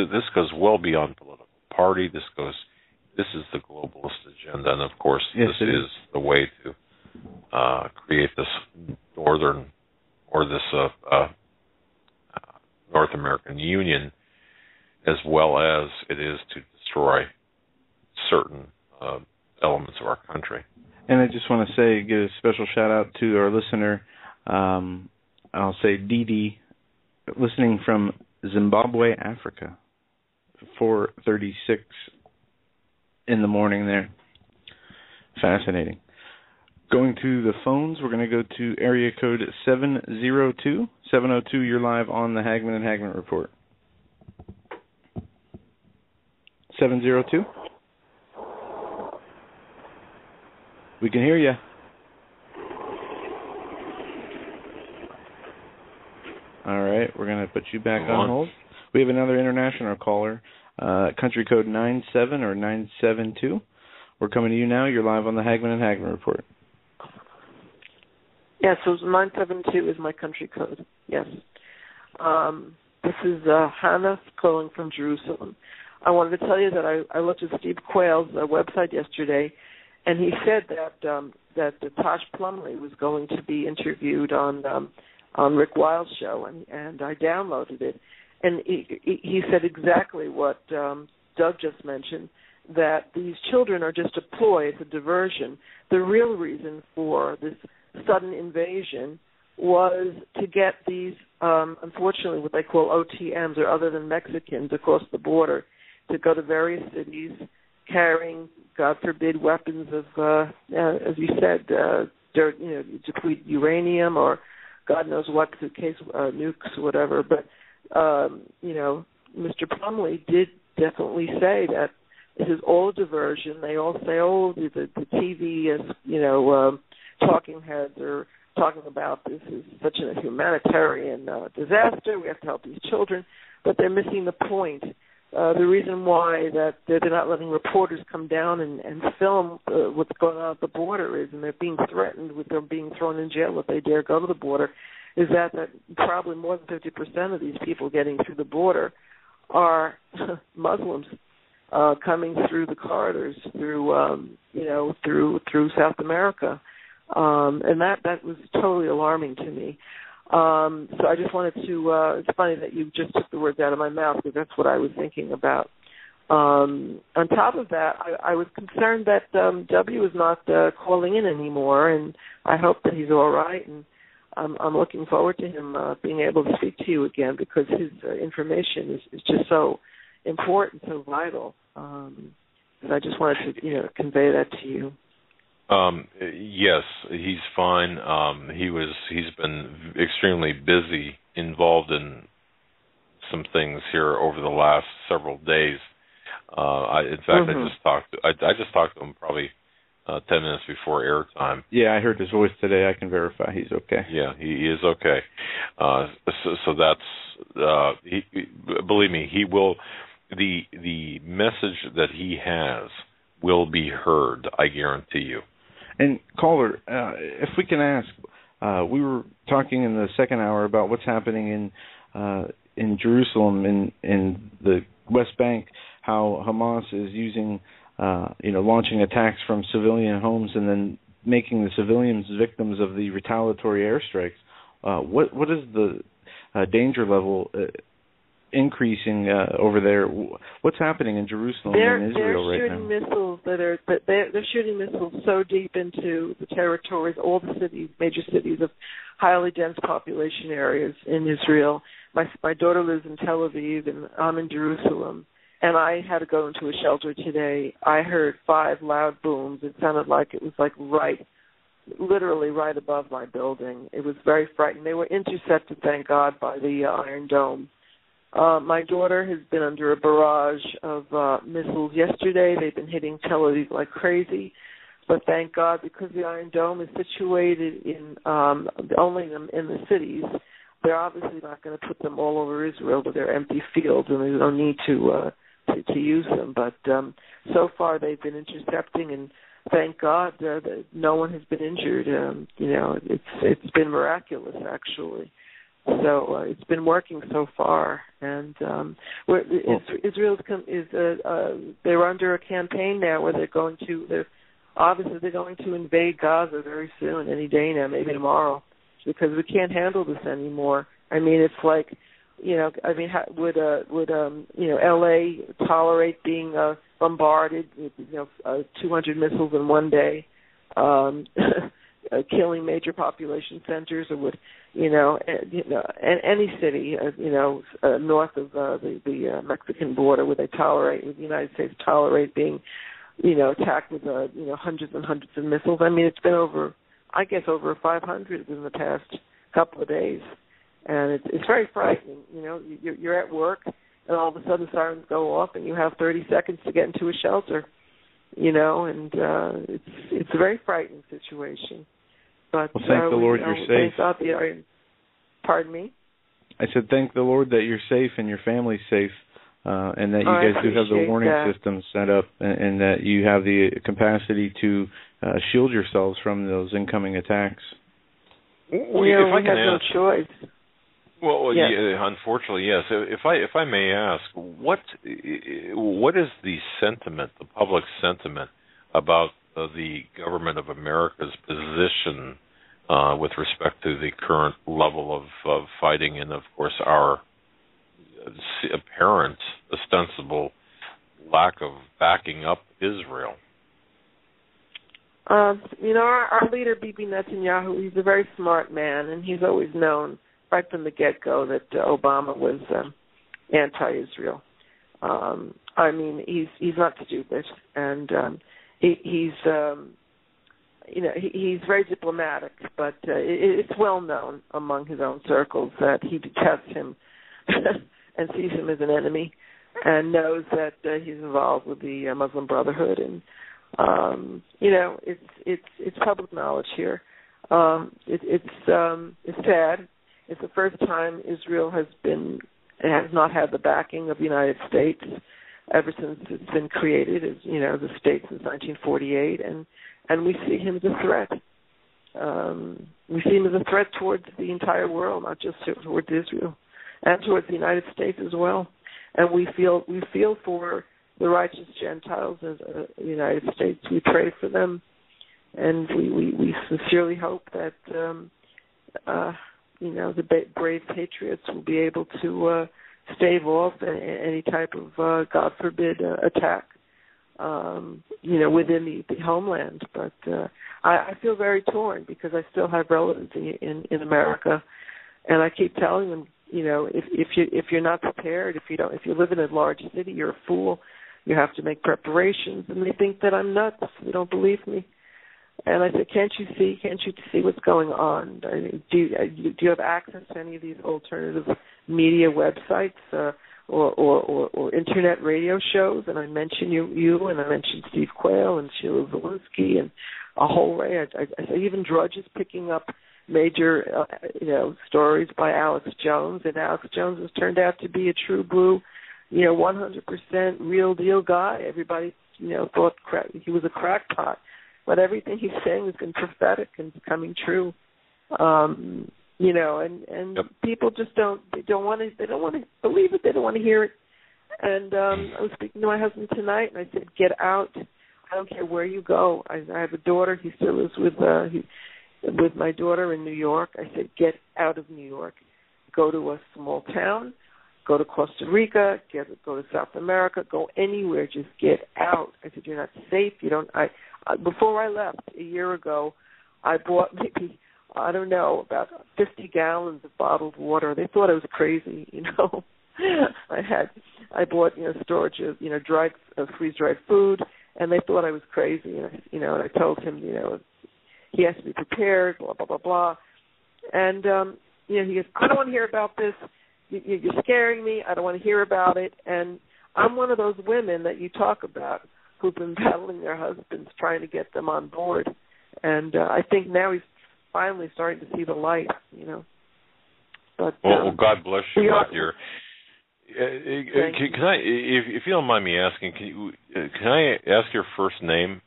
this goes well beyond political party. This is the globalist agenda, and of course, this is the way to create this northern or this North American Union, as well as it is to destroy certain elements of our country. And I just want to give a special shout out to our listener. I'll say Dee, listening from Zimbabwe, Africa, 4:36 in the morning there. Fascinating. Going to the phones, we're going to go to area code 702. 702, you're live on the Hagmann and Hagmann Report. 702. We can hear you. All right, we're going to put you back on hold. We have another international caller, country code 97 or 972. We're coming to you now. You're live on the Hagmann Hagmann Report. Yes, so 972 is my country code. Yes. This is Hannah calling from Jerusalem. I wanted to tell you that I looked at Steve Quayle's website yesterday, and he said that Tosh Plumlee was going to be interviewed on Rick Wild's show, and I downloaded it, and he said exactly what Doug just mentioned, that these children are just a ploy, it's a diversion. The real reason for this sudden invasion was to get these, unfortunately, what they call OTMs, or other than Mexicans, across the border, to go to various cities carrying, God forbid, weapons of, as you said, deplete uranium or God knows what, nukes, whatever. But, Mr. Plumlee did definitely say that this is all a diversion. They all say, the TV is, talking heads are talking about this is such a humanitarian disaster. We have to help these children. But they're missing the point. The reason why that they're not letting reporters come down and film what's going on at the border is, and they're being threatened with them being thrown in jail if they dare go to the border, is that probably more than 50% of these people getting through the border are Muslims coming through the corridors through South America, and that was totally alarming to me. So I just wanted to, it's funny that you just took the words out of my mouth, because that's what I was thinking about. On top of that, I was concerned that W is not calling in anymore, and I hope that he's all right, and I'm looking forward to him being able to speak to you again, because his information is just so important, so vital. And I just wanted to, convey that to you. Yes, he's fine. He's been extremely busy, involved in some things here over the last several days. I just talked to him probably 10 minutes before airtime. Yeah, I heard his voice today. I can verify he's okay. Yeah, he is okay. So that's believe me, he will. The message that he has will be heard, I guarantee you. And caller, if we can ask, we were talking in the second hour about what's happening in Jerusalem, in the West Bank, how Hamas is using, launching attacks from civilian homes and then making the civilians victims of the retaliatory airstrikes. What is the danger level increasing over there? What's happening in Jerusalem and Israel right now? They're shooting missiles so deep into the territories, all the cities, major cities of highly dense population areas in Israel. My daughter lives in Tel Aviv, and I'm in Jerusalem. And I had to go into a shelter today. I heard 5 loud booms. It sounded like it was literally right above my building. It was very frightening. They were intercepted, thank God, by the Iron Dome. My daughter has been under a barrage of missiles yesterday. They've been hitting Tel Aviv like crazy. But thank God, because the Iron Dome is situated in only in the cities, they're obviously not going to put them all over Israel, but they're empty fields, and there's no need to use them. But so far they've been intercepting, and thank God that no one has been injured. It's been miraculous, actually. So it's been working so far, and Israel they're under a campaign now where they're going to invade Gaza very soon, any day now, maybe tomorrow, because we can't handle this anymore. I mean, it's like, would L.A. tolerate being bombarded with 200 missiles in one day? Killing major population centers, or would any city north of the Mexican border, would the United States tolerate being attacked with hundreds and hundreds of missiles? I mean, it's been over 500 in the past couple of days, and it's very frightening. You're at work and all of a sudden sirens go off, and you have 30 seconds to get into a shelter, and it's a very frightening situation. But well, thank the Lord you're safe. Pardon me? I said thank the Lord that you're safe and your family's safe, and that you guys do have the warning system set up, and that you have the capacity to shield yourselves from those incoming attacks. Well, we have no choice. Well, yes. Unfortunately, yes. If I may ask, what is the sentiment, the public sentiment, about the government of America's position with respect to the current level of fighting, and of course our apparent, ostensible lack of backing up Israel? Our leader, Bibi Netanyahu, he's a very smart man, and he's always known right from the get-go that Obama was anti-Israel. He's not stupid, and he's very diplomatic, but it's well known among his own circles that he detests him and sees him as an enemy, and knows that he's involved with the Muslim Brotherhood, and it's public knowledge here. It's sad. It's the first time Israel has not had the backing of the United States ever since it's been created, as the state since 1948, and we see him as a threat. We see him as a threat towards the entire world, not just towards Israel, and towards the United States as well. And we feel for the righteous Gentiles in the United States. We pray for them, and we sincerely hope that the brave patriots will be able to stave off any type of God forbid attack, within the homeland. But I feel very torn because I still have relatives in America, and I keep telling them, if you're not prepared, if you live in a large city, you're a fool. You have to make preparations, and they think that I'm nuts. They don't believe me. And I said, can't you see what's going on? Do you have access to any of these alternative media websites or internet radio shows? And I mentioned you, and I mentioned Steve Quayle and Sheila Zelinsky and a whole array. I said even Drudge is picking up major stories by Alex Jones, and Alex Jones has turned out to be a true blue, 100% real deal guy. Everybody thought he was a crackpot. But everything he's saying has been prophetic and coming true, and yep. People just don't want to believe it. They don't want to hear it. And I was speaking to my husband tonight, and I said, "Get out! I don't care where you go. I have a daughter. He still lives with my daughter in New York. I said, get out of New York. Go to a small town. Go to Costa Rica. Go to South America. Go anywhere. Just get out." I said, "You're not safe. You don't." Before I left a year ago, I bought maybe, I don't know, about 50 gallons of bottled water. They thought I was crazy, I bought, storage of, freeze-dried food, and they thought I was crazy. And I told him, he has to be prepared, blah, blah, blah, blah. And, he goes, "I don't want to hear about this. You're scaring me. I don't want to hear about it." And I'm one of those women that you talk about who've been battling their husbands, trying to get them on board. And I think now he's finally starting to see the light, But well, God bless you, my dear. Can I, if you don't mind me asking, can I ask your first name?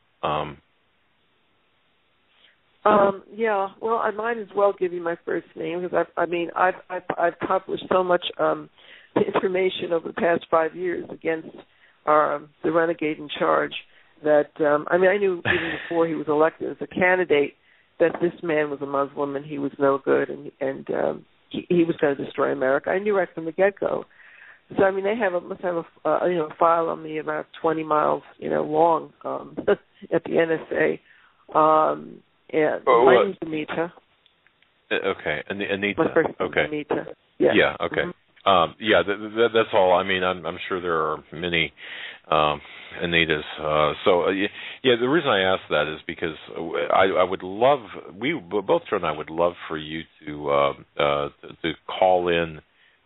Yeah. Well, I might as well give you my first name because I've published so much information over the past 5 years against the renegade in charge that I knew even before he was elected as a candidate that this man was a Muslim and he was no good and he was going to destroy America. I knew right from the get-go. So they must have a file on me about 20 miles long at the NSA. My name's Anita. Okay, Anita. My first okay. Anita. Yeah. Yeah. Okay. Mm-hmm. That's all. I'm sure there are many Anitas. The reason I ask that is because I would love, both Joe and I would love for you to call in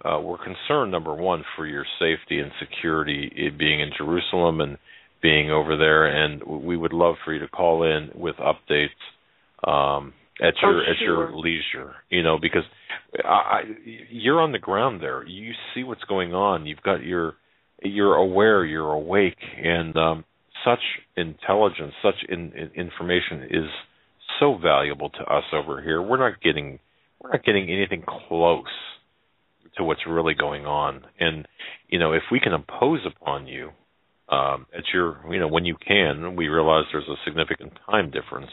we're concerned, number one, for your safety and security, it being in Jerusalem and being over there, and we would love for you to call in with updates at your leisure. Because you're on the ground there. You see what's going on. You're aware. You're awake, and such intelligence, such information is so valuable to us over here. We're not getting anything close to what's really going on. And if we can impose upon you at your when you can, we realize there's a significant time difference.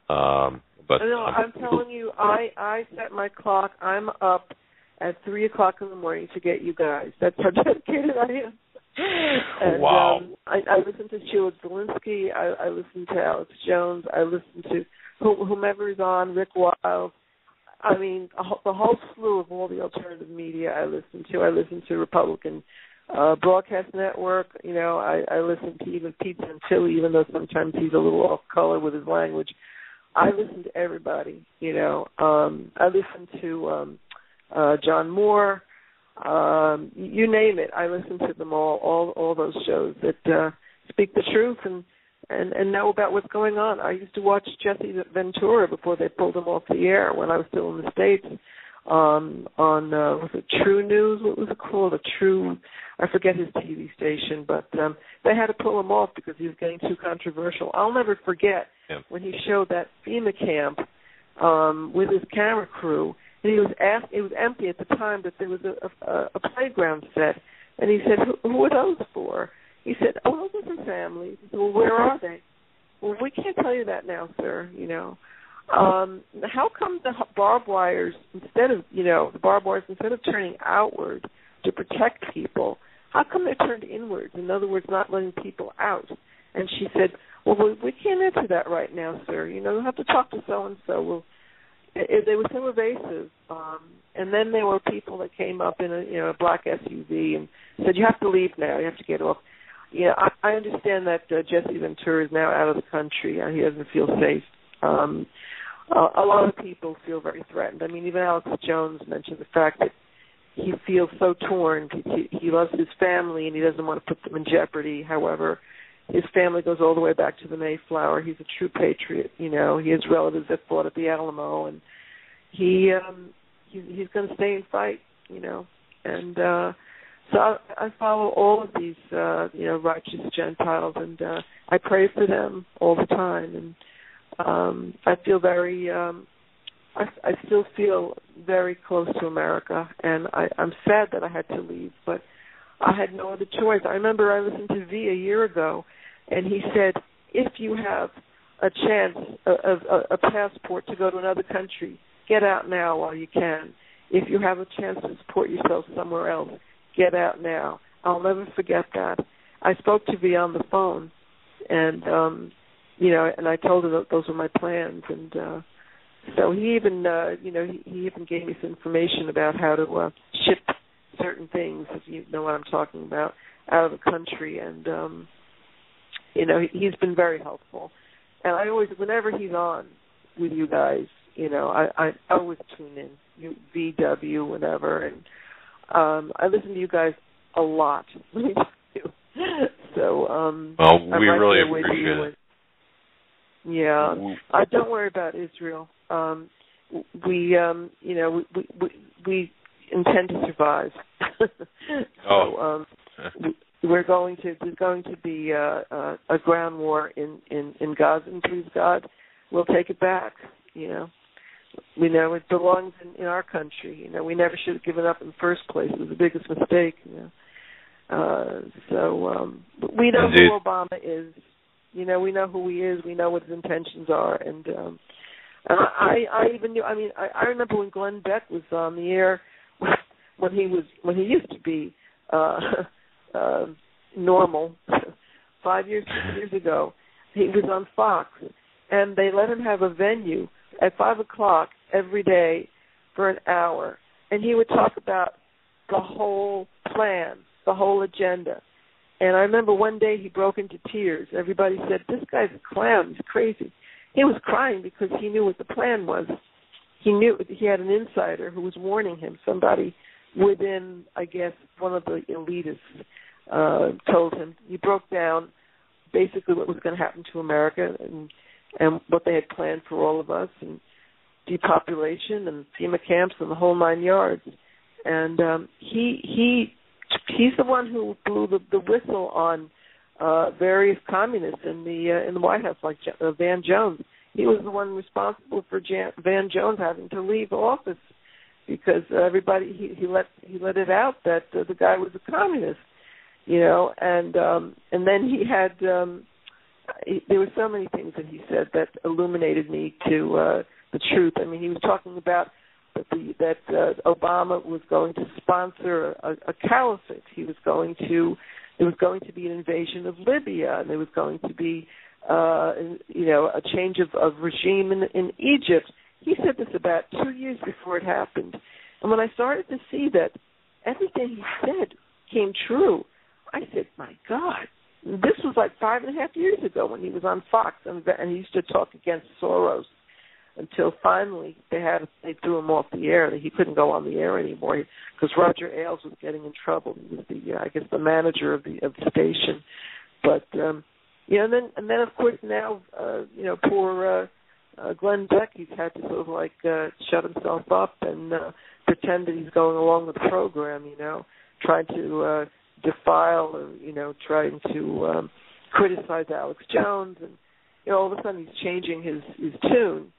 But I'm telling you, I set my clock. I'm up at 3:00 in the morning to get you guys. That's how dedicated I am. And, wow. I listen to Sheila Zielinski. I listen to Alex Jones. I listen to whomever is on, Rick Wiles. I mean, the whole slew of all the alternative media I listen to. I listen to Republican Broadcast Network. I listen to even Pete Santilli, even though sometimes he's a little off color with his language. I listen to everybody. I listen to John Moore. You name it. I listen to them all those shows that speak the truth and know about what's going on. I used to watch Jesse Ventura before they pulled him off the air when I was still in the States on was it True News? What was it called? I forget his TV station, but they had to pull him off because he was getting too controversial. I'll never forget when he showed that FEMA camp with his camera crew. And he was asked, it was empty at the time, but there was a playground set. And he said, who are those for? He said, those are for families. He said, well, where are they? Well, we can't tell you that now, sir, How come the barbed wires, instead of turning outward to protect people, how come they're turned inwards? In other words, not letting people out. And she said, well, we can't answer that right now, sir. You'll have to talk to so-and-so. They were so evasive, and then there were people that came up in a black SUV and said, "You have to leave now. You have to get off." I understand that Jesse Ventura is now out of the country. He doesn't feel safe. A lot of people feel very threatened. I mean, even Alex Jones mentioned the fact that he feels so torn. He loves his family and he doesn't want to put them in jeopardy. However, his family goes all the way back to the Mayflower. He's a true patriot. He has relatives that fought at the Alamo, and he's going to stay and fight. And so I follow all of these righteous Gentiles, and I pray for them all the time. And I feel very, I still feel very close to America, and I'm sad that I had to leave, but I had no other choice. I remember I listened to V a year ago, and he said, if you have a chance of a passport to go to another country, get out now while you can. If you have a chance to support yourself somewhere else, get out now. I'll never forget that. I spoke to V on the phone, and and I told her that those were my plans, and so he even he even gave me some information about how to ship certain things, if you know what I'm talking about, out of the country, and he's been very helpful. And I always, whenever he's on with you guys, I always tune in, VW, whatever, and I listen to you guys a lot. So, we really appreciate it. Yeah, don't worry about Israel. We intend to survive. There's going to be a ground war in Gaza, and please God, we'll take it back. We know it belongs in our country. We never should have given up in the first place. It was the biggest mistake. So we know who Obama is. We know who he is. We know what his intentions are, and I even knew. I mean, I remember when Glenn Beck was on the air when he used to be normal 5 years, 6 years ago. He was on Fox, and they let him have a venue at 5:00 every day for an hour, and he would talk about the whole plan, the whole agenda. And I remember one day he broke into tears. Everybody said, "This guy's a clown. He's crazy." He was crying because he knew what the plan was. He knew he had an insider who was warning him. Somebody within, I guess, one of the elitists told him. He broke down basically what was going to happen to America and what they had planned for all of us, and depopulation and FEMA camps and the whole 9 yards. And he's the one who blew the whistle on various communists in the White House, like Van Jones. He was the one responsible for Van Jones having to leave office because everybody he let it out that the guy was a communist, and then he had there were so many things that he said that illuminated me to the truth. I mean, he was talking about that Obama was going to sponsor a caliphate. There was going to be an invasion of Libya, and there was going to be a change of regime in Egypt. He said this about 2 years before it happened. And when I started to see that everything he said came true, I said, my God, this was like 5.5 years ago when he was on Fox, and he used to talk against Soros until finally they threw him off the air. He couldn't go on the air anymore because Roger Ailes was getting in trouble. He was the manager of the station. But and then of course now poor Glenn Beck, he's had to sort of shut himself up and pretend that he's going along with the program, trying to defile or trying to criticize Alex Jones, and all of a sudden he's changing his tune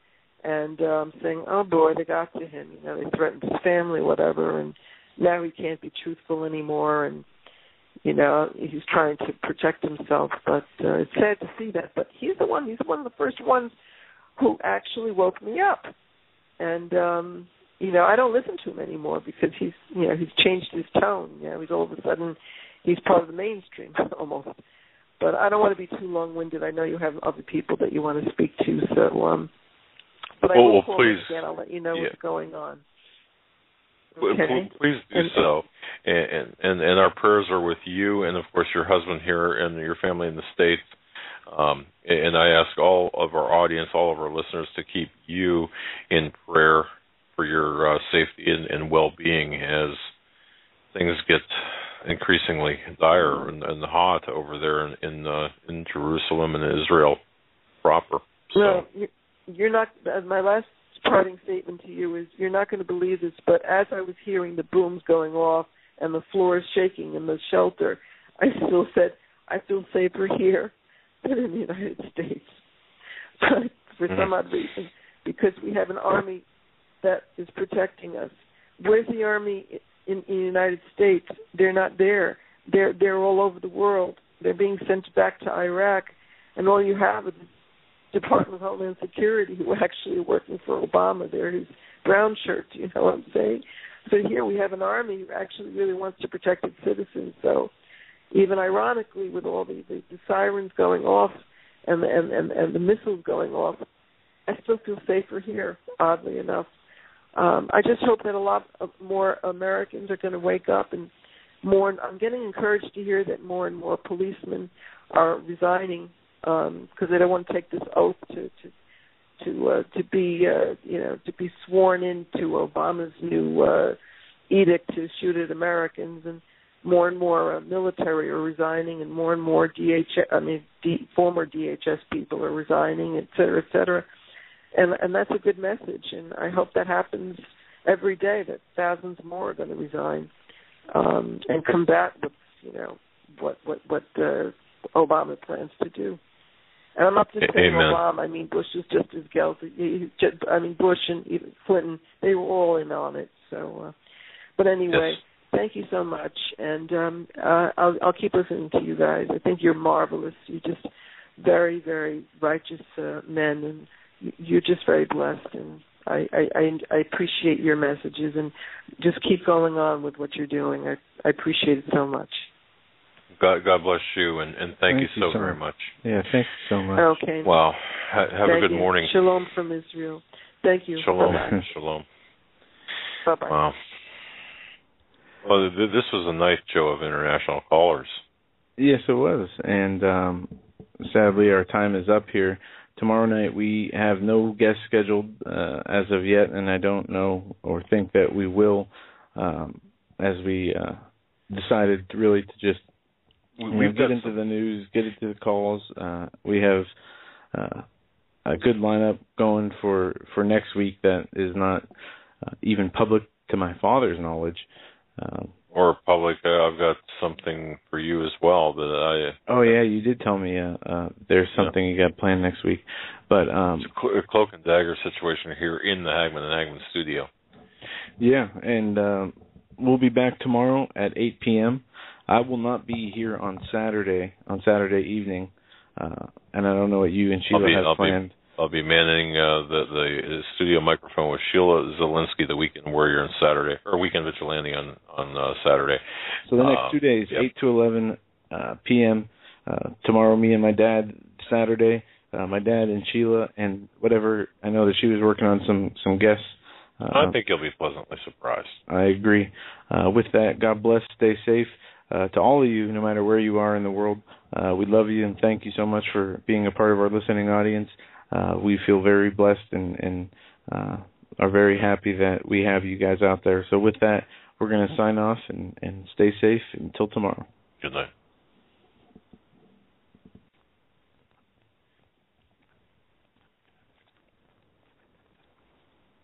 and saying, oh boy, they got to him, they threatened his family, whatever, and now he can't be truthful anymore, and he's trying to protect himself. But it's sad to see that. But he's one of the first ones who actually woke me up. And I don't listen to him anymore because he's changed his tone. He's all of a sudden he's part of the mainstream almost. But I don't want to be too long-winded. I know you have other people that you want to speak to, so but I will call please. Again. I'll let you know what's going on. Okay. Please do so, and our prayers are with you, and of course your husband here, and your family in the States. And I ask all of our audience, all of our listeners, to keep you in prayer for your safety and well-being as things get increasingly dire and hot over there in Jerusalem and Israel proper. So. No, you're not. My last parting statement to you is you're not going to believe this, but as I was hearing the booms going off and the floors shaking in the shelter, I still said, I feel safer here than in the United States. But for some odd reason, because we have an army that is protecting us. Where's the army in the United States? They're not there. They're all over the world. They're being sent back to Iraq, and all you have is Department of Homeland Security who actually are working for Obama. They're his brown shirts, you know what I'm saying? So here we have an army who actually really wants to protect its citizens. So even ironically, with all the sirens going off and the missiles going off, I still feel safer here, oddly enough. I just hope that a lot of more Americans are going to wake up and more. I'm getting encouraged to hear that more and more policemen are resigning because they don't want to take this oath to be sworn into Obama's new edict to shoot at Americans, and more military are resigning, and more former DHS people are resigning, et cetera, and that's a good message, and I hope that happens every day, that thousands more are going to resign and combat what Obama plans to do. And I'm not just saying Obama. I mean, Bush is just as guilty. Bush and even Clinton, they were all in on it. So, but anyway, thank you so much, and I'll keep listening to you guys. I think you're marvelous. You're just very, very righteous men, and you're just very blessed. And I appreciate your messages, and just keep going on with what you're doing. I appreciate it so much. God bless you, and thank you so very much. Yeah, thank you so much. Okay. Wow. Have a good morning. Shalom from Israel. Thank you. Shalom. Bye-bye. Shalom. Bye-bye. Wow. Well, this was a nice show of international callers. Yes, it was. And sadly, our time is up here. Tomorrow night, we have no guests scheduled as of yet, and I don't know or think that we will. as we decided really to just get into the news, get into the calls. We have a good lineup going for next week that is not even public to my father's knowledge. Or public. I've got something for you as well that I. Oh yeah, you did tell me. There's something you got planned next week, but it's a cloak and dagger situation here in the Hagmann and Hagmann studio. Yeah, and we'll be back tomorrow at 8 p.m. I will not be here on Saturday evening, and I don't know what you and Sheila have planned. I'll be manning the studio microphone with Sheila Zielinski, the Weekend Warrior, on Saturday, or Weekend Vigilante on Saturday. So the next 2 days, 8 to 11 p.m. Tomorrow, me and my dad. Saturday, my dad and Sheila, and whatever. I know that she was working on some guests. I think you'll be pleasantly surprised. I agree. With that, God bless. Stay safe. To all of you, no matter where you are in the world, we love you and thank you so much for being a part of our listening audience. We feel very blessed and are very happy that we have you guys out there. So with that, we're going to sign off and stay safe until tomorrow. Good night.